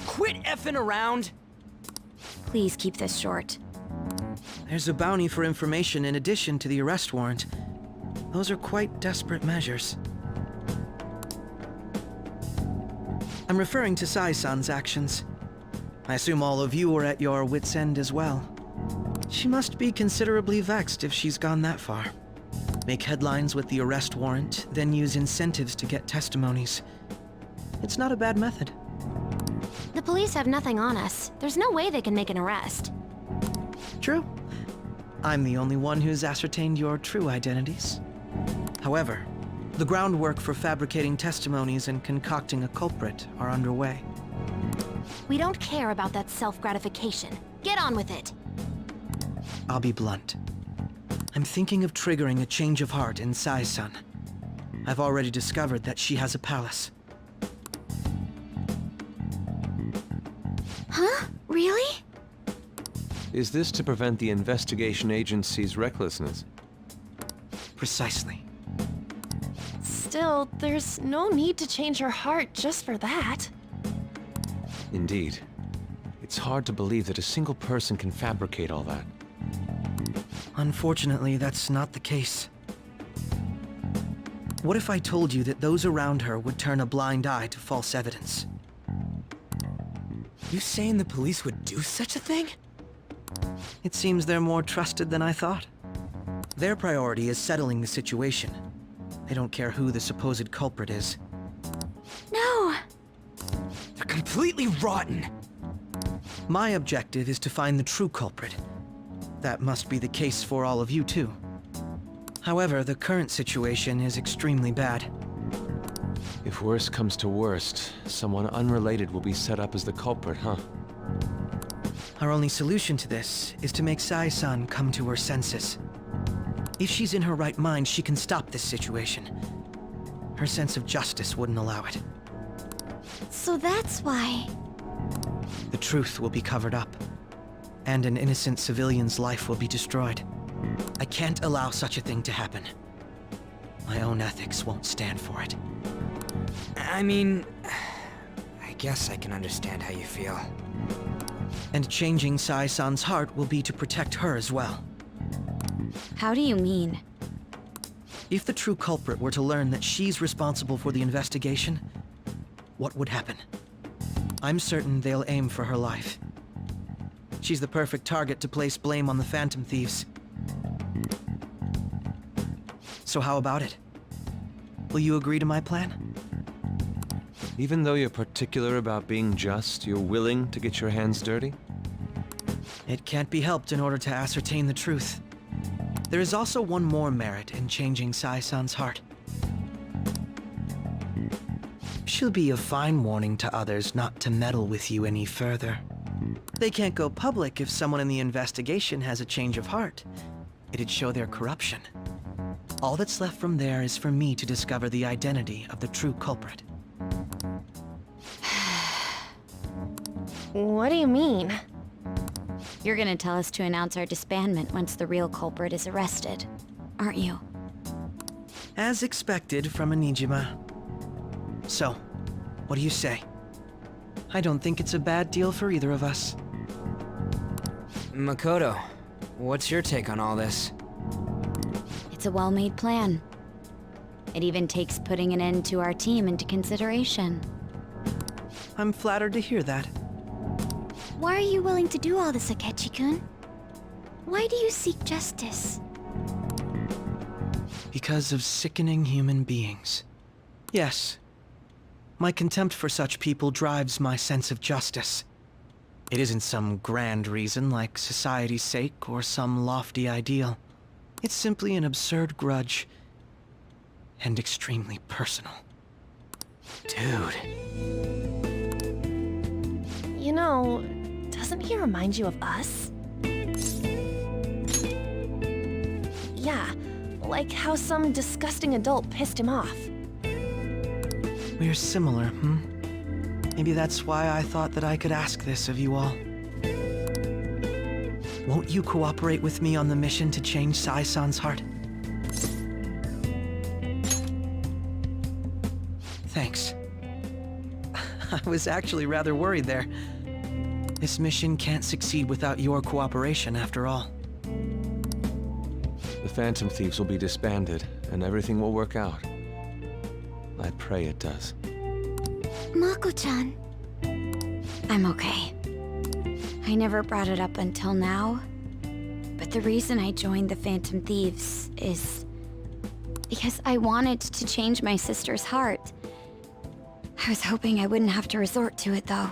Quit effing around! Please keep this short. There's a bounty for information in addition to the arrest warrant. Those are quite desperate measures. I'm referring to Sai-san's actions. I assume all of you are at your wits' end as well. She must be considerably vexed if she's gone that far. Make headlines with the arrest warrant, then use incentives to get testimonies. It's not a bad method. The police have nothing on us. There's no way they can make an arrest. True. I'm the only one who's ascertained your true identities. However, the groundwork for fabricating testimonies and concocting a culprit are underway. We don't care about that self-gratification. Get on with it. I'll be blunt. I'm thinking of triggering a change of heart in Sai-san. I've already discovered that she has a palace. Huh? Really? Is this to prevent the investigation agency's recklessness? Precisely. Still, there's no need to change her heart just for that. Indeed. It's hard to believe that a single person can fabricate all that. Unfortunately, that's not the case. What if I told you that those around her would turn a blind eye to false evidence? You saying the police would do such a thing? It seems they're more trusted than I thought. Their priority is settling the situation. They don't care who the supposed culprit is. No! They're completely rotten! My objective is to find the true culprit. That must be the case for all of you, too. However, the current situation is extremely bad. If worst comes to worst, someone unrelated will be set up as the culprit, huh? Our only solution to this is to make Sai-san come to her senses. If she's in her right mind, she can stop this situation. Her sense of justice wouldn't allow it. So that's why... The truth will be covered up, and an innocent civilian's life will be destroyed. I can't allow such a thing to happen. My own ethics won't stand for it. I mean, I guess I can understand how you feel. And changing Sai-san's heart will be to protect her as well. How do you mean? If the true culprit were to learn that she's responsible for the investigation, what would happen? I'm certain they'll aim for her life. She's the perfect target to place blame on the Phantom Thieves. So how about it? Will you agree to my plan? Even though you're particular about being just, you're willing to get your hands dirty? It can't be helped in order to ascertain the truth. There is also one more merit in changing Sai-san's heart. She'll be a fine warning to others not to meddle with you any further. They can't go public if someone in the investigation has a change of heart. It'd show their corruption. All that's left from there is for me to discover the identity of the true culprit. What do you mean? You're gonna tell us to announce our disbandment once the real culprit is arrested, aren't you? As expected from a Nijima. So, what do you say? I don't think it's a bad deal for either of us. Makoto, what's your take on all this? It's a well-made plan. It even takes putting an end to our team into consideration. I'm flattered to hear that. Why are you willing to do all this, Akechi-kun? Why do you seek justice? Because of sickening human beings. Yes. My contempt for such people drives my sense of justice. It isn't some grand reason like society's sake or some lofty ideal. It's simply an absurd grudge. And extremely personal. Dude. You know, doesn't he remind you of us? Yeah, like how some disgusting adult pissed him off. We're similar, hmm? Maybe that's why I thought that I could ask this of you all. Won't you cooperate with me on the mission to change Sai-san's heart? Thanks. I was actually rather worried there. This mission can't succeed without your cooperation, after all. The Phantom Thieves will be disbanded, and everything will work out. I pray it does. Mako-chan. I'm okay. I never brought it up until now, but the reason I joined the Phantom Thieves is because I wanted to change my sister's heart. I was hoping I wouldn't have to resort to it, though.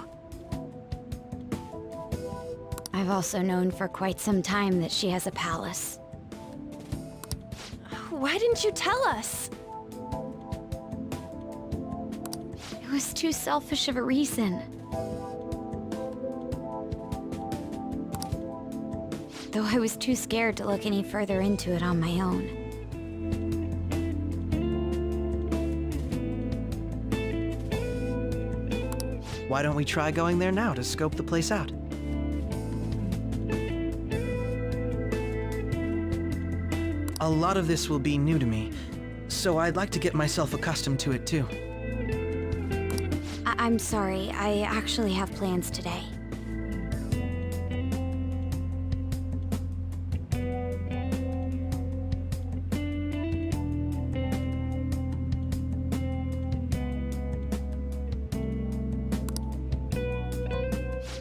I've also known for quite some time that she has a palace. Why didn't you tell us? It was too selfish of a reason. Though I was too scared to look any further into it on my own. Why don't we try going there now to scope the place out? A lot of this will be new to me, so I'd like to get myself accustomed to it too. I'm sorry, I actually have plans today.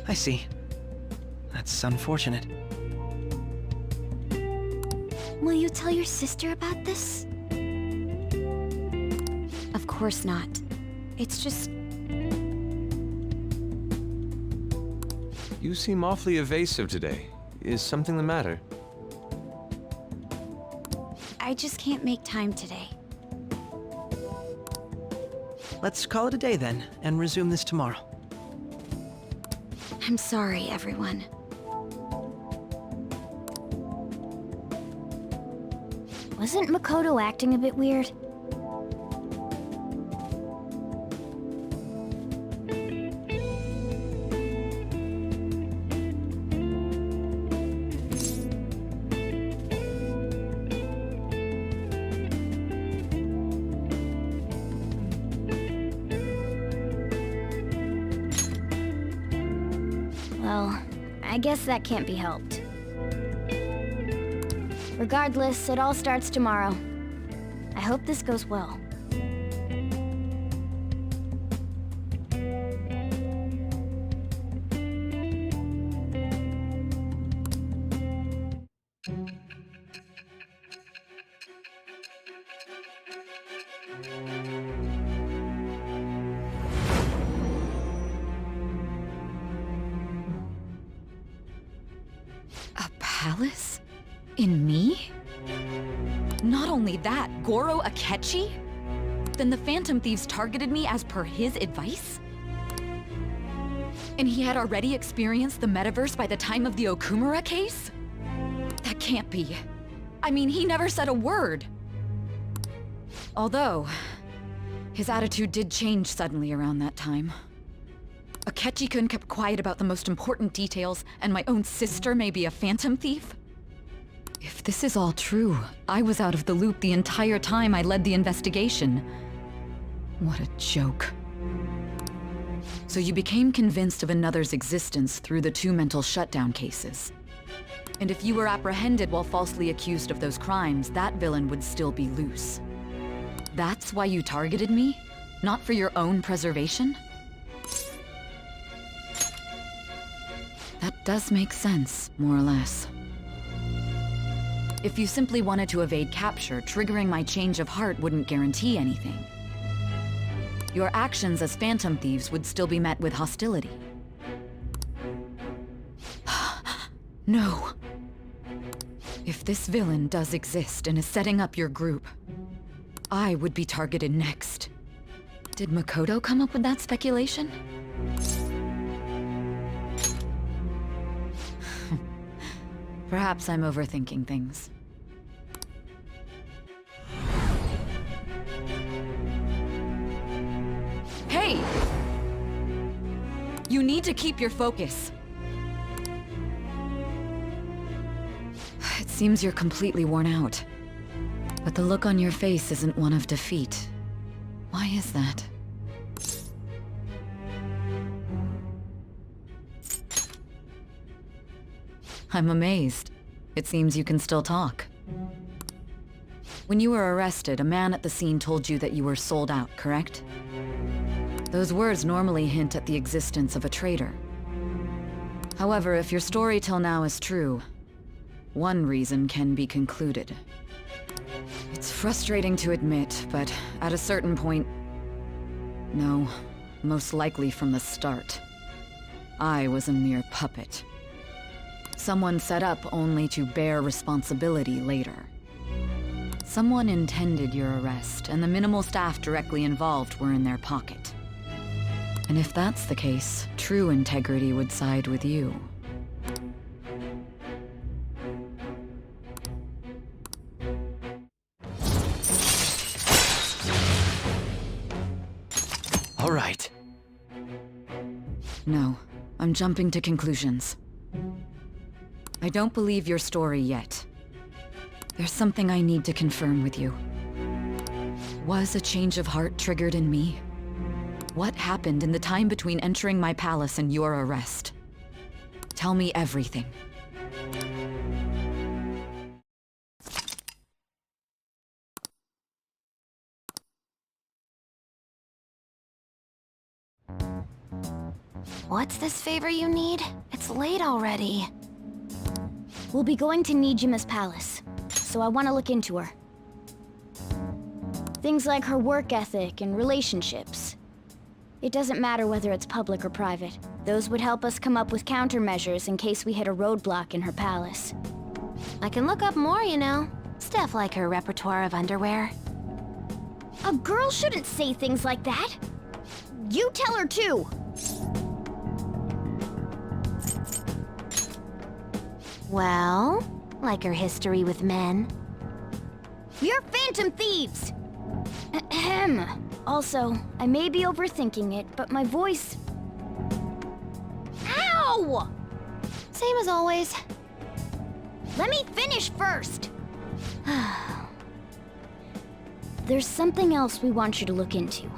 I see. That's unfortunate. Will you tell your sister about this? Of course not. It's just... You seem awfully evasive today. Is something the matter? I just can't make time today. Let's call it a day then, and resume this tomorrow. I'm sorry, everyone. Wasn't Makoto acting a bit weird? Well, I guess that can't be helped. Regardless, it all starts tomorrow. I hope this goes well. A palace? In me? Not only that, Goro Akechi? Then the Phantom Thieves targeted me as per his advice? And he had already experienced the metaverse by the time of the Okumura case? That can't be. I mean, he never said a word. Although, his attitude did change suddenly around that time. Akechi-kun kept quiet about the most important details, and my own sister may be a Phantom Thief? If this is all true, I was out of the loop the entire time I led the investigation. What a joke. So you became convinced of another's existence through the 2 mental shutdown cases. And if you were apprehended while falsely accused of those crimes, that villain would still be loose. That's why you targeted me? Not for your own preservation? That does make sense, more or less. If you simply wanted to evade capture, triggering my change of heart wouldn't guarantee anything. Your actions as Phantom Thieves would still be met with hostility. No. If this villain does exist and is setting up your group, I would be targeted next. Did Makoto come up with that speculation? Perhaps I'm overthinking things. Hey! You need to keep your focus. It seems you're completely worn out. But the look on your face isn't one of defeat. Why is that? I'm amazed. It seems you can still talk. When you were arrested, a man at the scene told you that you were sold out, correct? Those words normally hint at the existence of a traitor. However, if your story till now is true, one reason can be concluded. It's frustrating to admit, but at a certain point... No, most likely from the start. I was a mere puppet. Someone set up only to bear responsibility later. Someone intended your arrest, and the minimal staff directly involved were in their pocket. And if that's the case, true integrity would side with you. All right. No, I'm jumping to conclusions. I don't believe your story yet. There's something I need to confirm with you. Was a change of heart triggered in me? What happened in the time between entering my palace and your arrest? Tell me everything. What's this favor you need? It's late already. We'll be going to Nijima's palace, so I want to look into her. Things like her work ethic and relationships. It doesn't matter whether it's public or private. Those would help us come up with countermeasures in case we hit a roadblock in her palace. I can look up more, you know. Stuff like her repertoire of underwear. A girl shouldn't say things like that. You tell her too. Well, like her history with men. You're Phantom Thieves! Ahem. Also, I may be overthinking it, but my voice... Ow! Same as always. Let me finish first! There's something else we want you to look into.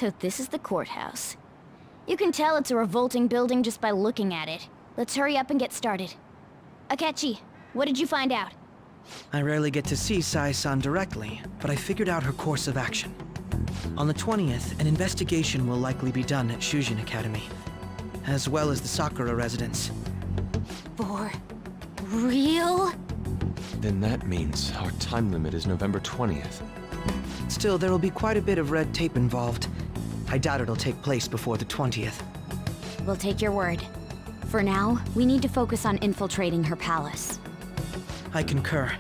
So this is the courthouse. You can tell it's a revolting building just by looking at it. Let's hurry up and get started. Akechi, what did you find out? I rarely get to see Sai-san directly, but I figured out her course of action. On the 20th, an investigation will likely be done at Shujin Academy, as well as the Sakura residence. For real? Then that means our time limit is November 20th. Still, there will be quite a bit of red tape involved. I doubt it'll take place before the 20th. We'll take your word. For now, we need to focus on infiltrating her palace. I concur.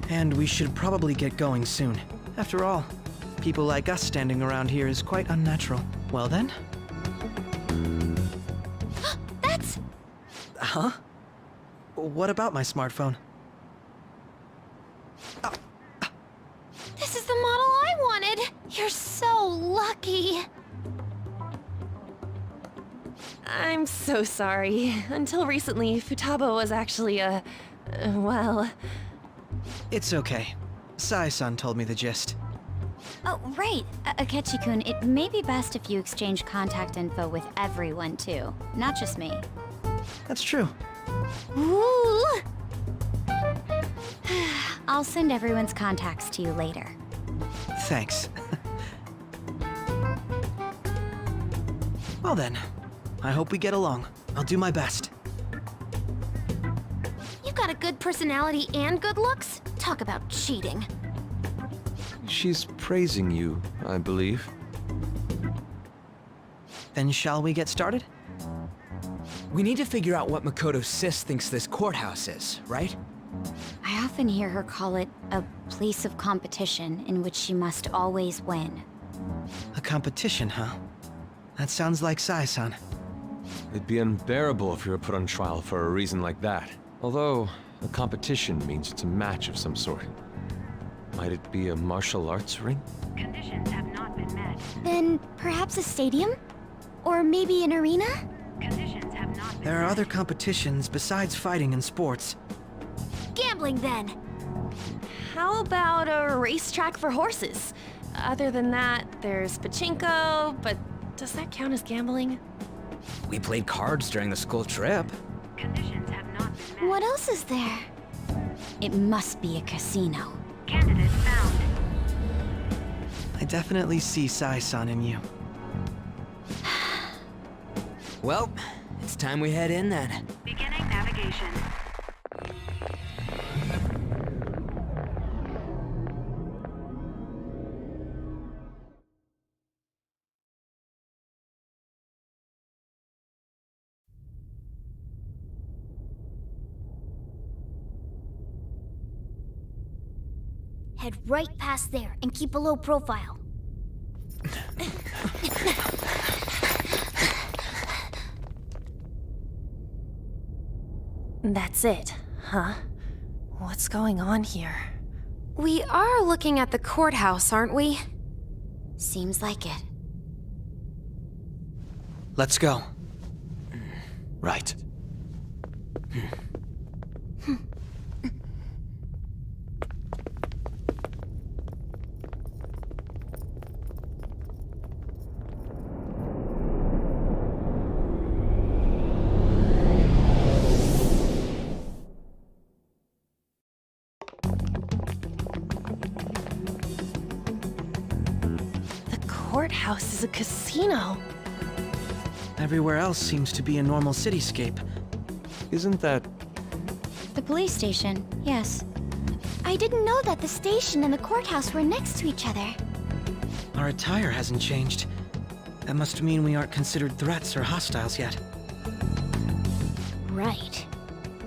And we should probably get going soon. After all, people like us standing around here is quite unnatural. Well then? That's... Huh? What about my smartphone? This is the model I wanted! You're so lucky! I'm so sorry. Until recently, Futaba was actually well... It's okay. Sai-san told me the gist. Oh, right. Akechi-kun, it may be best if you exchange contact info with everyone, too. Not just me. That's true. Ooh! I'll send everyone's contacts to you later. Thanks. Well then, I hope we get along. I'll do my best. You've got a good personality and good looks? Talk about cheating. She's praising you, I believe. Then shall we get started? We need to figure out what Makoto Sis thinks this courthouse is, right? I often hear her call it a place of competition in which she must always win. A competition, huh? That sounds like Sai-san. It'd be unbearable if you were put on trial for a reason like that. Although, a competition means it's a match of some sort. Might it be a martial arts ring? Conditions have not been met. Then perhaps a stadium? Or maybe an arena? Conditions have not been There are other competitions besides fighting and sports. Gambling, then! How about a racetrack for horses? Other than that, there's pachinko, but does that count as gambling? We played cards during the school trip. Conditions have not been met. What else is there? It must be a casino. Candidate found. I definitely see Sai-san in you. Well, it's time we head in then. Beginning navigation. Head right past there and keep a low profile. That's it, huh? What's going on here? We are looking at the courthouse, aren't we? Seems like it. Let's go. Right. Courthouse is a casino. Everywhere else seems to be a normal cityscape. Isn't that... The police station, yes. I didn't know that the station and the courthouse were next to each other. Our attire hasn't changed. That must mean we aren't considered threats or hostiles yet. Right.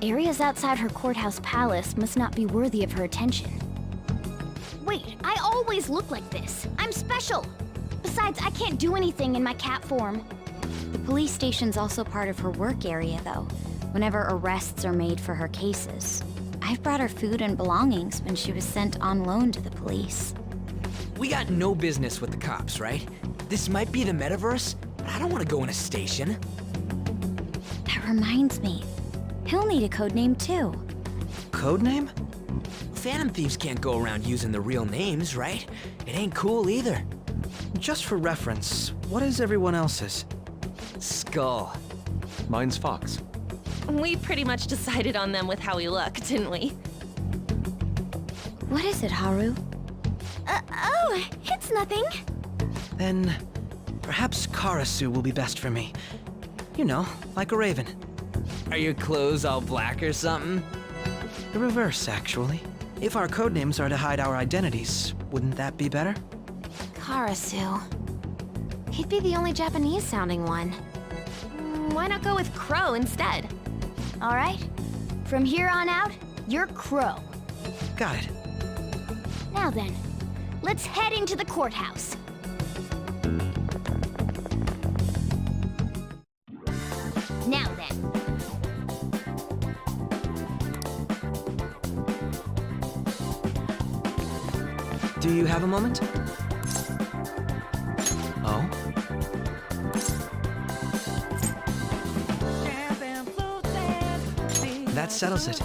Areas outside her courthouse palace must not be worthy of her attention. Wait, I always look like this. I'm special! Besides, I can't do anything in my cat form. The police station's also part of her work area, though, whenever arrests are made for her cases. I've brought her food and belongings when she was sent on loan to the police. We got no business with the cops, right? This might be the metaverse, but I don't want to go in a station. That reminds me. He'll need a codename, too. Codename? Phantom thieves can't go around using the real names, right? It ain't cool either. just for reference, what is everyone else's? Skull. Mine's Fox. We pretty much decided on them with how we look, didn't we? What is it, Haru? Oh, it's nothing. Then, perhaps Karasu will be best for me. You know, like a raven. Are your clothes all black or something? The reverse, actually. If our codenames are to hide our identities, wouldn't that be better? Karasu. He'd be the only Japanese-sounding one. Why not go with Crow instead? All right. From here on out, you're Crow. Got it. Now then, let's head into the courthouse. Now then. Do you have a moment? Oh? That settles it.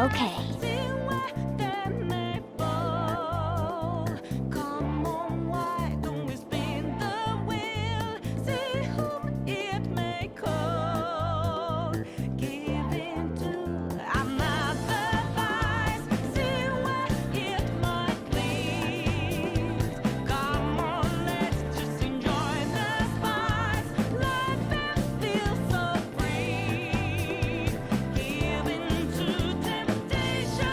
Okay. Come on, why don't we spin the wheel? See whom it may call. Give in to another vice. See where it might lead. Come on, let's just enjoy the spice. Let them feel so free. Give in to temptation.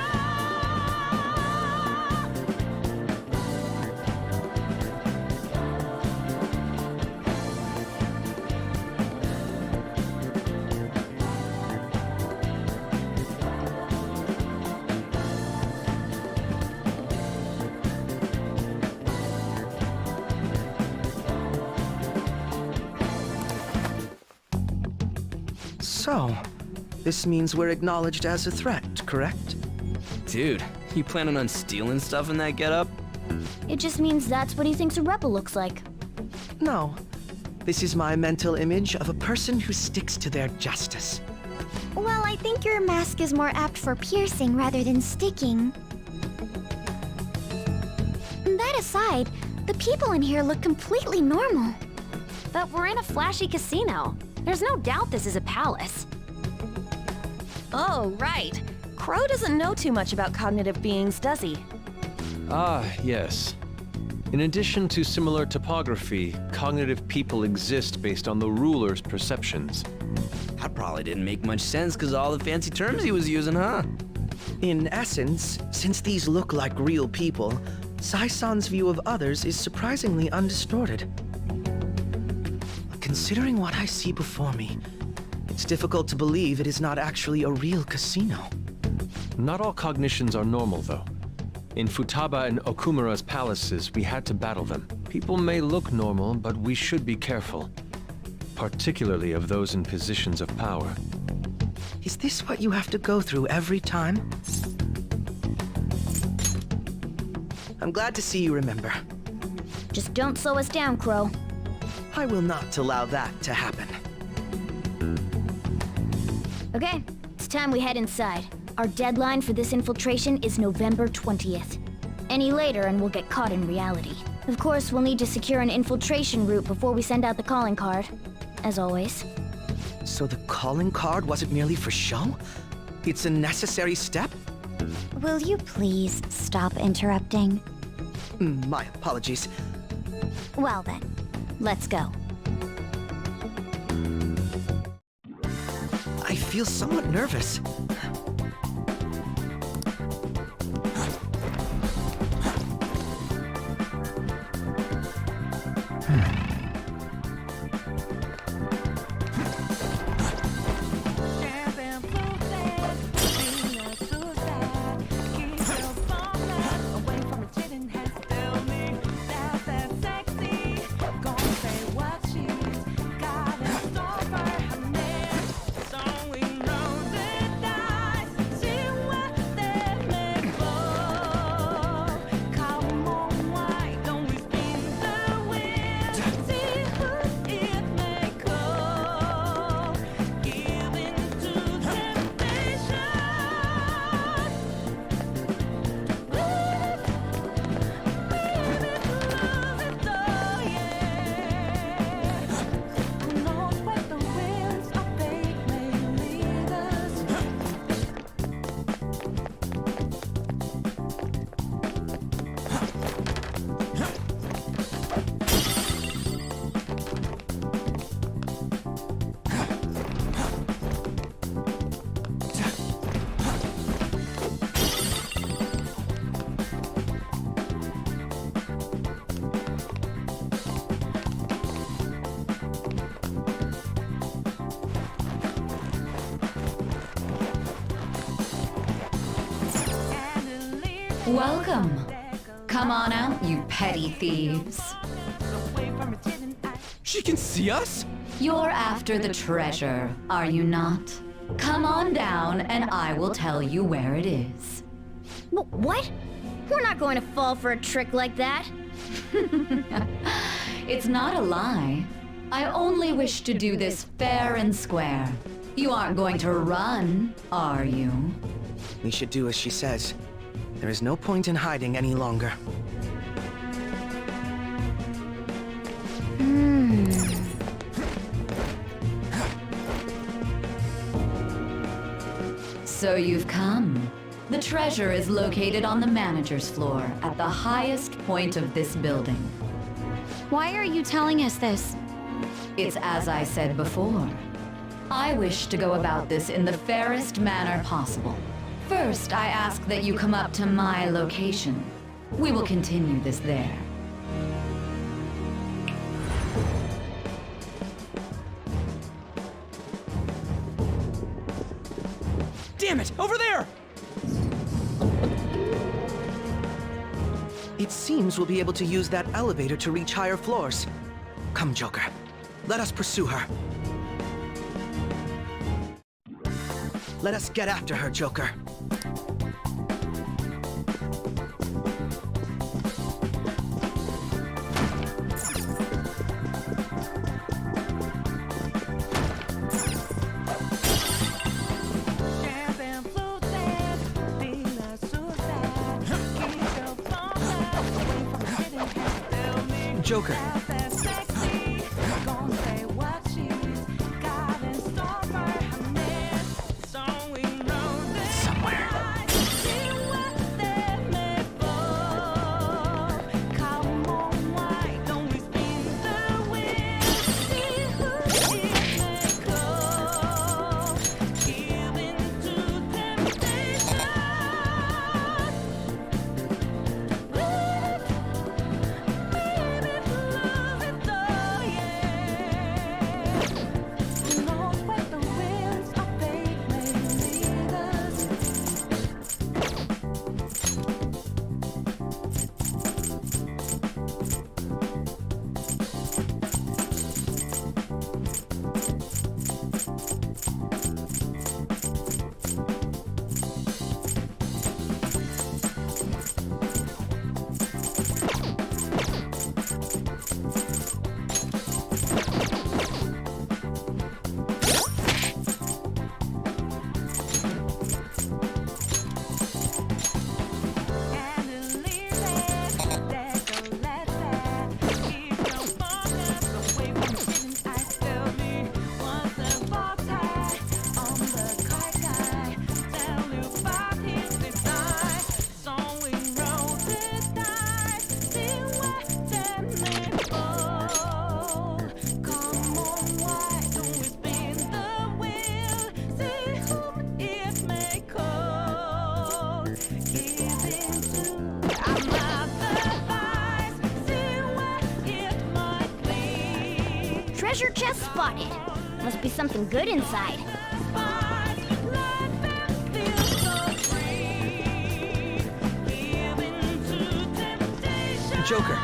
So, this means we're acknowledged as a threat, correct? Dude, you planning on stealing stuff in that getup? It just means that's what he thinks a rebel looks like. No. This is my mental image of a person who sticks to their justice. Well, I think your mask is more apt for piercing rather than sticking. That aside, the people in here look completely normal. But we're in a flashy casino. There's no doubt this is a palace. Oh, right. Crow doesn't know too much about cognitive beings, does he? Ah, yes. In addition to similar topography, cognitive people exist based on the ruler's perceptions. That probably didn't make much sense because all the fancy terms he was using, huh? In essence, since these look like real people, Sai-san's view of others is surprisingly undistorted. Considering what I see before me, it's difficult to believe it is not actually a real casino. Not all cognitions are normal, though. In Futaba and Okumura's palaces, we had to battle them. People may look normal, but we should be careful. Particularly of those in positions of power. Is this what you have to go through every time? I'm glad to see you remember. Just don't slow us down, Crow. I will not allow that to happen. Okay, it's time we head inside. Our deadline for this infiltration is November 20th. Any later and we'll get caught in reality. Of course, we'll need to secure an infiltration route before we send out the calling card. As always. So the calling card wasn't merely for show? It's a necessary step? Will you please stop interrupting? My apologies. Well then, let's go. I feel somewhat nervous. Welcome. Come on out, you petty thieves. She can see us? You're after the treasure, are you not? Come on down and I will tell you where it is. What? We're not going to fall for a trick like that. It's not a lie. I only wish to do this fair and square. You aren't going to run, are you? We should do as she says. There is no point in hiding any longer. So you've come. The treasure is located on the manager's floor, at the highest point of this building. Why are you telling us this? It's as I said before. I wish to go about this in the fairest manner possible. First, I ask that you come up to my location. We will continue this there. Damn it! Over there! It seems we'll be able to use that elevator to reach higher floors. Come, Joker. Let us pursue her. Let us get after her, Joker. Joker. Treasure chest spotted. Must be something good inside. Joker.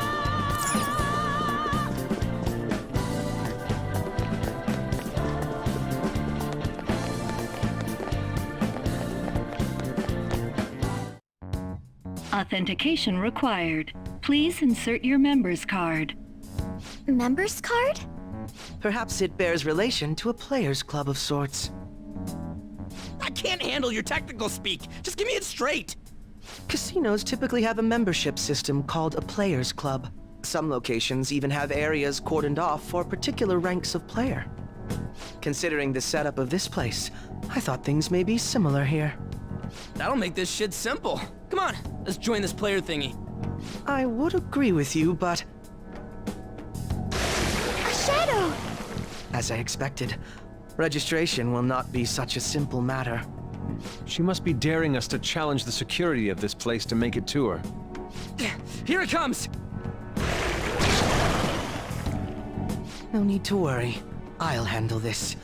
Authentication required. Please insert your member's card. Member's card? Perhaps it bears relation to a players' club of sorts. I can't handle your technical speak. Just give me it straight. Casinos typically have a membership system called a players' club. Some locations even have areas cordoned off for particular ranks of player. Considering the setup of this place, I thought things may be similar here. That'll make this shit simple. Come on, let's join this player thingy. I would agree with you, but... A shadow! As I expected, registration will not be such a simple matter. She must be daring us to challenge the security of this place to make it to her. Here it comes! No need to worry. I'll handle this.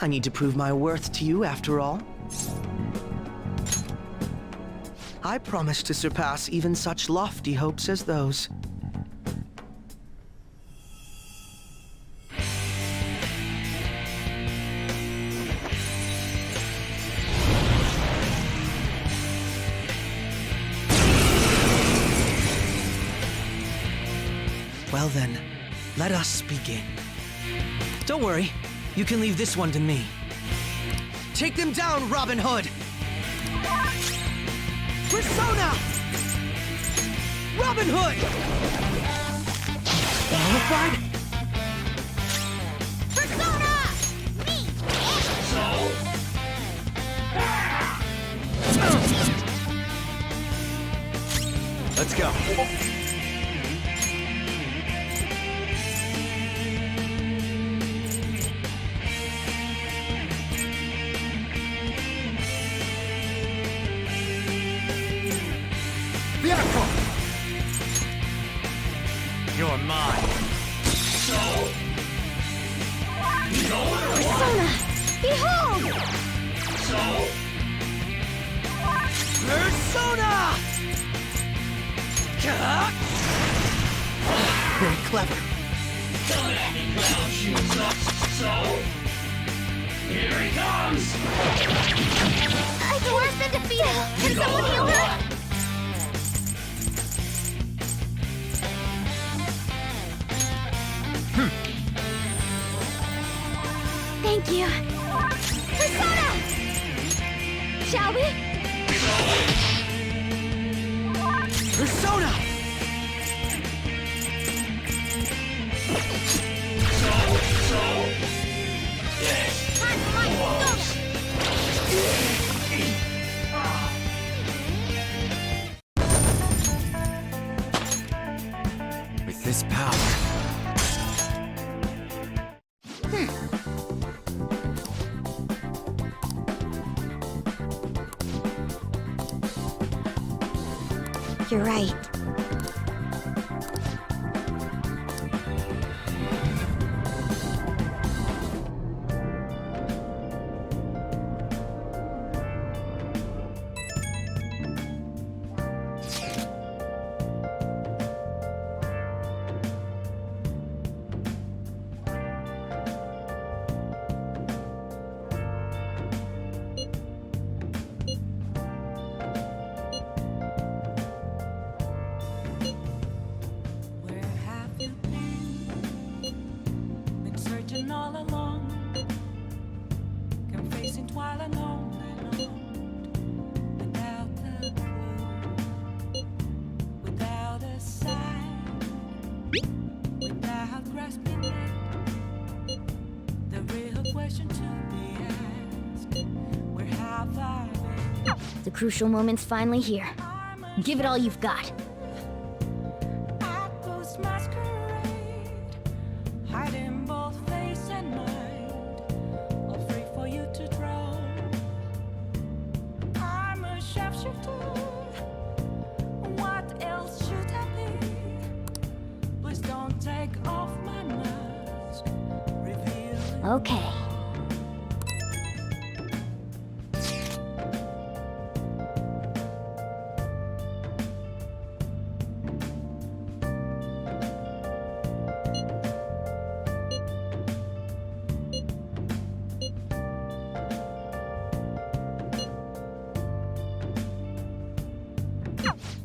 I need to prove my worth to you, after all. I promise to surpass even such lofty hopes as those. Well then, let us begin. Don't worry, you can leave this one to me. Take them down, Robin Hood! Persona! Robin Hood! Qualified? Persona! Me! Let's go. Vehicle! You're mine. Persona! Behold! Persona! Very clever. Here he comes! Ikeru's been defeated! Can someone heal her? Thank you. Persona! Shall we? Persona! Time for my persona! With this power. You're right. Where have you been searching all along, confessing while alone, without a clue, without a sign, without grasping it. The real question to be asked: where have I been? The crucial moment's finally here. Give it all you've got. Apples masquerade, hiding both face and mind, all free for you to draw. I'm a sharpshooter. What else should I be? Please don't take off my mask. Reveal. Okay.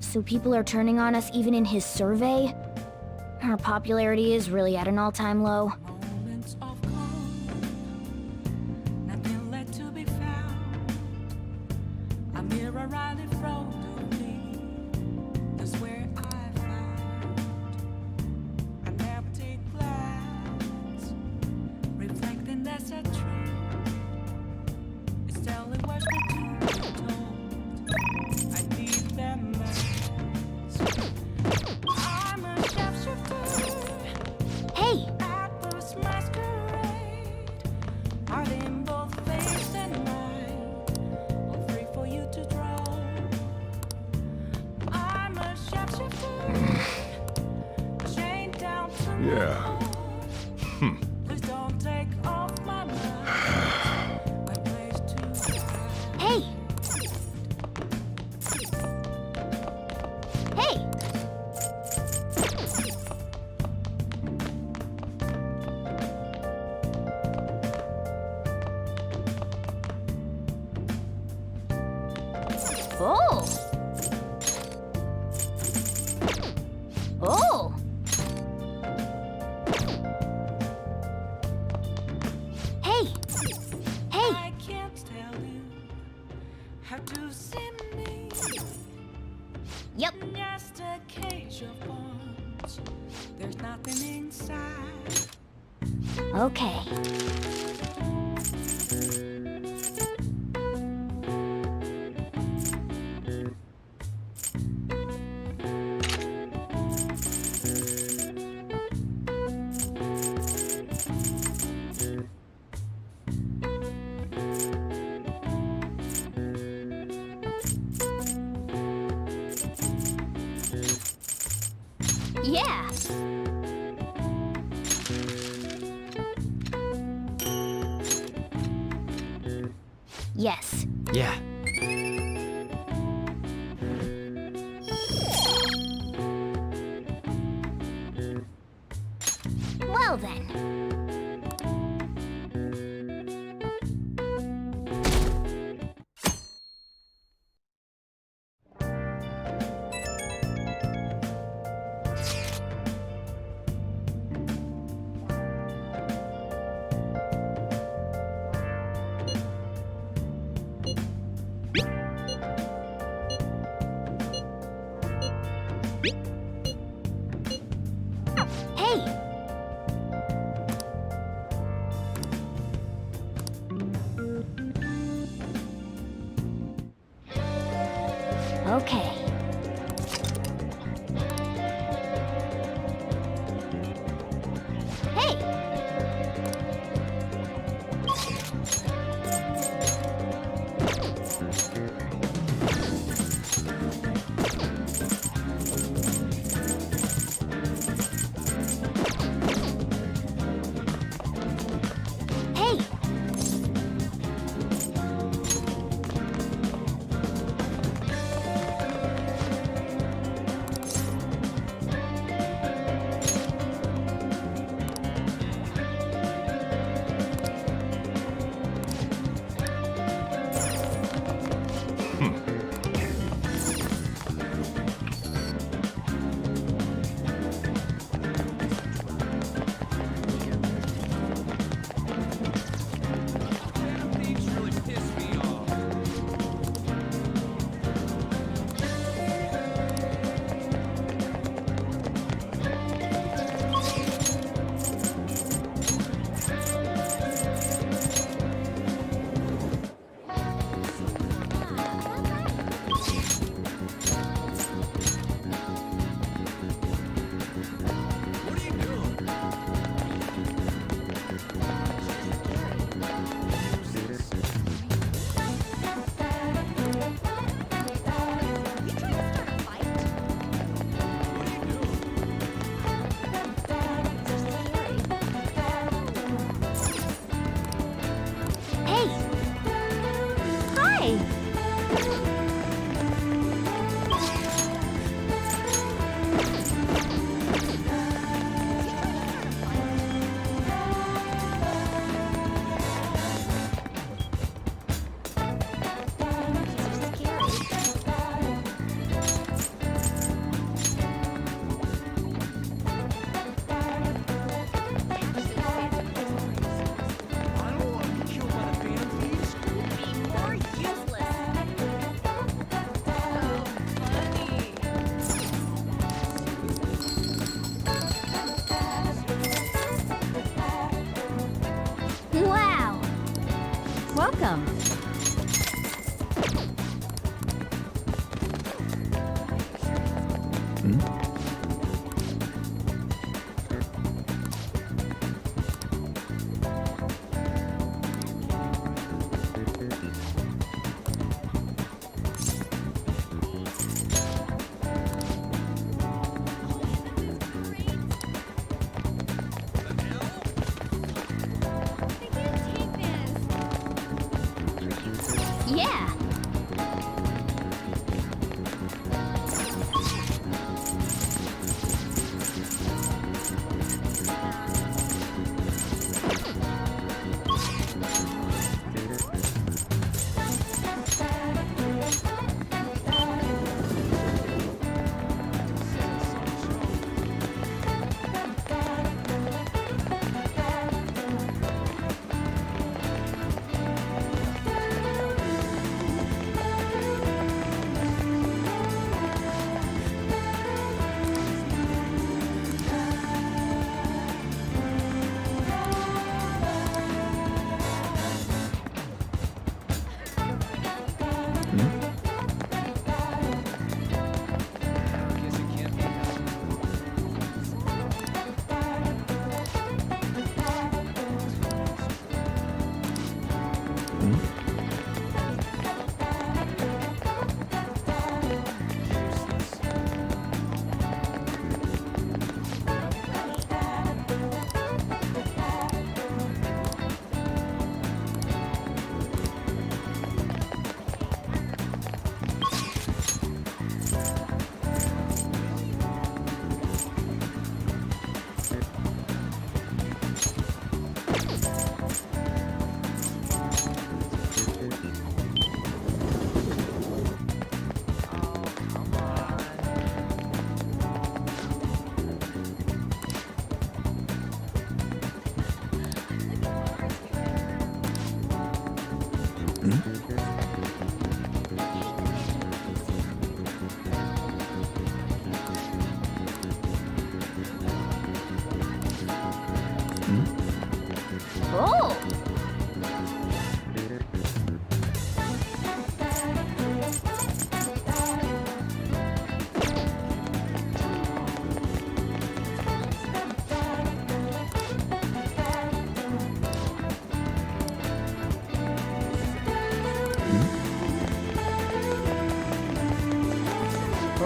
So people are turning on us even in his survey? Our popularity is really at an all-time low. Moments of calm, nothing left to be found. A mirror right in front of me, that's where I found an empty glass, reflecting that's a tree. It's telling what's to be told. I need them masks. I'm a sharpshooter. Hey! Apples masquerade, hiding both face and mind, all free for you to draw. I'm a sharpshooter, chained down to my Yeah. Please don't take off my mask. My place to hide. Hey! Hey! Oh! Oh! Hey! Hey! I can't tell you how to say Okay. Yeah. Yes. Yeah. Well then. Hey! Okay. Hey! Hey! Hey! Hi! Wow! Welcome. Yeah! Oh!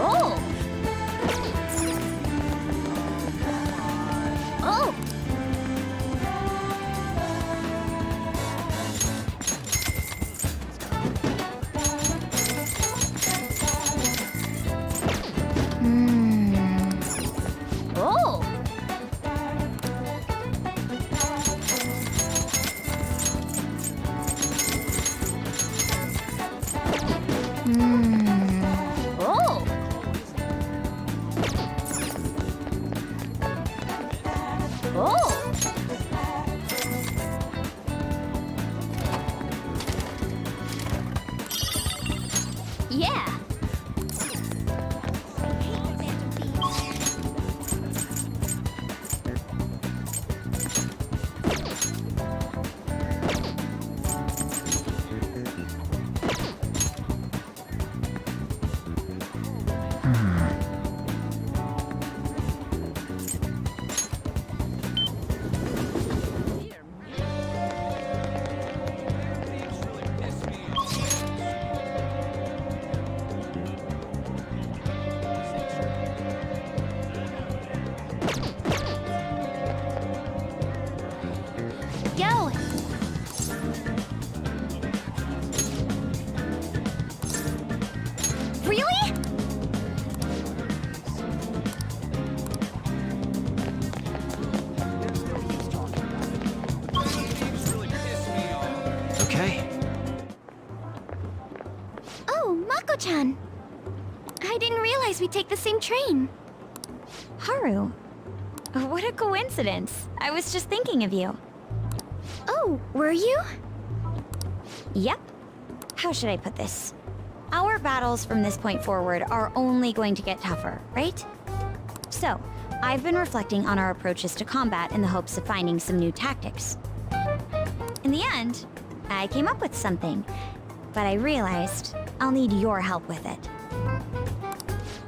Oh! Oh! Oh! Oh! Oh! Yeah! Go! Really? Okay. Oh, Mako-chan. I didn't realize we'd take the same train. Haru. What a coincidence. I was just thinking of you. Oh, were you? Yep. How should I put this? Our battles from this point forward are only going to get tougher, right? So, I've been reflecting on our approaches to combat in the hopes of finding some new tactics. In the end, I came up with something, but I realized I'll need your help with it.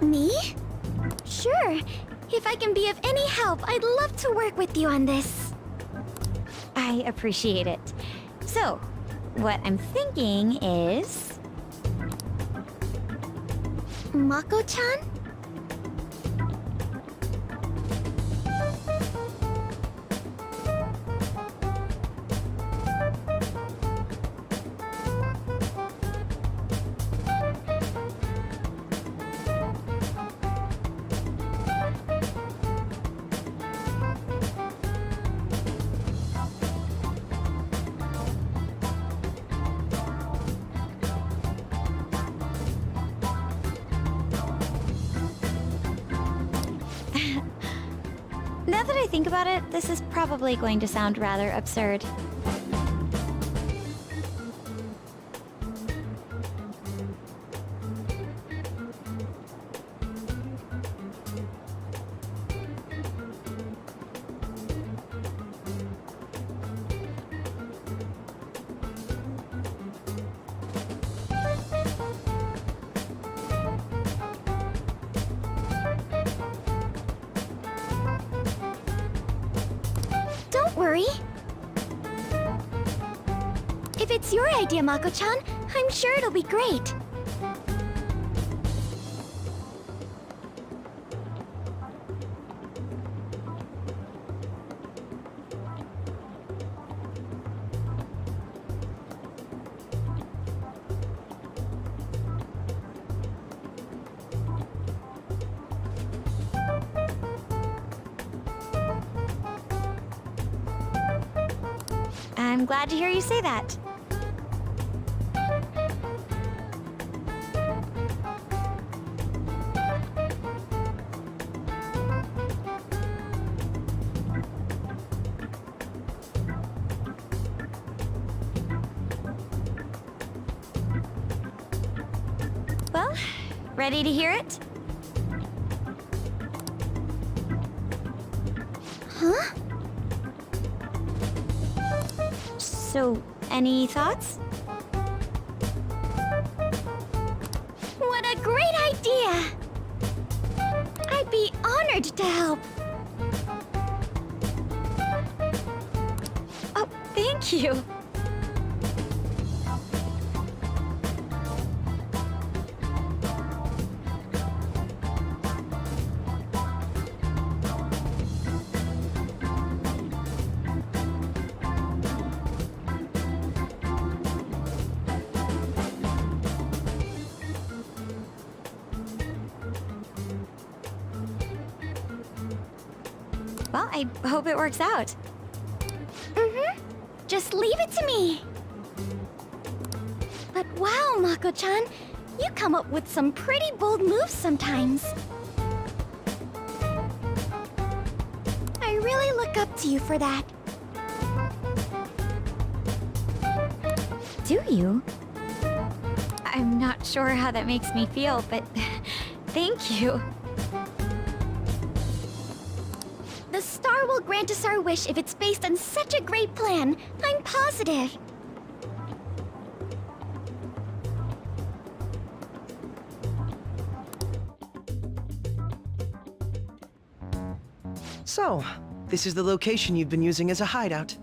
Me? Sure. If I can be of any help, I'd love to work with you on this. I appreciate it. So, what I'm thinking is... Mako-chan? Now that I think about it, this is probably going to sound rather absurd. Don't worry. If it's your idea, Mako-chan, I'm sure it'll be great. I'm glad to hear you say that. Ready to hear it? Huh? So, any thoughts? What a great idea! I'd be honored to help. Oh, thank you. Well, I hope it works out. Mm-hmm. Just leave it to me. But wow, Mako-chan, you come up with some pretty bold moves sometimes. I really look up to you for that. Do you? I'm not sure how that makes me feel, but thank you. The star will grant us our wish if it's based on such a great plan. I'm positive. So, this is the location you've been using as a hideout.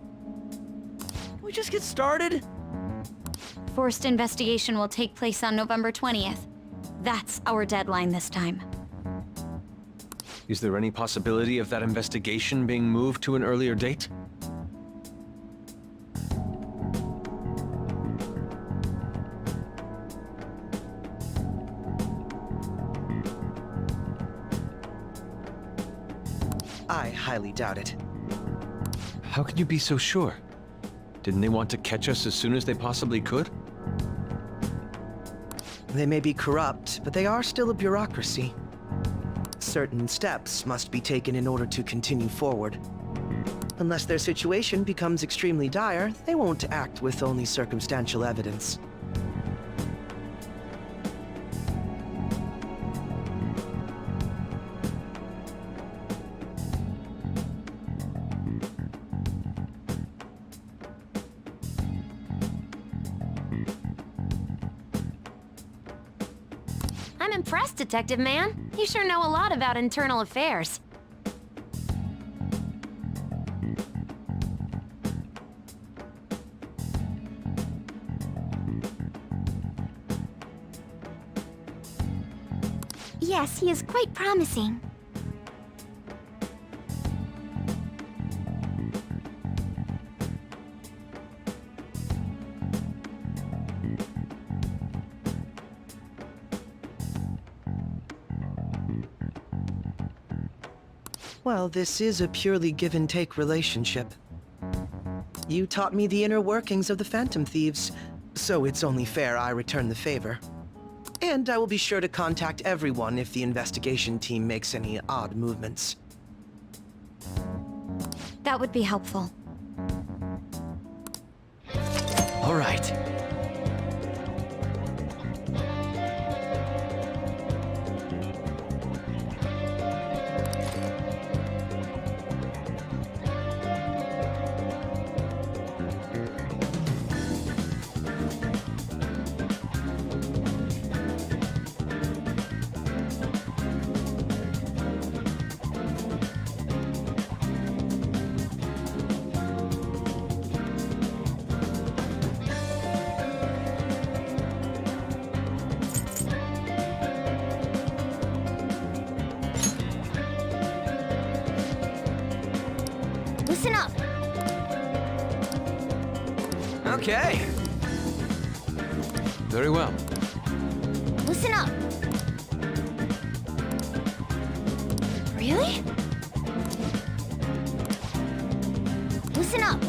Can we just get started? Forced investigation will take place on November 20th. That's our deadline this time. Is there any possibility of that investigation being moved to an earlier date? I highly doubt it. How can you be so sure? Didn't they want to catch us as soon as they possibly could? They may be corrupt, but they are still a bureaucracy. Certain steps must be taken in order to continue forward. Unless their situation becomes extremely dire, they won't act with only circumstantial evidence. I'm impressed, Detective Man. You sure know a lot about internal affairs. Yes, he is quite promising. Well, this is a purely give-and-take relationship. You taught me the inner workings of the Phantom Thieves, so it's only fair I return the favor. And I will be sure to contact everyone if the investigation team makes any odd movements. That would be helpful. All right. Listen up. Okay. Very well. Listen up. Really? Listen up.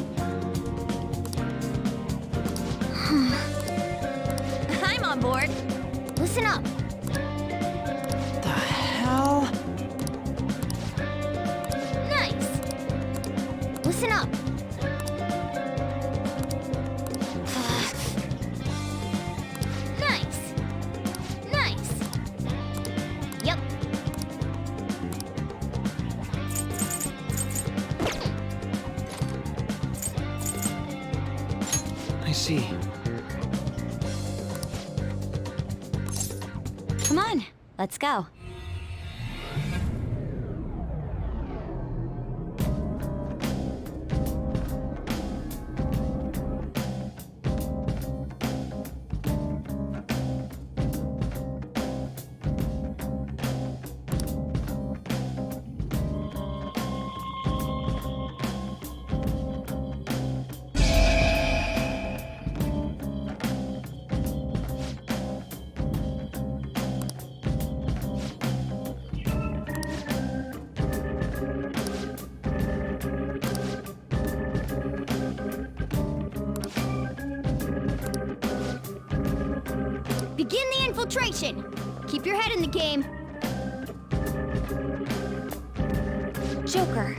I'm on board. Listen up. The hell? Nice. Listen up. Nice. Nice. see. Come on, let's go. Begin the infiltration! Keep your head in the game. Joker.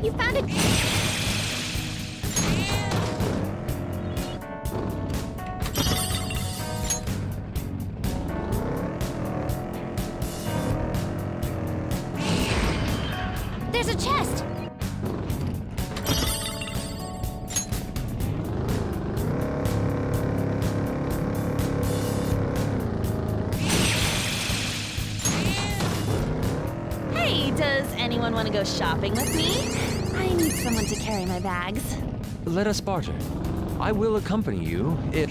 You found it. There's a chest. Hey, does anyone want to go shopping with me? I need someone to carry my bags. Let us barter. I will accompany you if...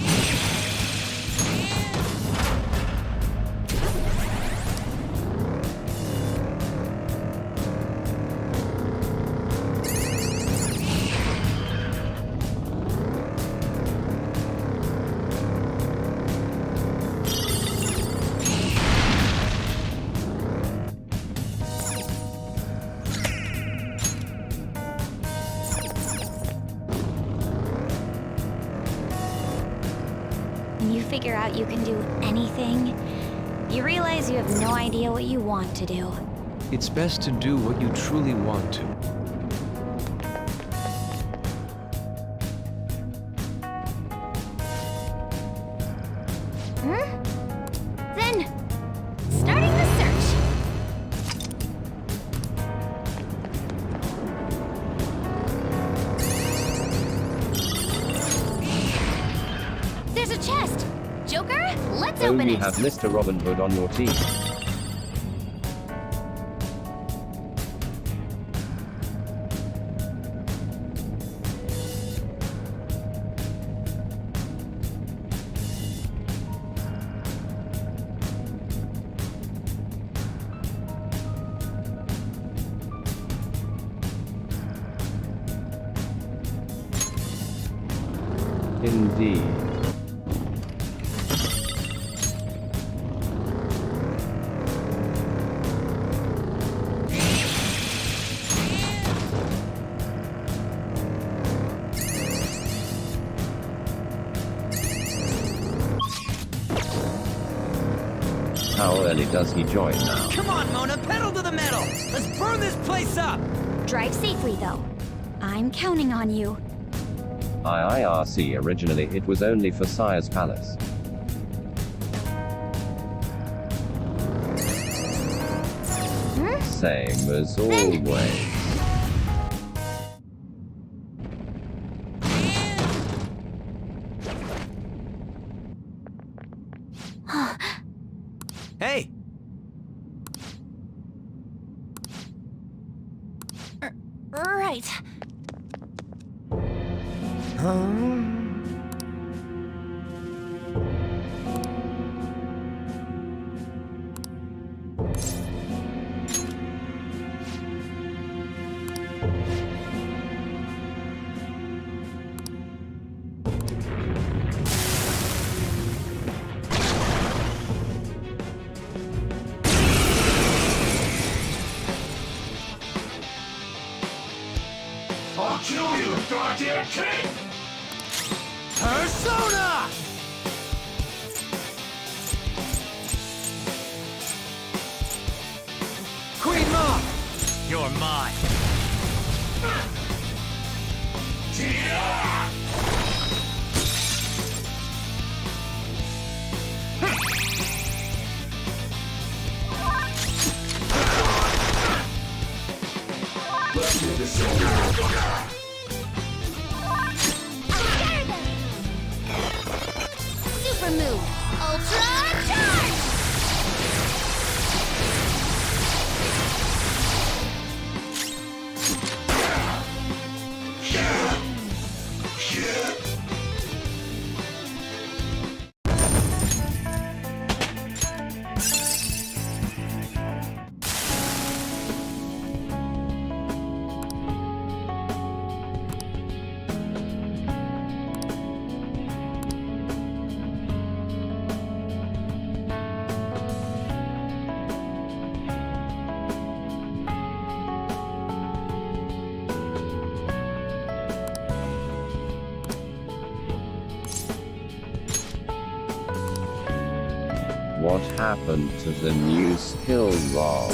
When you figure out you can do anything, you realize you have no idea what you want to do. It's best to do what you truly want to. Then, starting the search. There's a chest. Joker, let's Oh, open you it. have Mr. Robin Hood on your team. Indeed. How early does he join now? Come on, Mona, pedal to the metal! Let's burn this place up! Drive safely, though. I'm counting on you. IIRC originally it was only for Sire's Palace. Same as always. Hey! Right. I'll kill you, goddamn king! Persona! Queen Ma! You're mine. Let's get this over. Super move. Ultra charge! What happened to the new skill log?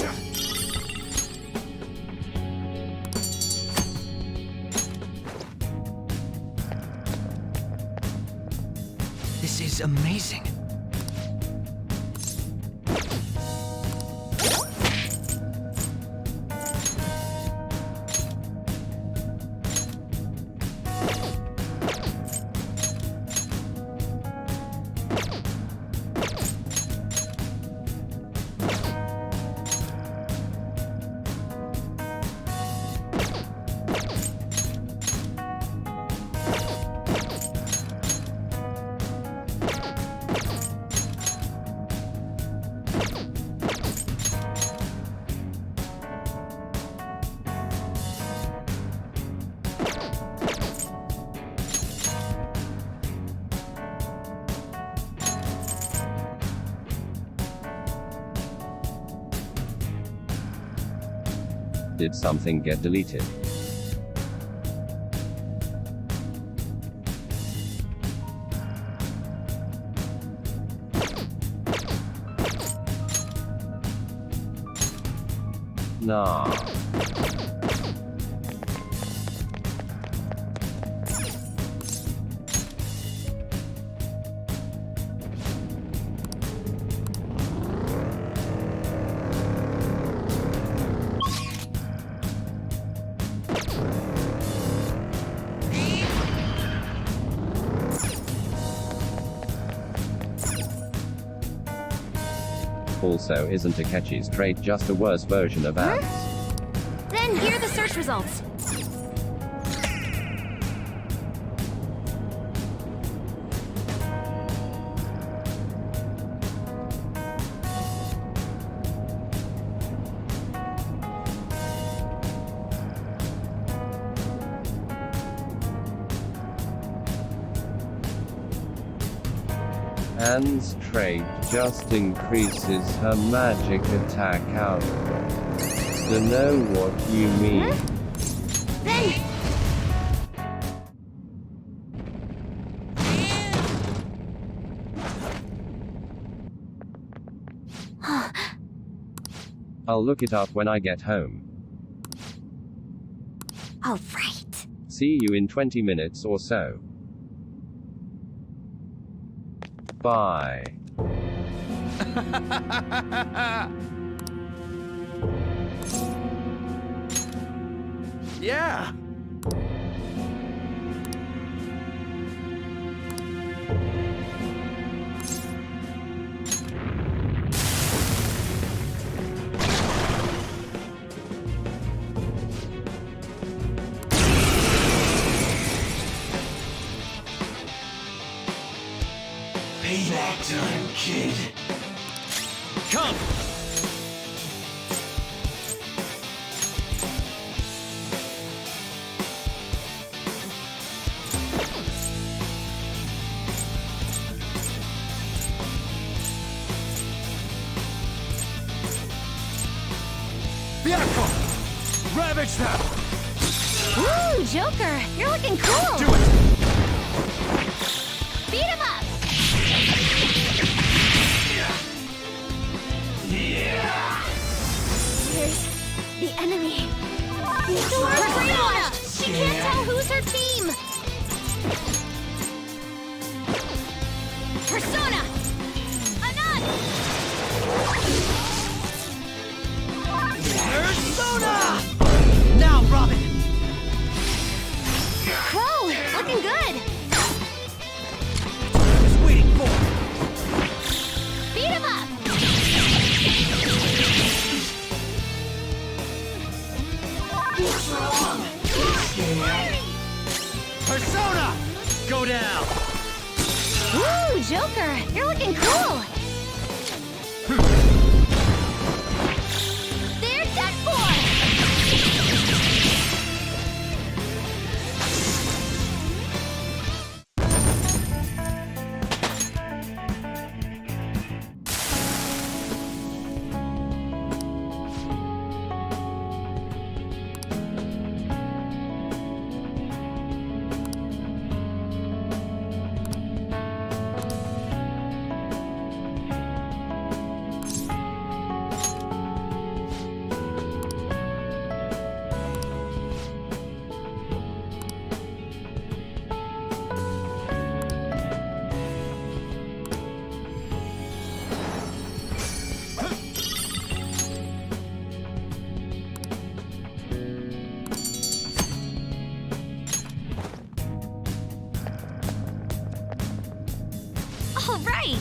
This is amazing. Did something get deleted? Nah. Also, isn't Akechi's trait just a worse version of Anne's? Then here are the search results. Anne's trait just increases her magic attack output. To know what you mean. Then... I'll look it up when I get home. All right. See you in 20 minutes or so. Bye. Yeah. Payback time, kid. Come! Bianco! Ravage them! Woo, Joker! You're looking cool! Do it! Beat him up! Here's the enemy. Persona! She can't tell who's her team! Persona! Anand! Persona! Now, Robin! Whoa! Looking good! Just waiting for it. Beat him up! Persona! Go down! Woo, Joker! You're looking cool! They're done for! All right!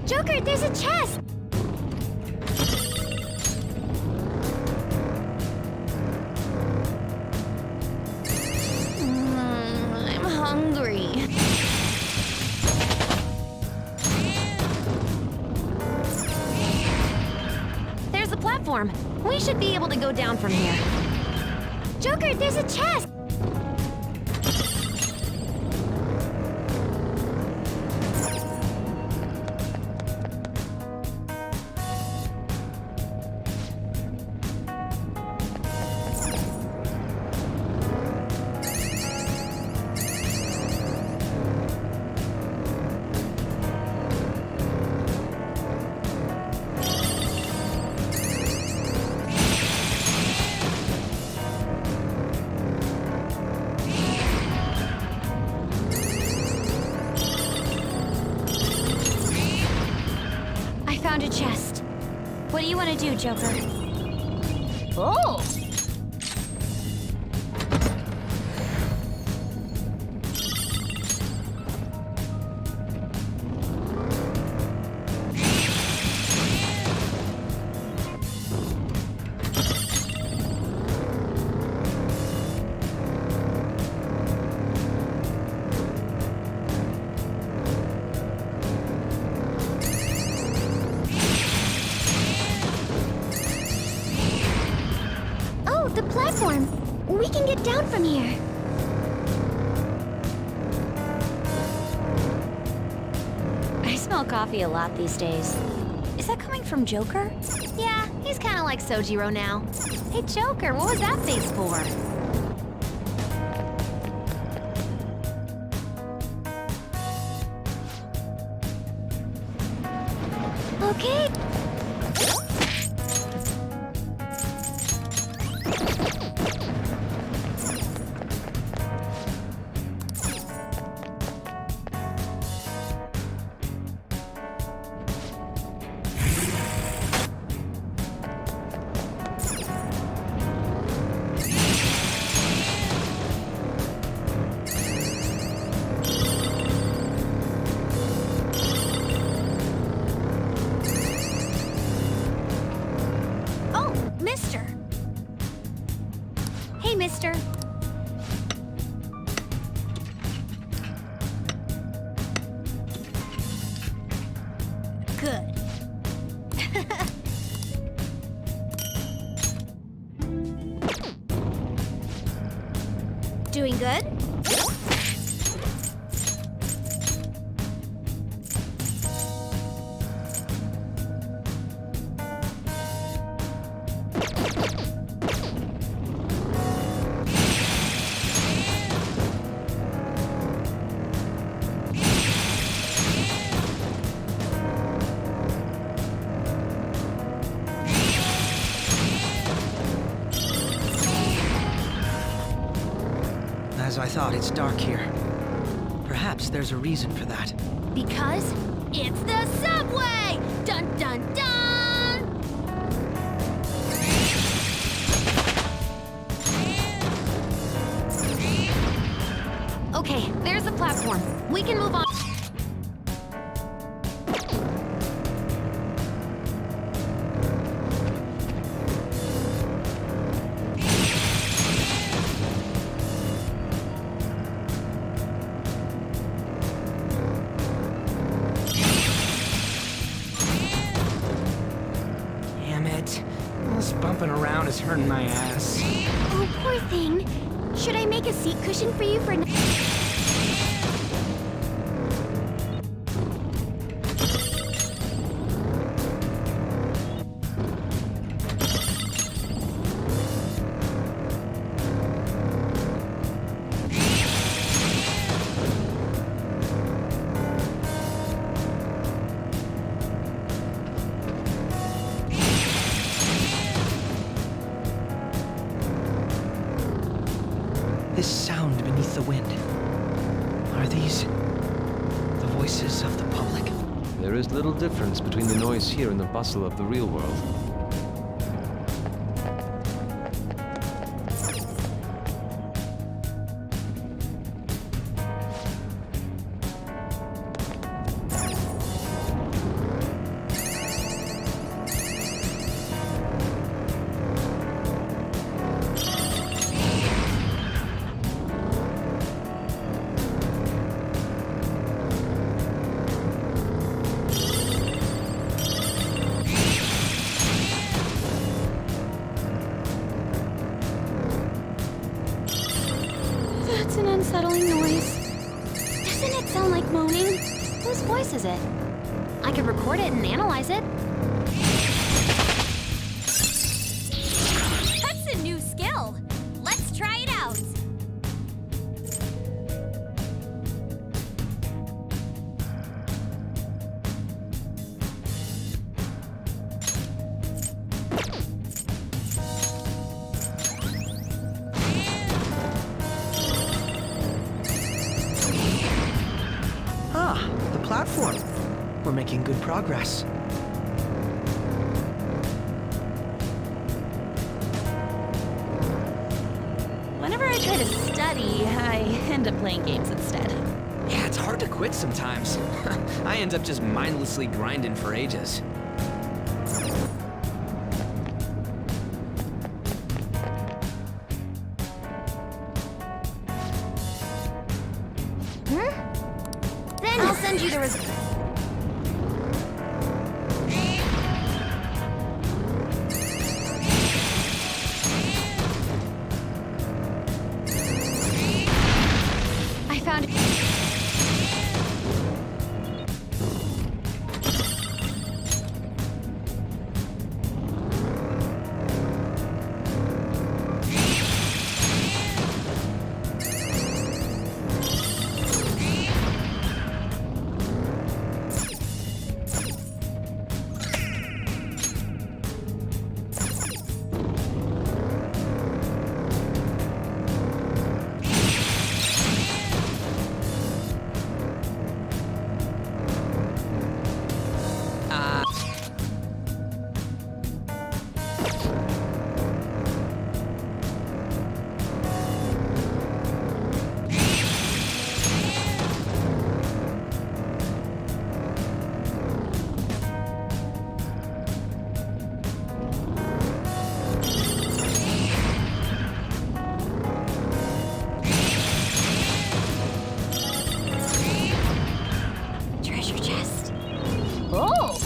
Joker, there's a chest! I'm hungry. There's the platform. We should be able to go down from here. Joker, there's a chest! Found a chest. What do you want to do, Joker? Oh! from here. I smell coffee a lot these days. Is that coming from Joker? Yeah, he's kind of like Sojiro now. Hey, Joker, what was that face for? Okay. Oh, mister. Hey, mister. Good. Doing good? As I thought, it's dark here. Perhaps there's a reason for that. Because it's the subway! Dun dun dun! Okay, there's the platform. We can move on. Damn it. This bumping around is hurting my ass. Oh, poor thing. Should I make a seat cushion for you for now? This sound beneath the wind. Are these the voices of the public? There is little difference between the noise here and the bustle of the real world. That's an unsettling noise. Doesn't it sound like moaning? Whose voice is it? I could record it and analyze it. That's a new skill. Let's try it out. Ah, the platform. We're making good progress. Whenever I try to study, I end up playing games instead. Yeah, it's hard to quit sometimes. I end up just mindlessly grinding for ages. Then I'll send you the results. I found... Treasure chest. Oh!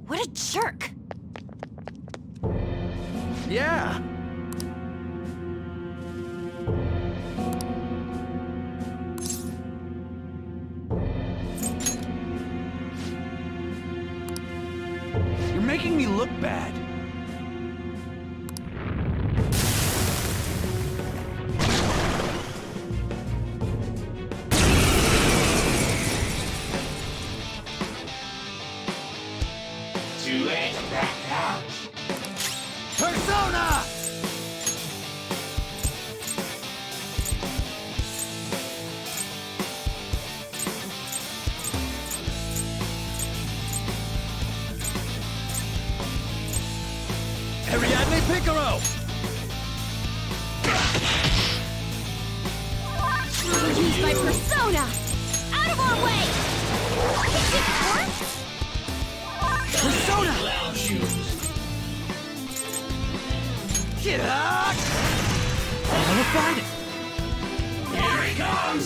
What a jerk! Yeah. You're making me look bad. Persona! Ariadne Picaro! Use my persona! Out of our way! Is it work? Persona! Get up! I'm gonna find it! Here he comes!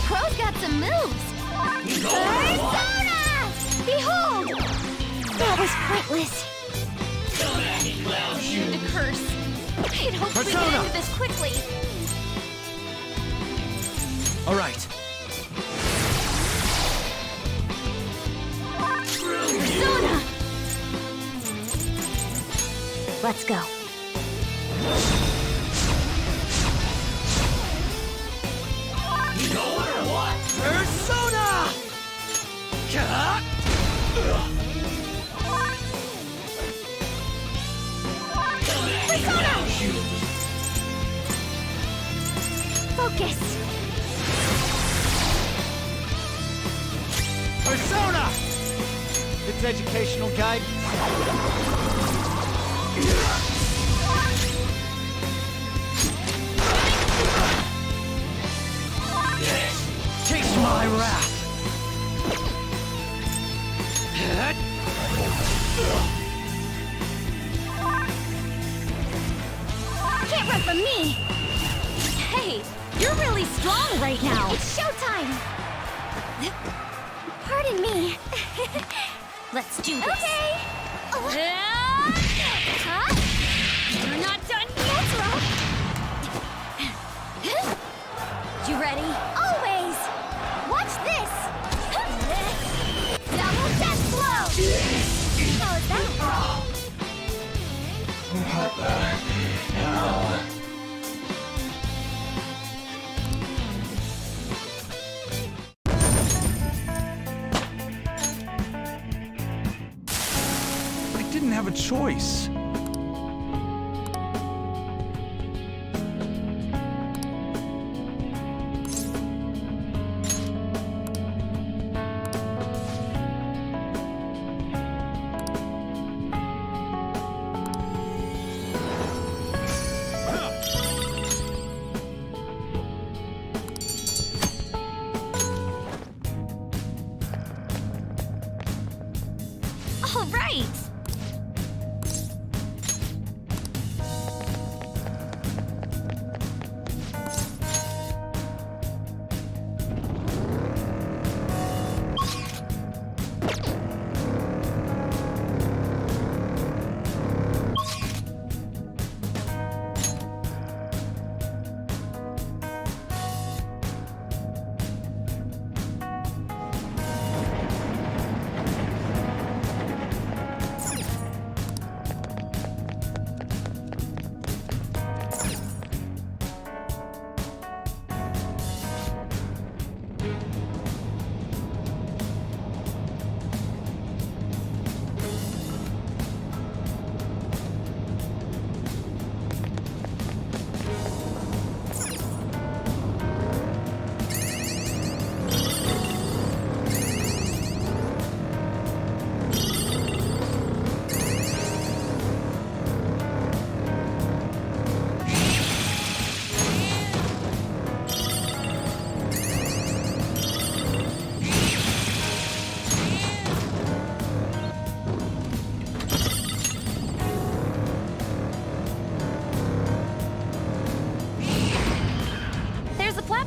Pro's got some moves! Persona! Behold! That was pointless. I need to curse. I'd hoped we'd get into this quickly. All right. Persona! Let's go. Persona! Cut! Persona! Focus. Persona! It's educational guidance. Taste my wrath! Can't run from me! Hey, you're really strong right now. It's showtime! Pardon me. Let's do this. Okay! Huh? You're not done yet. You ready? Always! Watch this! Double death blow! How's that? What the hell? I didn't have a choice.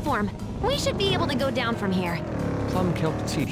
platform. We should be able to go down from here. Plum kelp tea.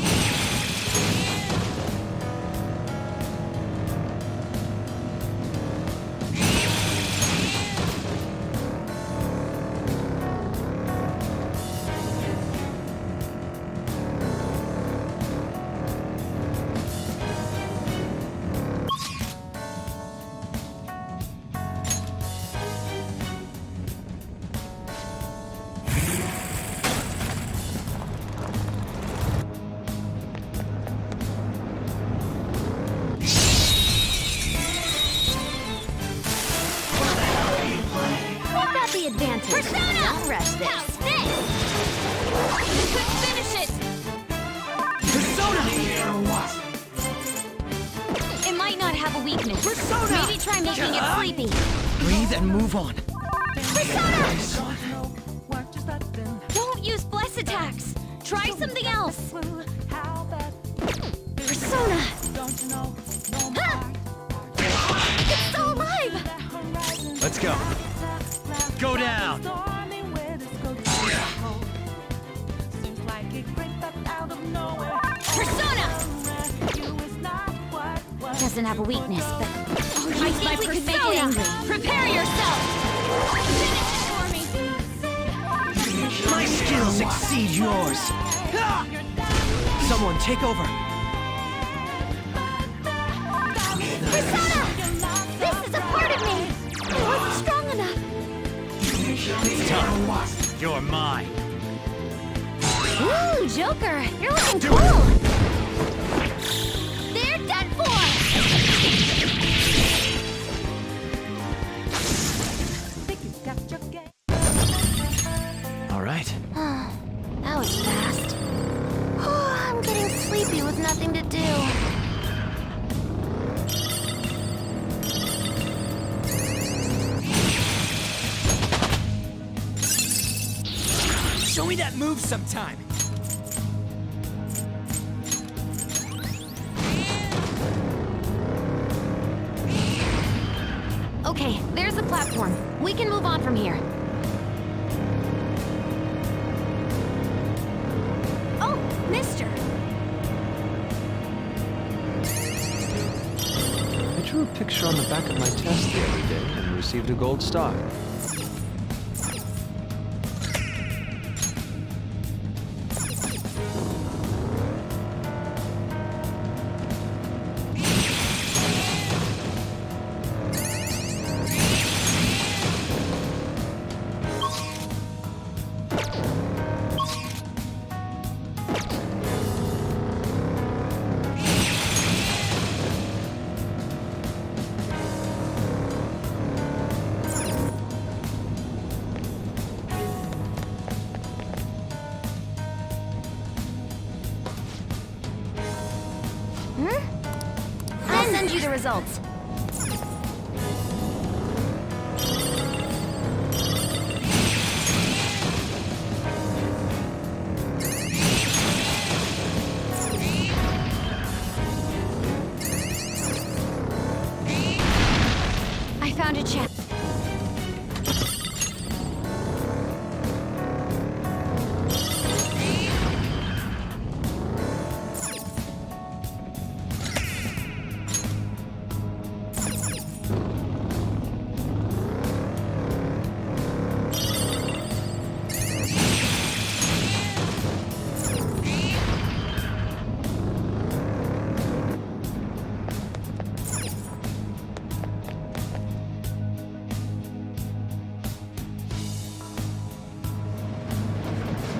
We've got the advantage. Persona! Don't rush this. How's this? Finish it! It might not have a weakness. Persona! Maybe try making it sleepy. Breathe and move on. Persona! Don't use bless attacks. Try something else. Persona! Ha! It's still alive! Let's go. Go down! Persona! Doesn't have a weakness, but I think we could make it angry. Prepare yourself! Finish it for me! My skills exceed yours. Someone take over. Persona! This is a part of me! I wasn't strong enough. It's time. You're mine. Ooh, Joker! You're looking cool! They're done for! All right. That was fast. I'm getting sleepy with nothing to do. Show me that move sometime. Okay, there's the platform. We can move on from here. Oh, mister! I drew a picture on the back of my test the other day and received a gold star. I'll send you the results. I found a chest.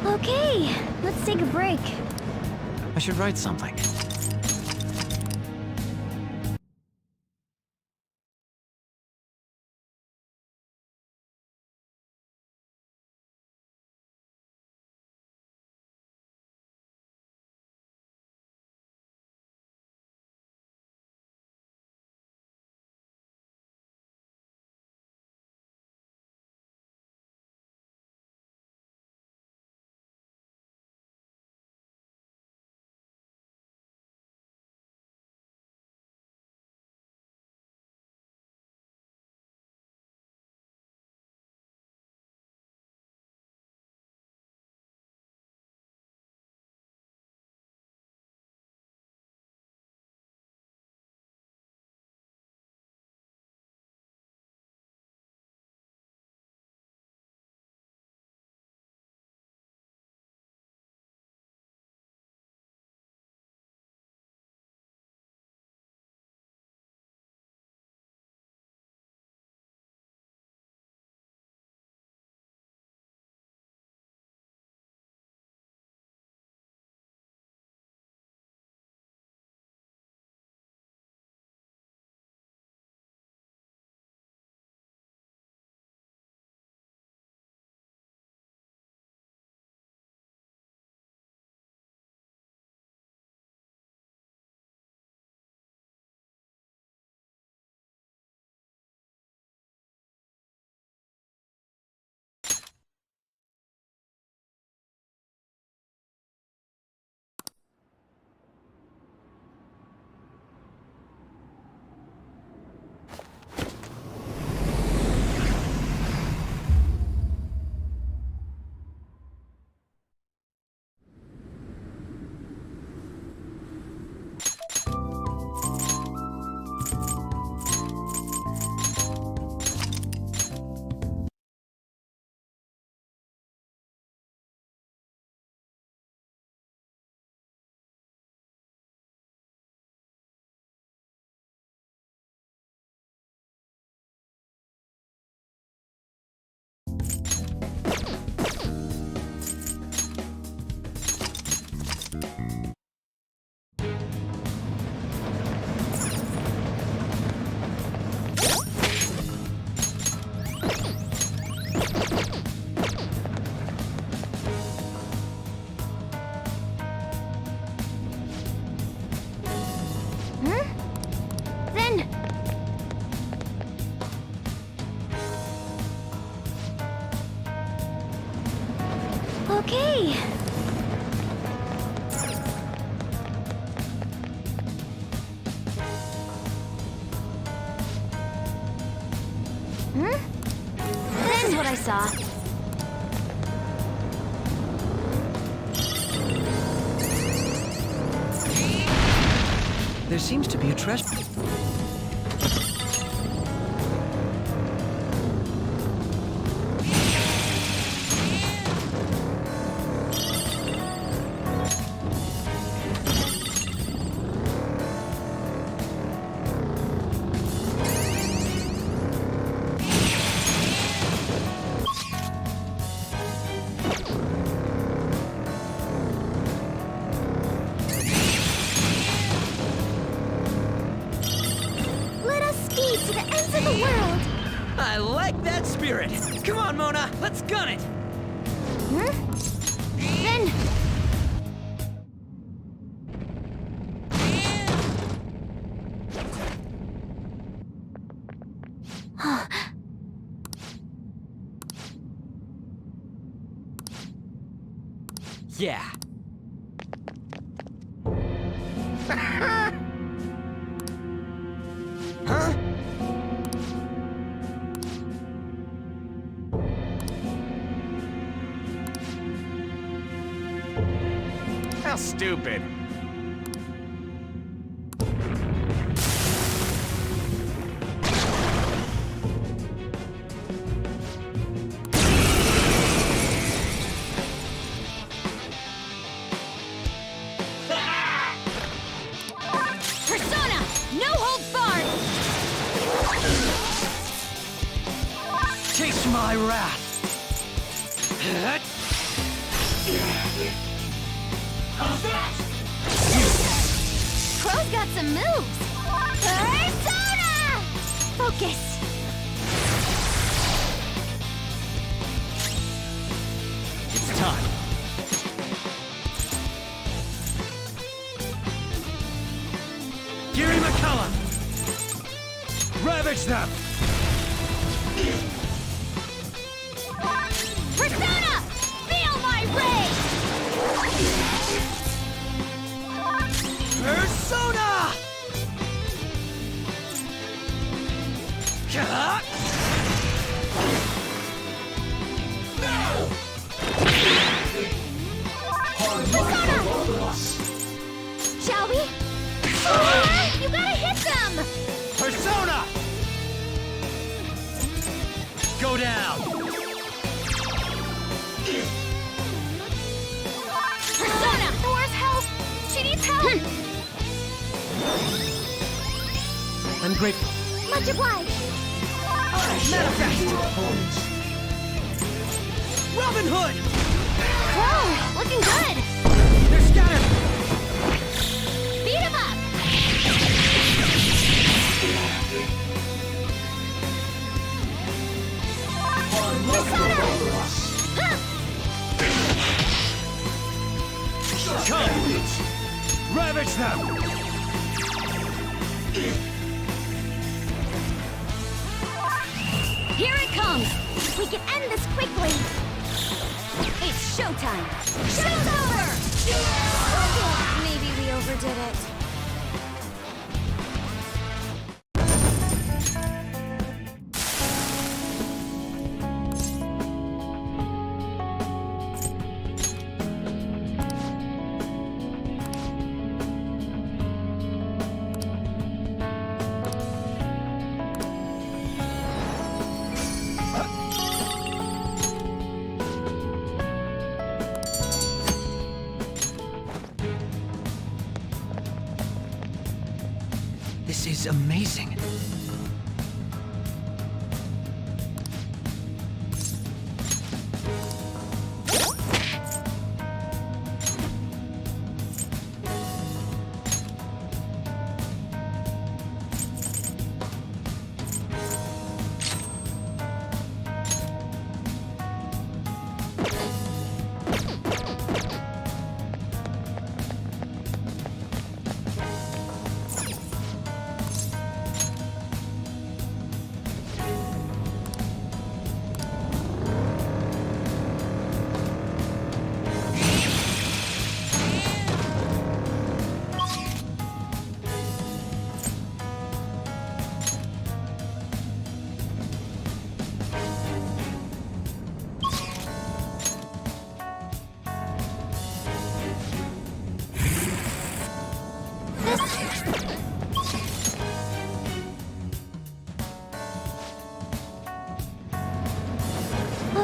Okay, let's take a break. I should write something. Okay. That's what I saw. There seems to be a treasure. Let us speed to the ends of the world. I like that spirit. Come on, Mona, let's gun it. Then... Yeah. Huh? How stupid. Persona! No holds barred! Taste my wrath. Crow's got some moves! Persona! Focus! It's time. Giri McCullough! Ravage them! Persona! Feel my rage! Persona! Shall we? You gotta hit them! Persona! Go down! Persona! Where's help? She needs help! I'm grateful. Much obliged. Manifest! Robin Hood! Whoa! Looking good! They're scattered! Beat him up! Come! Ravage them! Here it comes! We can end this quickly. It's showtime! Show's over! Maybe we overdid it. This is amazing.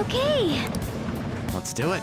Okay. Let's do it.